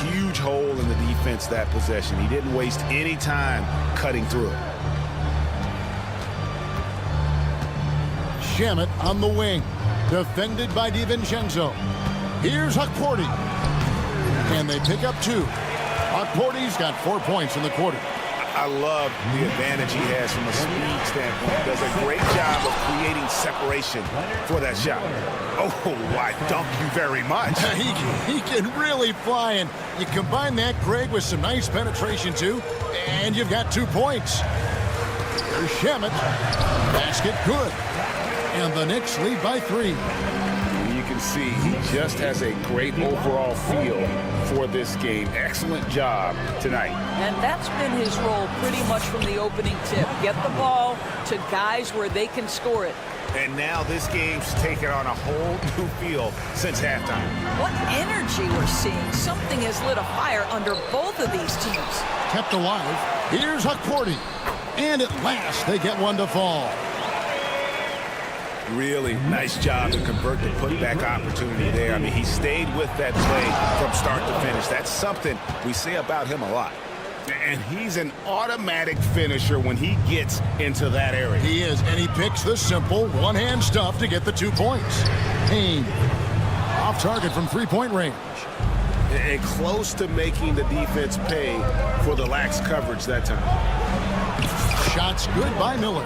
Huge hole in the defense that possession. He didn't waste any time cutting through it. Shamet on the wing. Defended by DiVincenzo. Here's Hakordi. And they pick up 2. Hakordi's got 4 points in the quarter. I love the advantage he has from a speed standpoint. Does a great job of creating separation for that shot. Oh, why, thank you very much. He can really fly, and you combine that, Greg, with some nice penetration, too, and you've got 2 points. Here's Shamet. Basket good. And the Knicks lead by 3. You can see he just has a great overall feel for this game. Excellent job tonight. And that's been his role pretty much from the opening tip. Get the ball to guys where they can score it. And now this game's taken on a whole new feel since halftime. What energy we're seeing. Something has lit a fire under both of these teams. Kept alive. Here's Hakordi. And at last, they get one to fall. Really nice job to convert the putback opportunity there. I mean, he stayed with that play from start to finish. That's something we say about him a lot. And he's an automatic finisher when he gets into that area. He is, and he picks the simple one-hand stuff to get the 2 points. Payne off target from three-point range. And close to making the defense pay for the lax coverage that time. Shots good by Miller.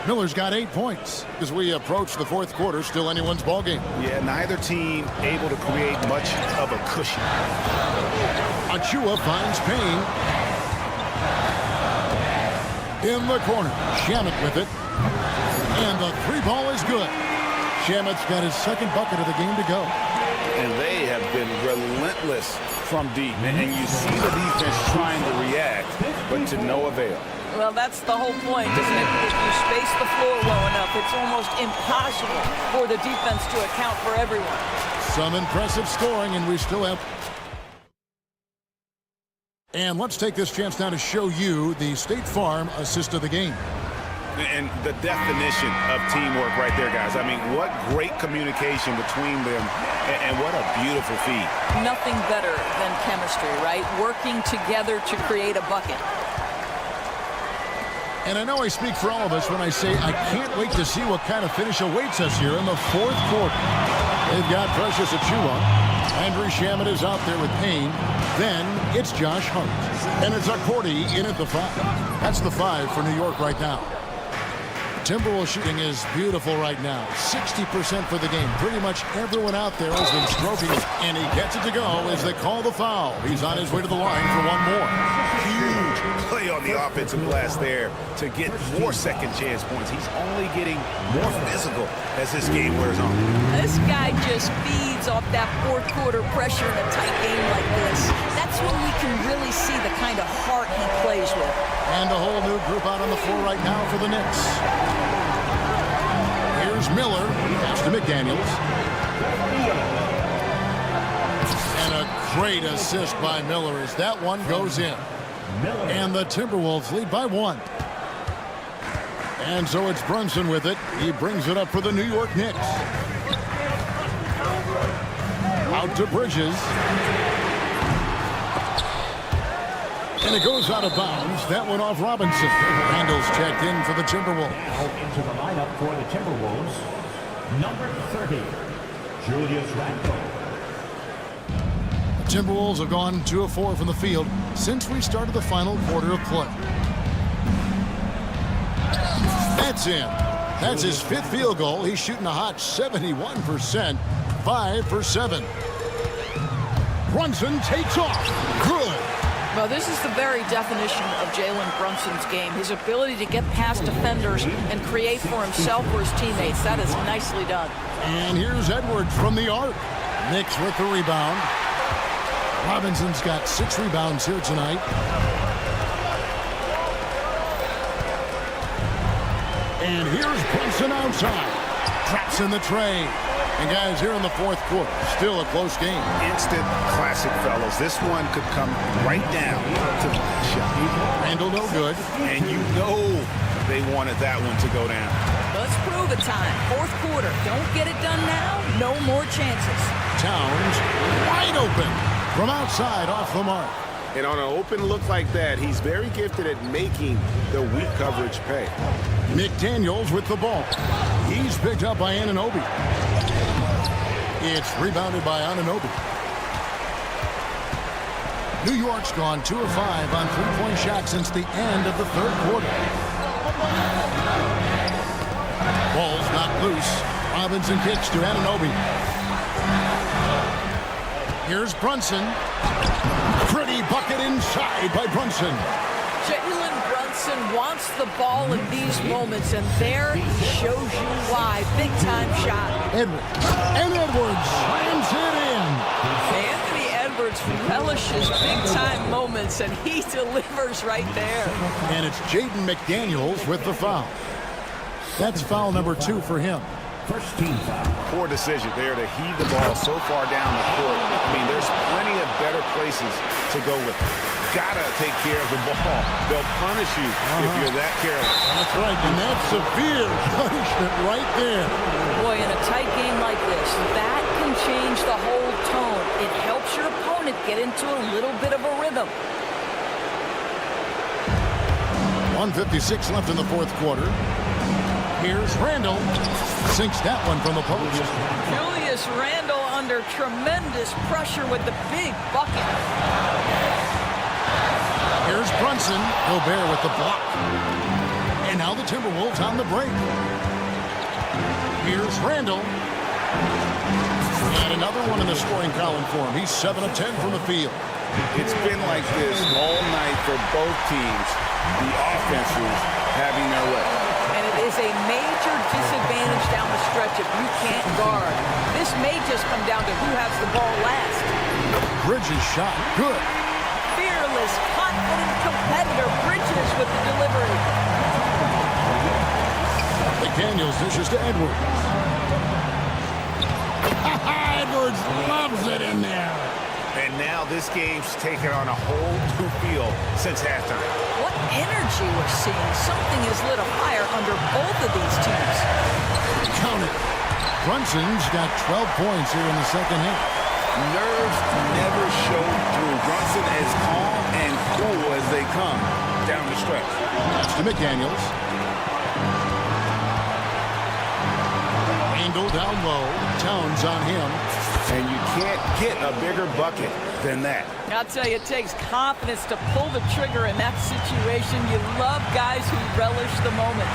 Miller's got 8 points. As we approach the fourth quarter, still anyone's ball game. Yeah, neither team able to create much of a cushion. Achua finds Payne. In the corner. Shamet with it. And the 3 ball is good. Shamet's got his second bucket of the game to go. And they have been relentless from deep. And you see the defense trying to react, but to no avail. Well, that's the whole point, isn't it? If you space the floor well enough, it's almost impossible for the defense to account for everyone. Some impressive scoring, and we still have... And let's take this chance now to show you the State Farm assist of the game. And the definition of teamwork right there, guys. I mean, what great communication between them, and what a beautiful feed. Nothing better than chemistry, right? Working together to create a bucket. And I know I speak for all of us when I say I can't wait to see what kind of finish awaits us here in the fourth quarter. They've got Precious Achiuwa. Andrew Shaman is out there with Payne. Then it's Josh Hart. And it's Accordi in at the 5. That's the 5 for New York right now. Timberwolves shooting is beautiful right now. 60% for the game. Pretty much everyone out there has been stroking it. And he gets it to go as they call the foul. He's on his way to the line for one more. Huge play on the offensive glass there to get more second chance points. He's only getting more physical as this game wears on. This guy just feeds off that fourth quarter pressure in a tight game like this. That's when we can really see the kind of heart he plays with. And a whole new group out on the floor right now for the Knicks. Here's Miller. Pass to McDaniels. And a great assist by Miller as that one goes in. And the Timberwolves lead by 1. And so it's Brunson with it. He brings it up for the New York Knicks. Out to Bridges. And it goes out of bounds. That one off Robinson. Randall's checked in for the Timberwolves. Now into the lineup for the Timberwolves, number 30, Julius Randle. The Timberwolves have gone 2 of 4 from the field since we started the final quarter of play. That's in. That's his 5th field goal. He's shooting a hot 71%. 5 for 7. Brunson takes off. Good. Well, this is the very definition of Jalen Brunson's game. His ability to get past defenders and create for himself or his teammates. That is nicely done. And here's Edwards from the arc. Knicks with the rebound. Robinson's got 6 rebounds here tonight. And here's Brunson outside. Traps in the tray. And guys, here in the fourth quarter, still a close game. Instant classic, fellas. This one could come right down to the shot. Randall no good. And you know they wanted that one to go down. Let's prove it time. Fourth quarter. Don't get it done now. No more chances. Towns wide open from outside off the mark. And on an open look like that, he's very gifted at making the weak coverage pay. McDaniels with the ball. He's picked up by Anunoby. It's rebounded by Anunoby. New York's gone 2 of 5 on 3-point shots since the end of the third quarter. Ball's not loose. Robinson kicks to Anunoby. Here's Brunson. Pretty bucket inside by Brunson. Jalen Brunson wants the ball in these moments, and there he shows you why. Big-time shot. Edwards. And Edwards slams it in. Anthony Edwards relishes big-time moments, and he delivers right there. And it's Jaden McDaniels with the foul. That's foul number 2 for him. First team foul. Poor decision there to heave the ball so far down the court. I mean, there's plenty of better places to go with it. Gotta take care of the ball. They'll punish you if you're that careless. That's right, and that's severe punishment right there. Boy, in a tight game like this, that can change the whole tone. It helps your opponent get into a little bit of a rhythm. 1:56 left in the fourth quarter. Here's Randall. Sinks that one from the post. Julius Randle under tremendous pressure with the big bucket. Here's Brunson. Gobert with the block. And now the Timberwolves on the break. Here's Randall. And another one in the scoring column for him. He's 7 of 10 from the field. It's been like this all night for both teams. The offenses having their way. And it is a major disadvantage down the stretch if you can't guard. This may just come down to who has the ball last. Bridges shot. Good. Fearless, confident competitor. Bridges with the delivery. McDaniels dishes to Edwards. Edwards loves it in there. And now this game's taken on a whole new feel since halftime. What energy we're seeing. Something has lit a fire under both of these teams. Count it. Brunson's got 12 points here in the second half. Nerves never show through. Brunson as calm and cool as they come down the stretch. That's to McDaniels. Randall down low. Towns on him. And you can't get a bigger bucket than that. I'll tell you, it takes confidence to pull the trigger in that situation. You love guys who relish the moment.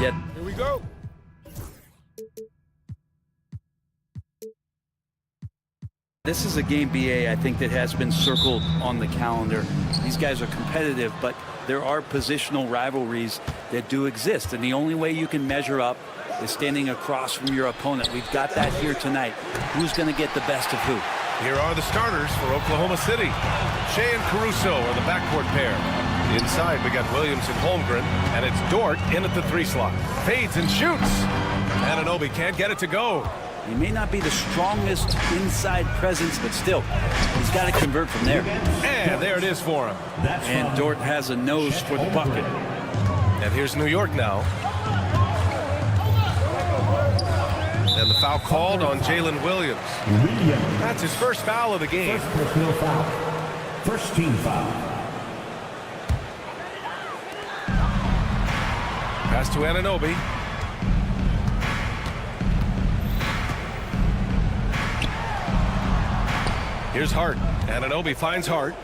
Yet. Here we go. This is a game, BA, I think that has been circled on the calendar. These guys are competitive, but there are positional rivalries that do exist. And the only way you can measure up is standing across from your opponent. We've got that here tonight. Who's going to get the best of who? Here are the starters for Oklahoma City. Shea and Caruso are the backcourt pair. Inside, we got Williams and Holmgren, and it's Dort in at the 3 slot. Fades and shoots. Anunoby can't get it to go. He may not be the strongest inside presence, but still, he's got to convert from there. And there it is for him. And Dort has a nose for the bucket. And here's New York now. And the foul called on Jalen Williams. That's his first foul of the game. First team foul. Pass to Anunoby. Here's Hart. Anunoby finds Hart.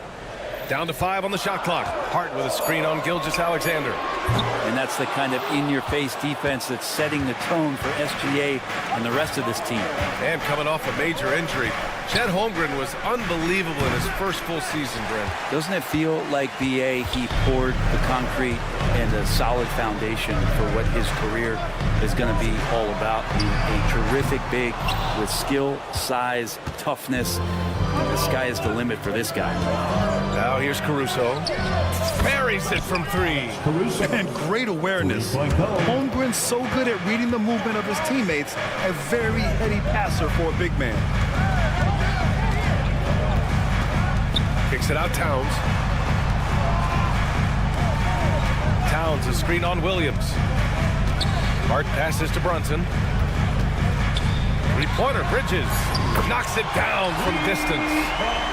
Down to 5 on the shot clock. Hart with a screen on Gilgeous-Alexander. And that's the kind of in-your-face defense that's setting the tone for SGA and the rest of this team. And coming off a major injury, Chet Holmgren was unbelievable in his first full season, Brent. Doesn't it feel like, BA, he poured the concrete and a solid foundation for what his career is going to be all about? A terrific big with skill, size, toughness. The sky is the limit for this guy. Now here's Caruso. Buries it from 3. And great awareness. Holmgren's so good at reading the movement of his teammates. A very heady passer for a big man. Kicks it out, Towns. Towns, a screen on Williams. Hart passes to Brunson. 3-pointer, Bridges. Knocks it down from distance.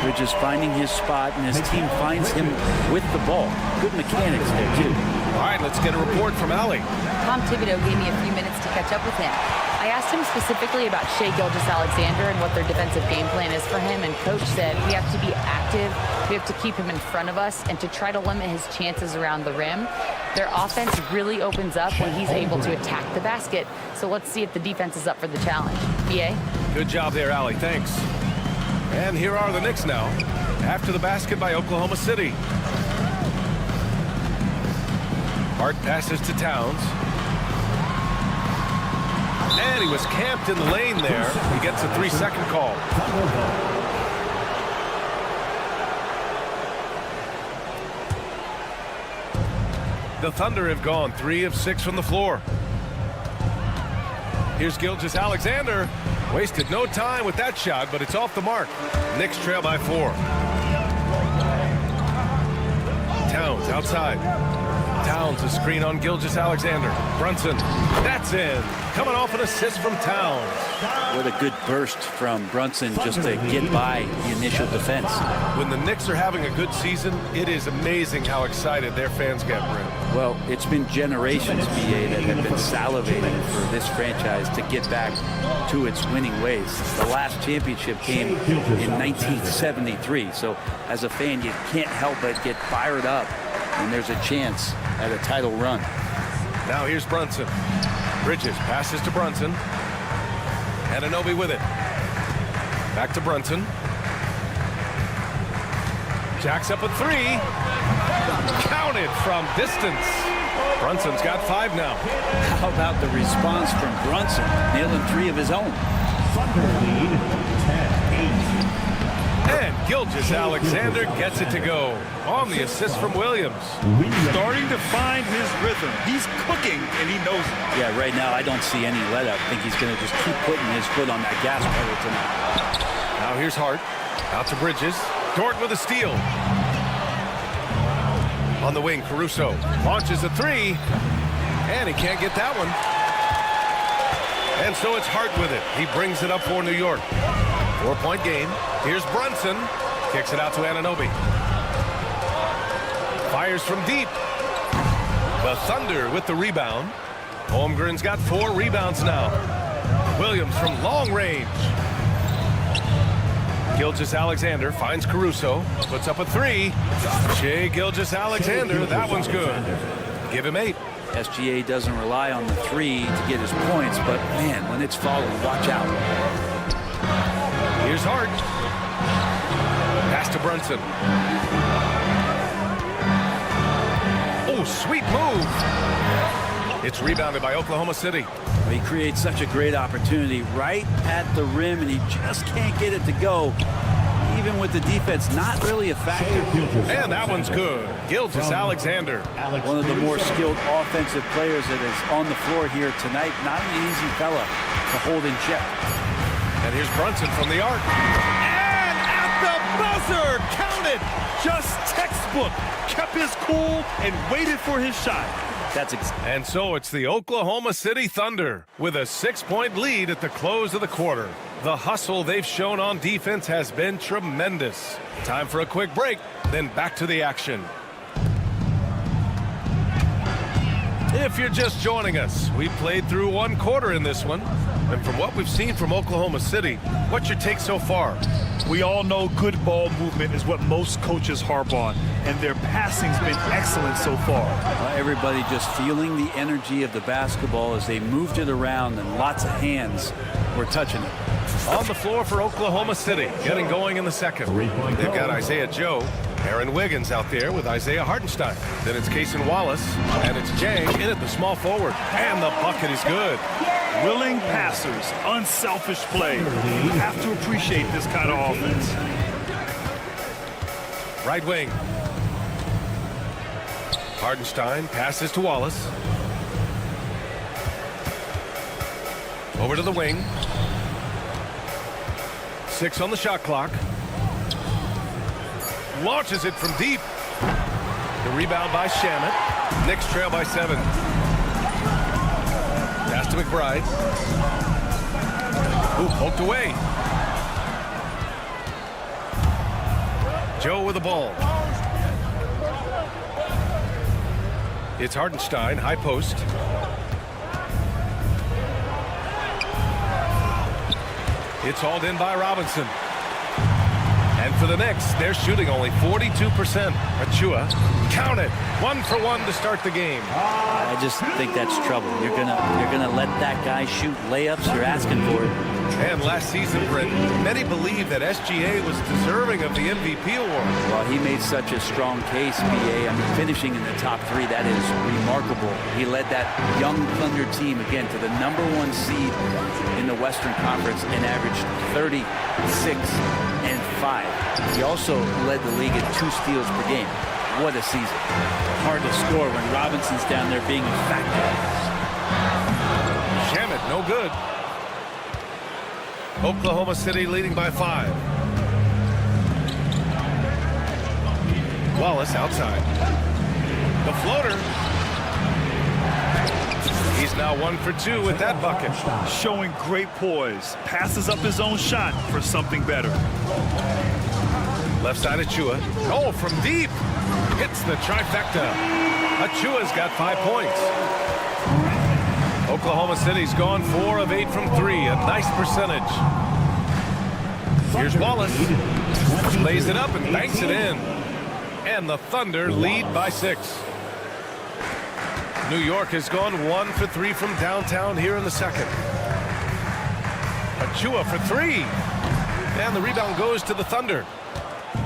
Bridges finding his spot, and his team finds him with the ball. Good mechanics there, too. All right, let's get a report from Allie. Tom Thibodeau gave me a few minutes to catch up with him. I asked him specifically about Shea Gilgeous-Alexander and what their defensive game plan is for him, and Coach said we have to be active, we have to keep him in front of us, and to try to limit his chances around the rim. Their offense really opens up when he's able to attack the basket, so let's see if the defense is up for the challenge. BA? Good job there, Allie. Thanks. And here are the Knicks now, after the basket by Oklahoma City. Hart passes to Towns. And he was camped in the lane there. He gets a 3-second call. The Thunder have gone 3 of 6 from the floor. Here's Gilgeous-Alexander. Wasted no time with that shot, but it's off the mark. Knicks trail by 4. Towns outside. Towns, a screen on Gilgeous-Alexander. Brunson, that's in. Coming off an assist from Towns. What a good burst from Brunson just to get by the initial defense. When the Knicks are having a good season, it is amazing how excited their fans get, Brent. Well, it's been generations, BA, that have been salivating for this franchise to get back to its winning ways. The last championship came in 1973, so as a fan, you can't help but get fired up when there's a chance at a title run. Now here's Brunson. Bridges passes to Brunson. Anunoby with it. Back to Brunson. Jacks up a 3. Counted from distance. Brunson's got 5 now. How about the response from Brunson, nailing 3 of his own? Thunder lead 10-8. And Gilgeous-Alexander gets it to go on the assist from Williams. Starting to find his rhythm. He's cooking, and he knows it. Yeah, right now I don't see any let up. I think he's going to just keep putting his foot on that gas pedal tonight. Now here's Hart. Out to Bridges. Dort with a steal. On the wing, Caruso launches a 3. And he can't get that one. And so it's Hart with it. He brings it up for New York. 4-point game. Here's Brunson. Kicks it out to Anunoby. Fires from deep. The Thunder with the rebound. Holmgren's got 4 rebounds now. Williams from long range. Gilgeous-Alexander finds Caruso. Puts up a 3. Shea Gilgeous-Alexander. That one's good. Give him 8. SGA doesn't rely on the three to get his points, but man, when it's falling, watch out. Here's Hart. Pass to Brunson. Oh, sweet move. It's rebounded by Oklahoma City. He creates such a great opportunity right at the rim, and he just can't get it to go. Even with the defense not really a factor. And that one's good. Gilgeous-Alexander. One of the more skilled offensive players that is on the floor here tonight. Not an easy fella to hold in check. And here's Brunson from the arc. And at the buzzer, counted. Just textbook. Kept his cool and waited for his shot. And so it's the Oklahoma City Thunder with a 6-point lead at the close of the quarter. The hustle they've shown on defense has been tremendous. Time for a quick break, then back to the action. If you're just joining us, we played through one quarter in this one. And from what we've seen from Oklahoma City, what's your take so far? We all know good ball movement is what most coaches harp on, and their passing's been excellent so far. Everybody just feeling the energy of the basketball as they moved it around, and lots of hands were touching it. On the floor for Oklahoma City, getting going in the second. They've got Isaiah Joe, Aaron Wiggins out there with Isaiah Hartenstein. Then it's Cason Wallace, and it's Jang in at the small forward. And the bucket is good. Willing passers, unselfish play. You have to appreciate this kind of offense. Right wing. Hartenstein passes to Wallace. Over to the wing. 6 on the shot clock. Launches it from deep. The rebound by Shamet. Knicks trail by 7. Pass to McBride. Ooh, poked away. Joe with the ball. It's Hartenstein, high post. It's hauled in by Robinson. And for the Knicks, they're shooting only 42%. Achua, count it. 1 for 1 to start the game. I just think that's trouble. You're gonna let that guy shoot layups. You're asking for it. And last season, Brent, many believe that SGA was deserving of the MVP award. Well, he made such a strong case, BA. I mean, finishing in the top 3, that is remarkable. He led that young Thunder team, again, to the #1 seed in the Western Conference and averaged 36 and 5. He also led the league in 2 steals per game. What a season. Hard to score when Robinson's down there being a factor. Shamet, no good. Oklahoma City leading by 5. Wallace outside. The floater. He's now 1 for 2 with that bucket. Showing great poise. Passes up his own shot for something better. Left side Achua. Oh, from deep. Hits the trifecta. Achua's got 5 points. Oklahoma City's gone 4 of 8 from 3. A nice percentage. Here's Wallace. Lays it up and banks it in. And the Thunder lead by 6. New York has gone 1 for 3 from downtown here in the second. Achua for 3. And the rebound goes to the Thunder.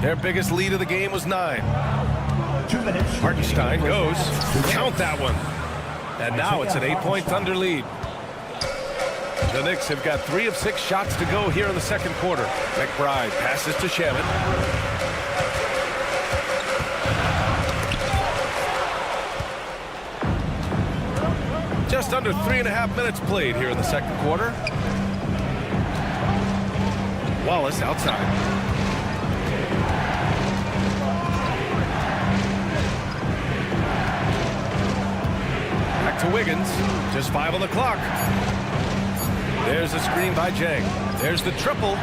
Their biggest lead of the game was 9. Hartenstein goes. Count that one. And now it's an 8-point Thunder lead. The Knicks have got 3 of 6 shots to go here in the second quarter. McBride passes to Shamet. Just under 3.5 minutes played here in the second quarter. Wallace outside. Back to Wiggins. Just 5 on the clock. There's a screen by Jang. There's the triple.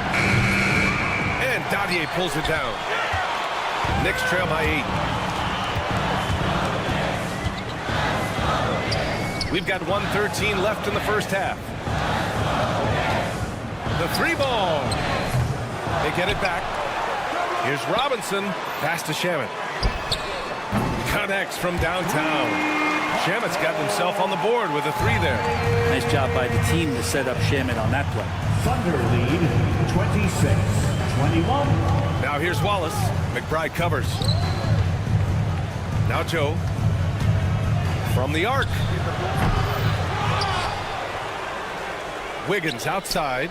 And Dadier pulls it down. Knicks trail by 8. We've got 1:13 left in the first half. The 3 ball. They get it back. Here's Robinson. Pass to Shamet. Cut connects from downtown. Shamit's got himself on the board with a 3 there. Nice job by the team to set up Shamit on that play. Thunder lead 26-21. Now here's Wallace. McBride covers. Now Joe. From the arc. Wiggins outside.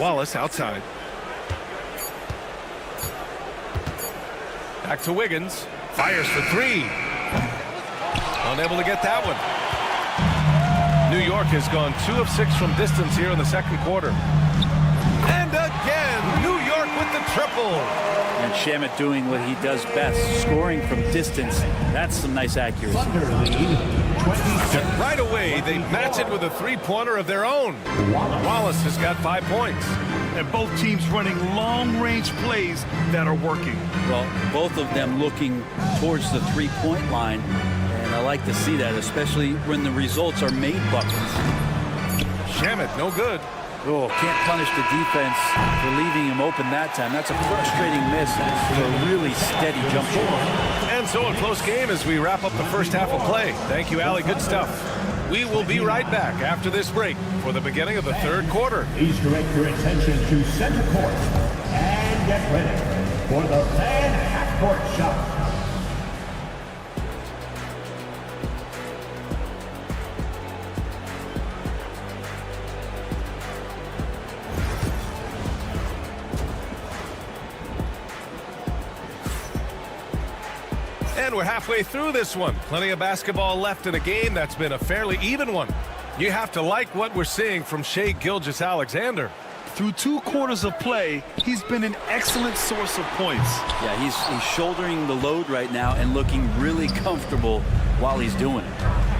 Wallace outside. Back to Wiggins. Fires for 3. Unable to get that one. New York has gone 2 of 6 from distance here in the second quarter. And again, New York with the triple. And Shamit doing what he does best, scoring from distance. That's some nice accuracy. And right away, they match it with a 3-pointer of their own. Wallace has got 5 points. And both teams running long-range plays that are working. Well, both of them looking towards the 3-point line. And I like to see that, especially when the results are made buckets. Shamit, no good. Oh, can't punish the defense for leaving him open that time. That's a frustrating miss with a really steady jump shot. And so a close game as we wrap up the first half of play. Thank you, Allie. Good stuff. We will be right back after this break for the beginning of the third quarter. Please direct your attention to center court and get ready for the fan half-court shot. And we're halfway through this one. Plenty of basketball left in a game that's been a fairly even one. You have to like what we're seeing from Shai Gilgeous-Alexander. Through 2 quarters of play, he's been an excellent source of points. Yeah, he's shouldering the load right now and looking really comfortable while he's doing it.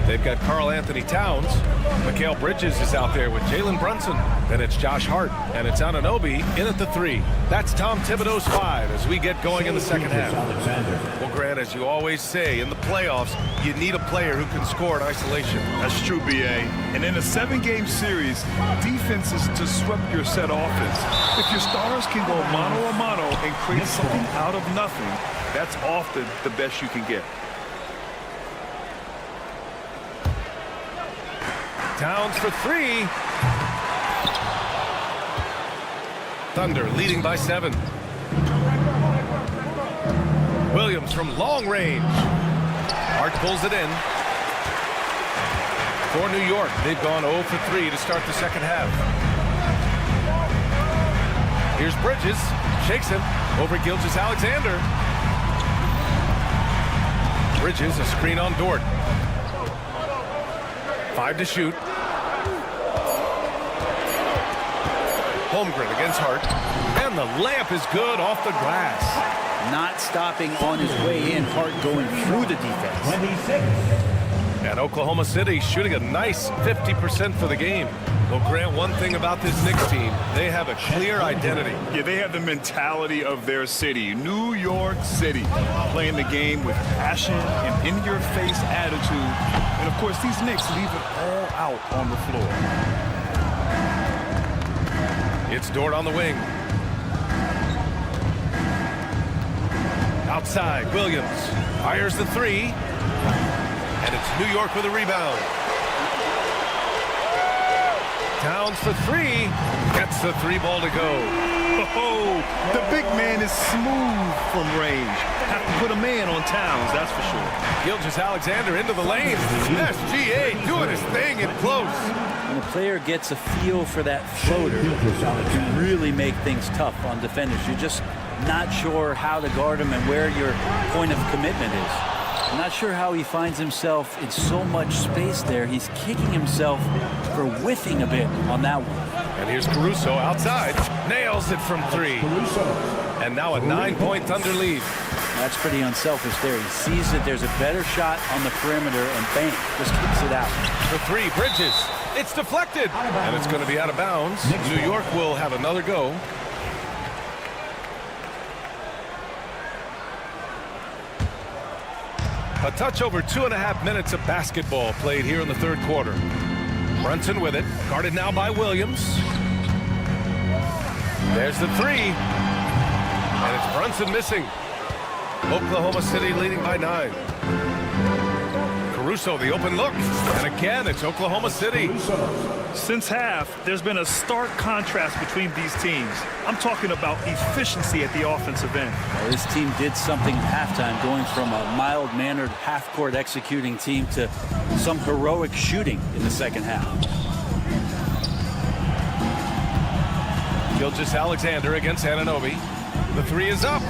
They've got Karl Anthony Towns. Mikal Bridges is out there with Jalen Brunson. Then it's Josh Hart, and it's Anunoby in at the 3. That's Tom Thibodeau's 5 as we get going in the second half. Well, Grant, as you always say, in the playoffs, you need a player who can score in isolation. That's true, B.A. And in a 7-game series, defense is disrupt your set offense. If your stars can go mano-a-mano and create something out of nothing, that's often the best you can get. Towns for 3. Thunder leading by 7. Williams from long range. Hart pulls it in. For New York, they've gone 0 for 3 to start the second half. Here's Bridges. Shakes him over Gilgeous-Alexander. Bridges, a screen on Dort. 5 to shoot. Holmgren against Hart. And the layup is good off the glass. Not stopping on his way in. Hart going through the defense. 26. And Oklahoma City shooting a nice 50% for the game. Well, Grant, one thing about this Knicks team, they have a clear identity. Yeah, they have the mentality of their city, New York City, playing the game with passion and in-your-face attitude. And, of course, these Knicks leave it all out on the floor. It's Dort on the wing. Outside, Williams fires the 3. And it's New York with a rebound. Towns for 3. Gets the 3 ball to go. Oh, the big man is smooth from range. Have to put a man on Towns, that's for sure. Gilgeous-Alexander into the lane. SGA doing his thing in close. When a player gets a feel for that floater, it can really make things tough on defenders. You're just not sure how to guard him and where your point of commitment is. I'm not sure how he finds himself in so much space there. He's kicking himself for whiffing a bit on that one. And here's Caruso outside. Nails it from 3. And now a 9-point Thunder lead. That's pretty unselfish there. He sees that there's a better shot on the perimeter and bang, just kicks it out. The 3, Bridges. It's deflected. And it's going to be out of bounds. New York will have another go. A touch over 2.5 minutes of basketball played here in the third quarter. Brunson with it, guarded now by Williams. There's the 3. And it's Brunson missing. Oklahoma City leading by 9. Caruso, the open look. And again, it's Oklahoma City. Since half, there's been a stark contrast between these teams. I'm talking about efficiency at the offensive end. Well, this team did something at halftime, going from a mild-mannered half-court executing team to some heroic shooting in the second half. Gilgeous-Alexander against Anunoby. The 3 is up.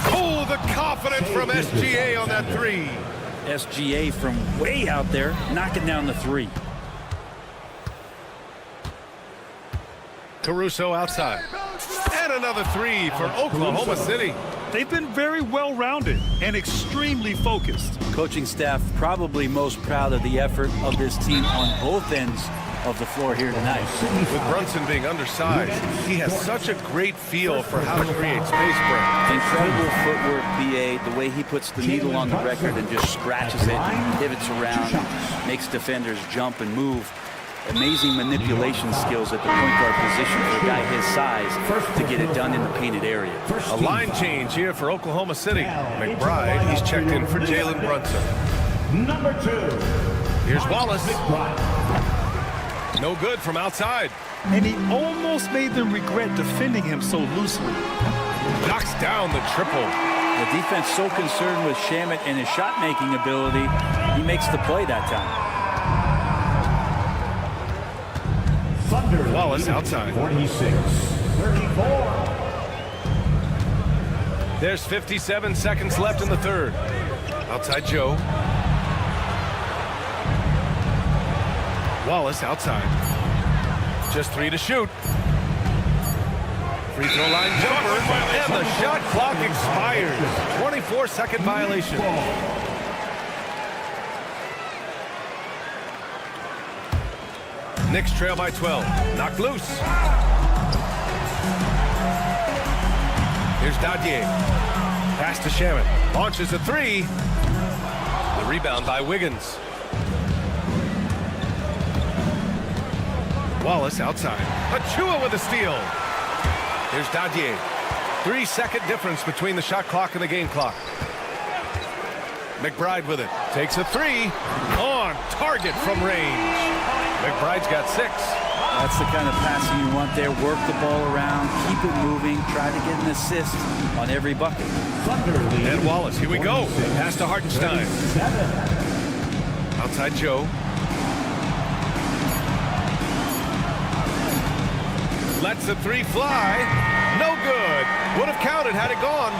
Oh, the confidence from SGA on that 3. SGA from way out there, knocking down the 3. Caruso outside. And another 3 for Oklahoma City. They've been very well-rounded and extremely focused. Coaching staff probably most proud of the effort of this team on both ends of the floor here tonight. With Brunson being undersized, he has such a great feel for how to create space for him. Incredible footwork, BA, the way he puts the needle on the record and just scratches it, pivots around, makes defenders jump and move. Amazing manipulation skills at the point guard position for a guy his size to get it done in the painted area. A line change here for Oklahoma City. McBride, he's checked in for Jalen Brunson. Number 2. Here's Wallace. No good from outside. And he almost made them regret defending him so loosely. Knocks down the triple. The defense so concerned with Shamet and his shot-making ability, he makes the play that time. Wallace outside. 46-34. There's 57 seconds left in the third. Outside Joe. Wallace outside. Just 3 to shoot. Free throw line jumper. And the shot clock expires. 24-second violation. Knicks trail by 12. Knocked loose. Here's Dadier. Pass to Shamet. Launches a 3. The rebound by Wiggins. Wallace outside. Achua with a steal. Here's Dadier. 3-second difference between the shot clock and the game clock. McBride with it. Takes a 3. On target from range. McBride's got 6. That's the kind of passing you want there. Work the ball around, keep it moving, try to get an assist on every bucket. And Wallace, here we go. Pass to Hartenstein. Outside Joe. Lets the 3 fly. No good. Would have counted had it gone.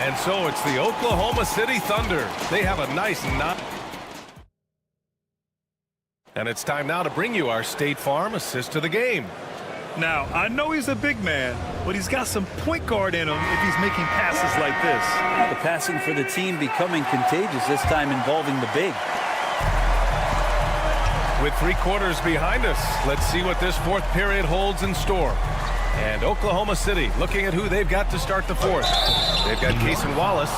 And so it's the Oklahoma City Thunder. They have a nice knot. And it's time now to bring you our State Farm assist to the game. Now, I know he's a big man, but he's got some point guard in him if he's making passes like this. The passing for the team becoming contagious, this time involving the big. With 3 quarters behind us, let's see what this fourth period holds in store. And Oklahoma City looking at who they've got to start the fourth. They've got Cason Wallace.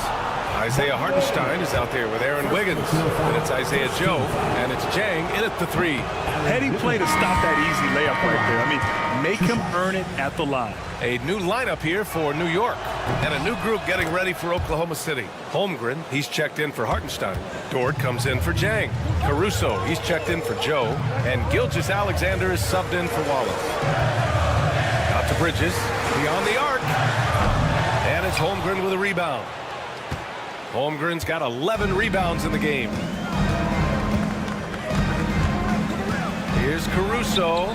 Isaiah Hartenstein is out there with Aaron Wiggins. And it's Isaiah Joe. And it's Jang in at the 3. Heading play to stop that easy layup right there. I mean, make him earn it at the line. A new lineup here for New York. And a new group getting ready for Oklahoma City. Holmgren, he's checked in for Hartenstein. Dort comes in for Jang. Caruso, he's checked in for Joe. And Gilgeous-Alexander is subbed in for Wallace. Out to Bridges. Beyond the arc. And it's Holmgren with a rebound. Holmgren's got 11 rebounds in the game. Here's Caruso.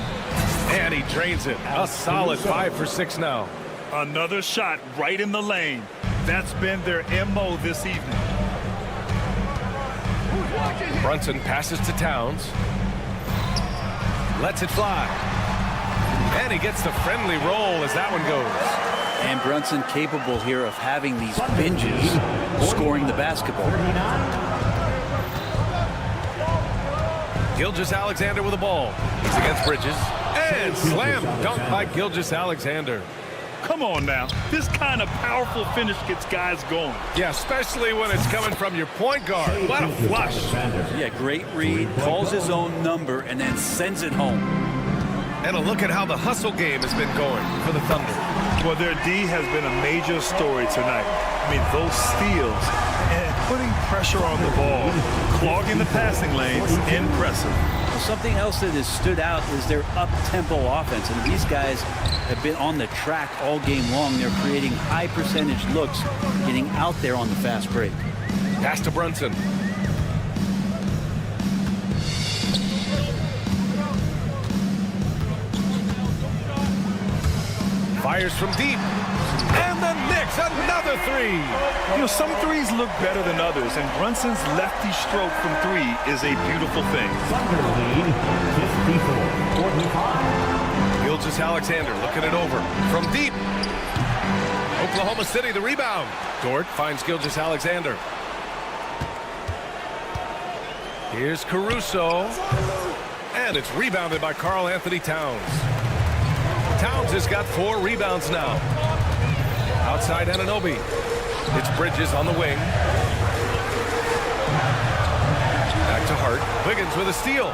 And he drains it. A solid 5 for 6 now. Another shot right in the lane. That's been their MO this evening. Brunson passes to Towns. Lets it fly. And he gets the friendly roll as that one goes. And Brunson capable here of having these binges, scoring the basketball. Gilgeous-Alexander with the ball. He's against Bridges. And slam dunk by Gilgeous-Alexander. Come on now. This kind of powerful finish gets guys going. Yeah, especially when it's coming from your point guard. What a flush. Yeah, great read. Calls his own number and then sends it home. And a look at how the hustle game has been going for the Thunder. Well, their D has been a major story tonight. I mean, those steals and putting pressure on the ball, clogging the passing lanes, impressive. Well, something else that has stood out is their up-tempo offense. And these guys have been on the track all game long. They're creating high percentage looks, getting out there on the fast break. Pass to Brunson. Fires from deep. And the Knicks, another three. You know, some threes look better than others, and Brunson's lefty stroke from three is a beautiful thing. Gilgeous-Alexander looking it over from deep. Oklahoma City, the rebound. Dort finds Gilgeous-Alexander. Here's Caruso. And it's rebounded by Karl Anthony Towns. Towns has got 4 rebounds now. Outside Anunoby. It's Bridges on the wing. Back to Hart. Wiggins with a steal.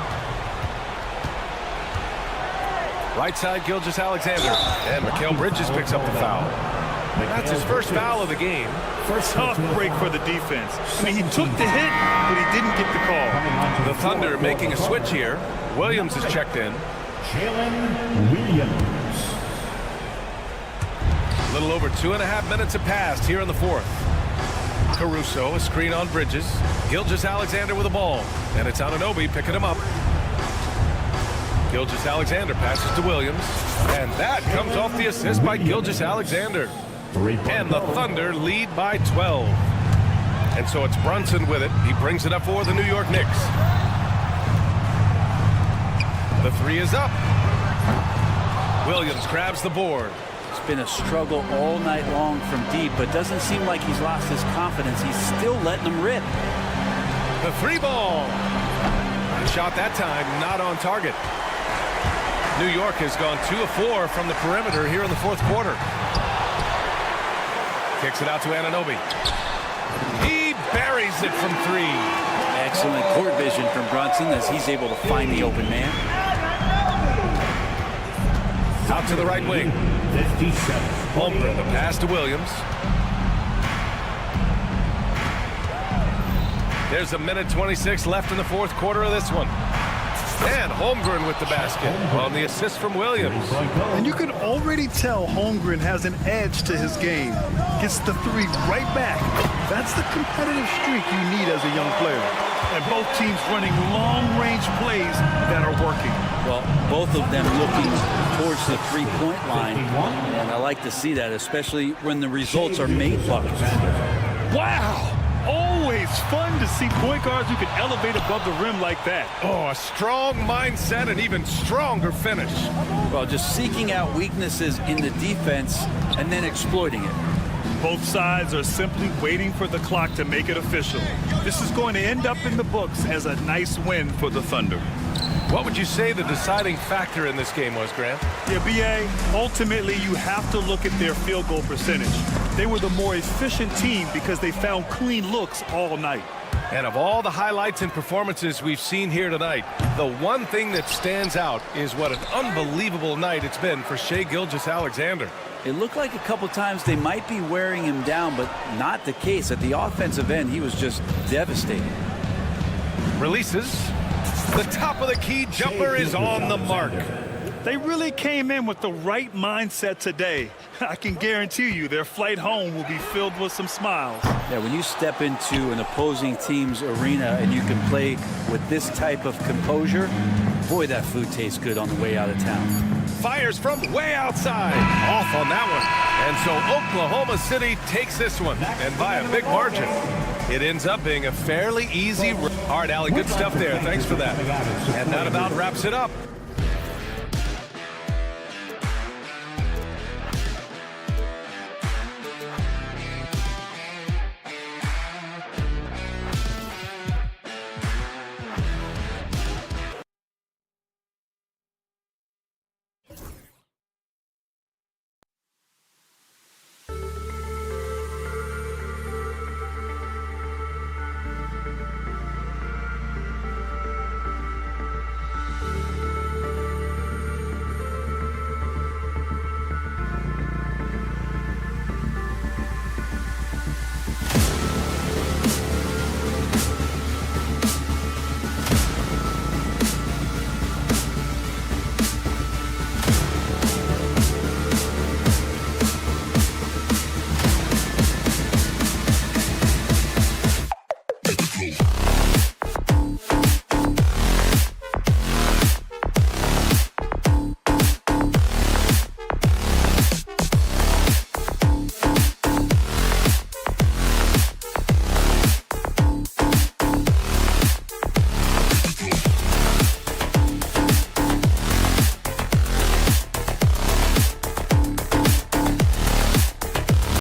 Right side Gilgeous-Alexander. And Mikal Bridges picks up the foul. That's his first foul of the game. Tough break for the defense. I mean, he took the hit, but he didn't get the call. The Thunder making a switch here. Williams is checked in. Jalen Williams. A little over 2.5 minutes have passed here in the fourth. Caruso, a screen on Bridges. Gilgeous-Alexander with the ball. And it's Anunoby picking him up. Gilgeous-Alexander passes to Williams. And that comes off the assist by Gilgeous-Alexander. And the Thunder lead by 12. And so it's Brunson with it. He brings it up for the New York Knicks. The three is up. Williams grabs the board. It's been a struggle all night long from deep, but doesn't seem like he's lost his confidence. He's still letting them rip. The three ball. Shot that time, not on target. New York has gone 2 of 4 from the perimeter here in the fourth quarter. Kicks it out to Anunoby. He buries it from 3. Excellent court vision from Brunson as he's able to find the open man. Out to the right wing. 57. Holmgren, the pass to Williams. There's 1:26 left in the fourth quarter of this one. And Holmgren with the basket on the assist from Williams. And you can already tell Holmgren has an edge to his game. Gets the three right back. That's the competitive streak you need as a young player. And both teams running long-range plays that are working. Well, both of them looking towards the three-point line. And I like to see that, especially when the results are made buckets. Wow! Always fun to see point guards who can elevate above the rim like that. Oh, a strong mindset and even stronger finish. Well, just seeking out weaknesses in the defense and then exploiting it. Both sides are simply waiting for the clock to make it official. This is going to end up in the books as a nice win for the Thunder. What would you say the deciding factor in this game was, Grant? Yeah, B.A., ultimately you have to look at their field goal percentage. They were the more efficient team because they found clean looks all night. And of all the highlights and performances we've seen here tonight, the one thing that stands out is what an unbelievable night it's been for Shai Gilgeous-Alexander. It looked like a couple times they might be wearing him down, but not the case. At the offensive end, he was just devastating. Releases. The top of the key jumper is on the mark. They really came in with the right mindset today. I can guarantee you their flight home will be filled with some smiles. Yeah, when you step into an opposing team's arena and you can play with this type of composure, boy, that food tastes good on the way out of town. Fires from way outside. Off on that one. And so Oklahoma City takes this one, and by a big margin. It ends up being a fairly easy. All right, Allie, good stuff there. Thanks for that. And that about wraps it up.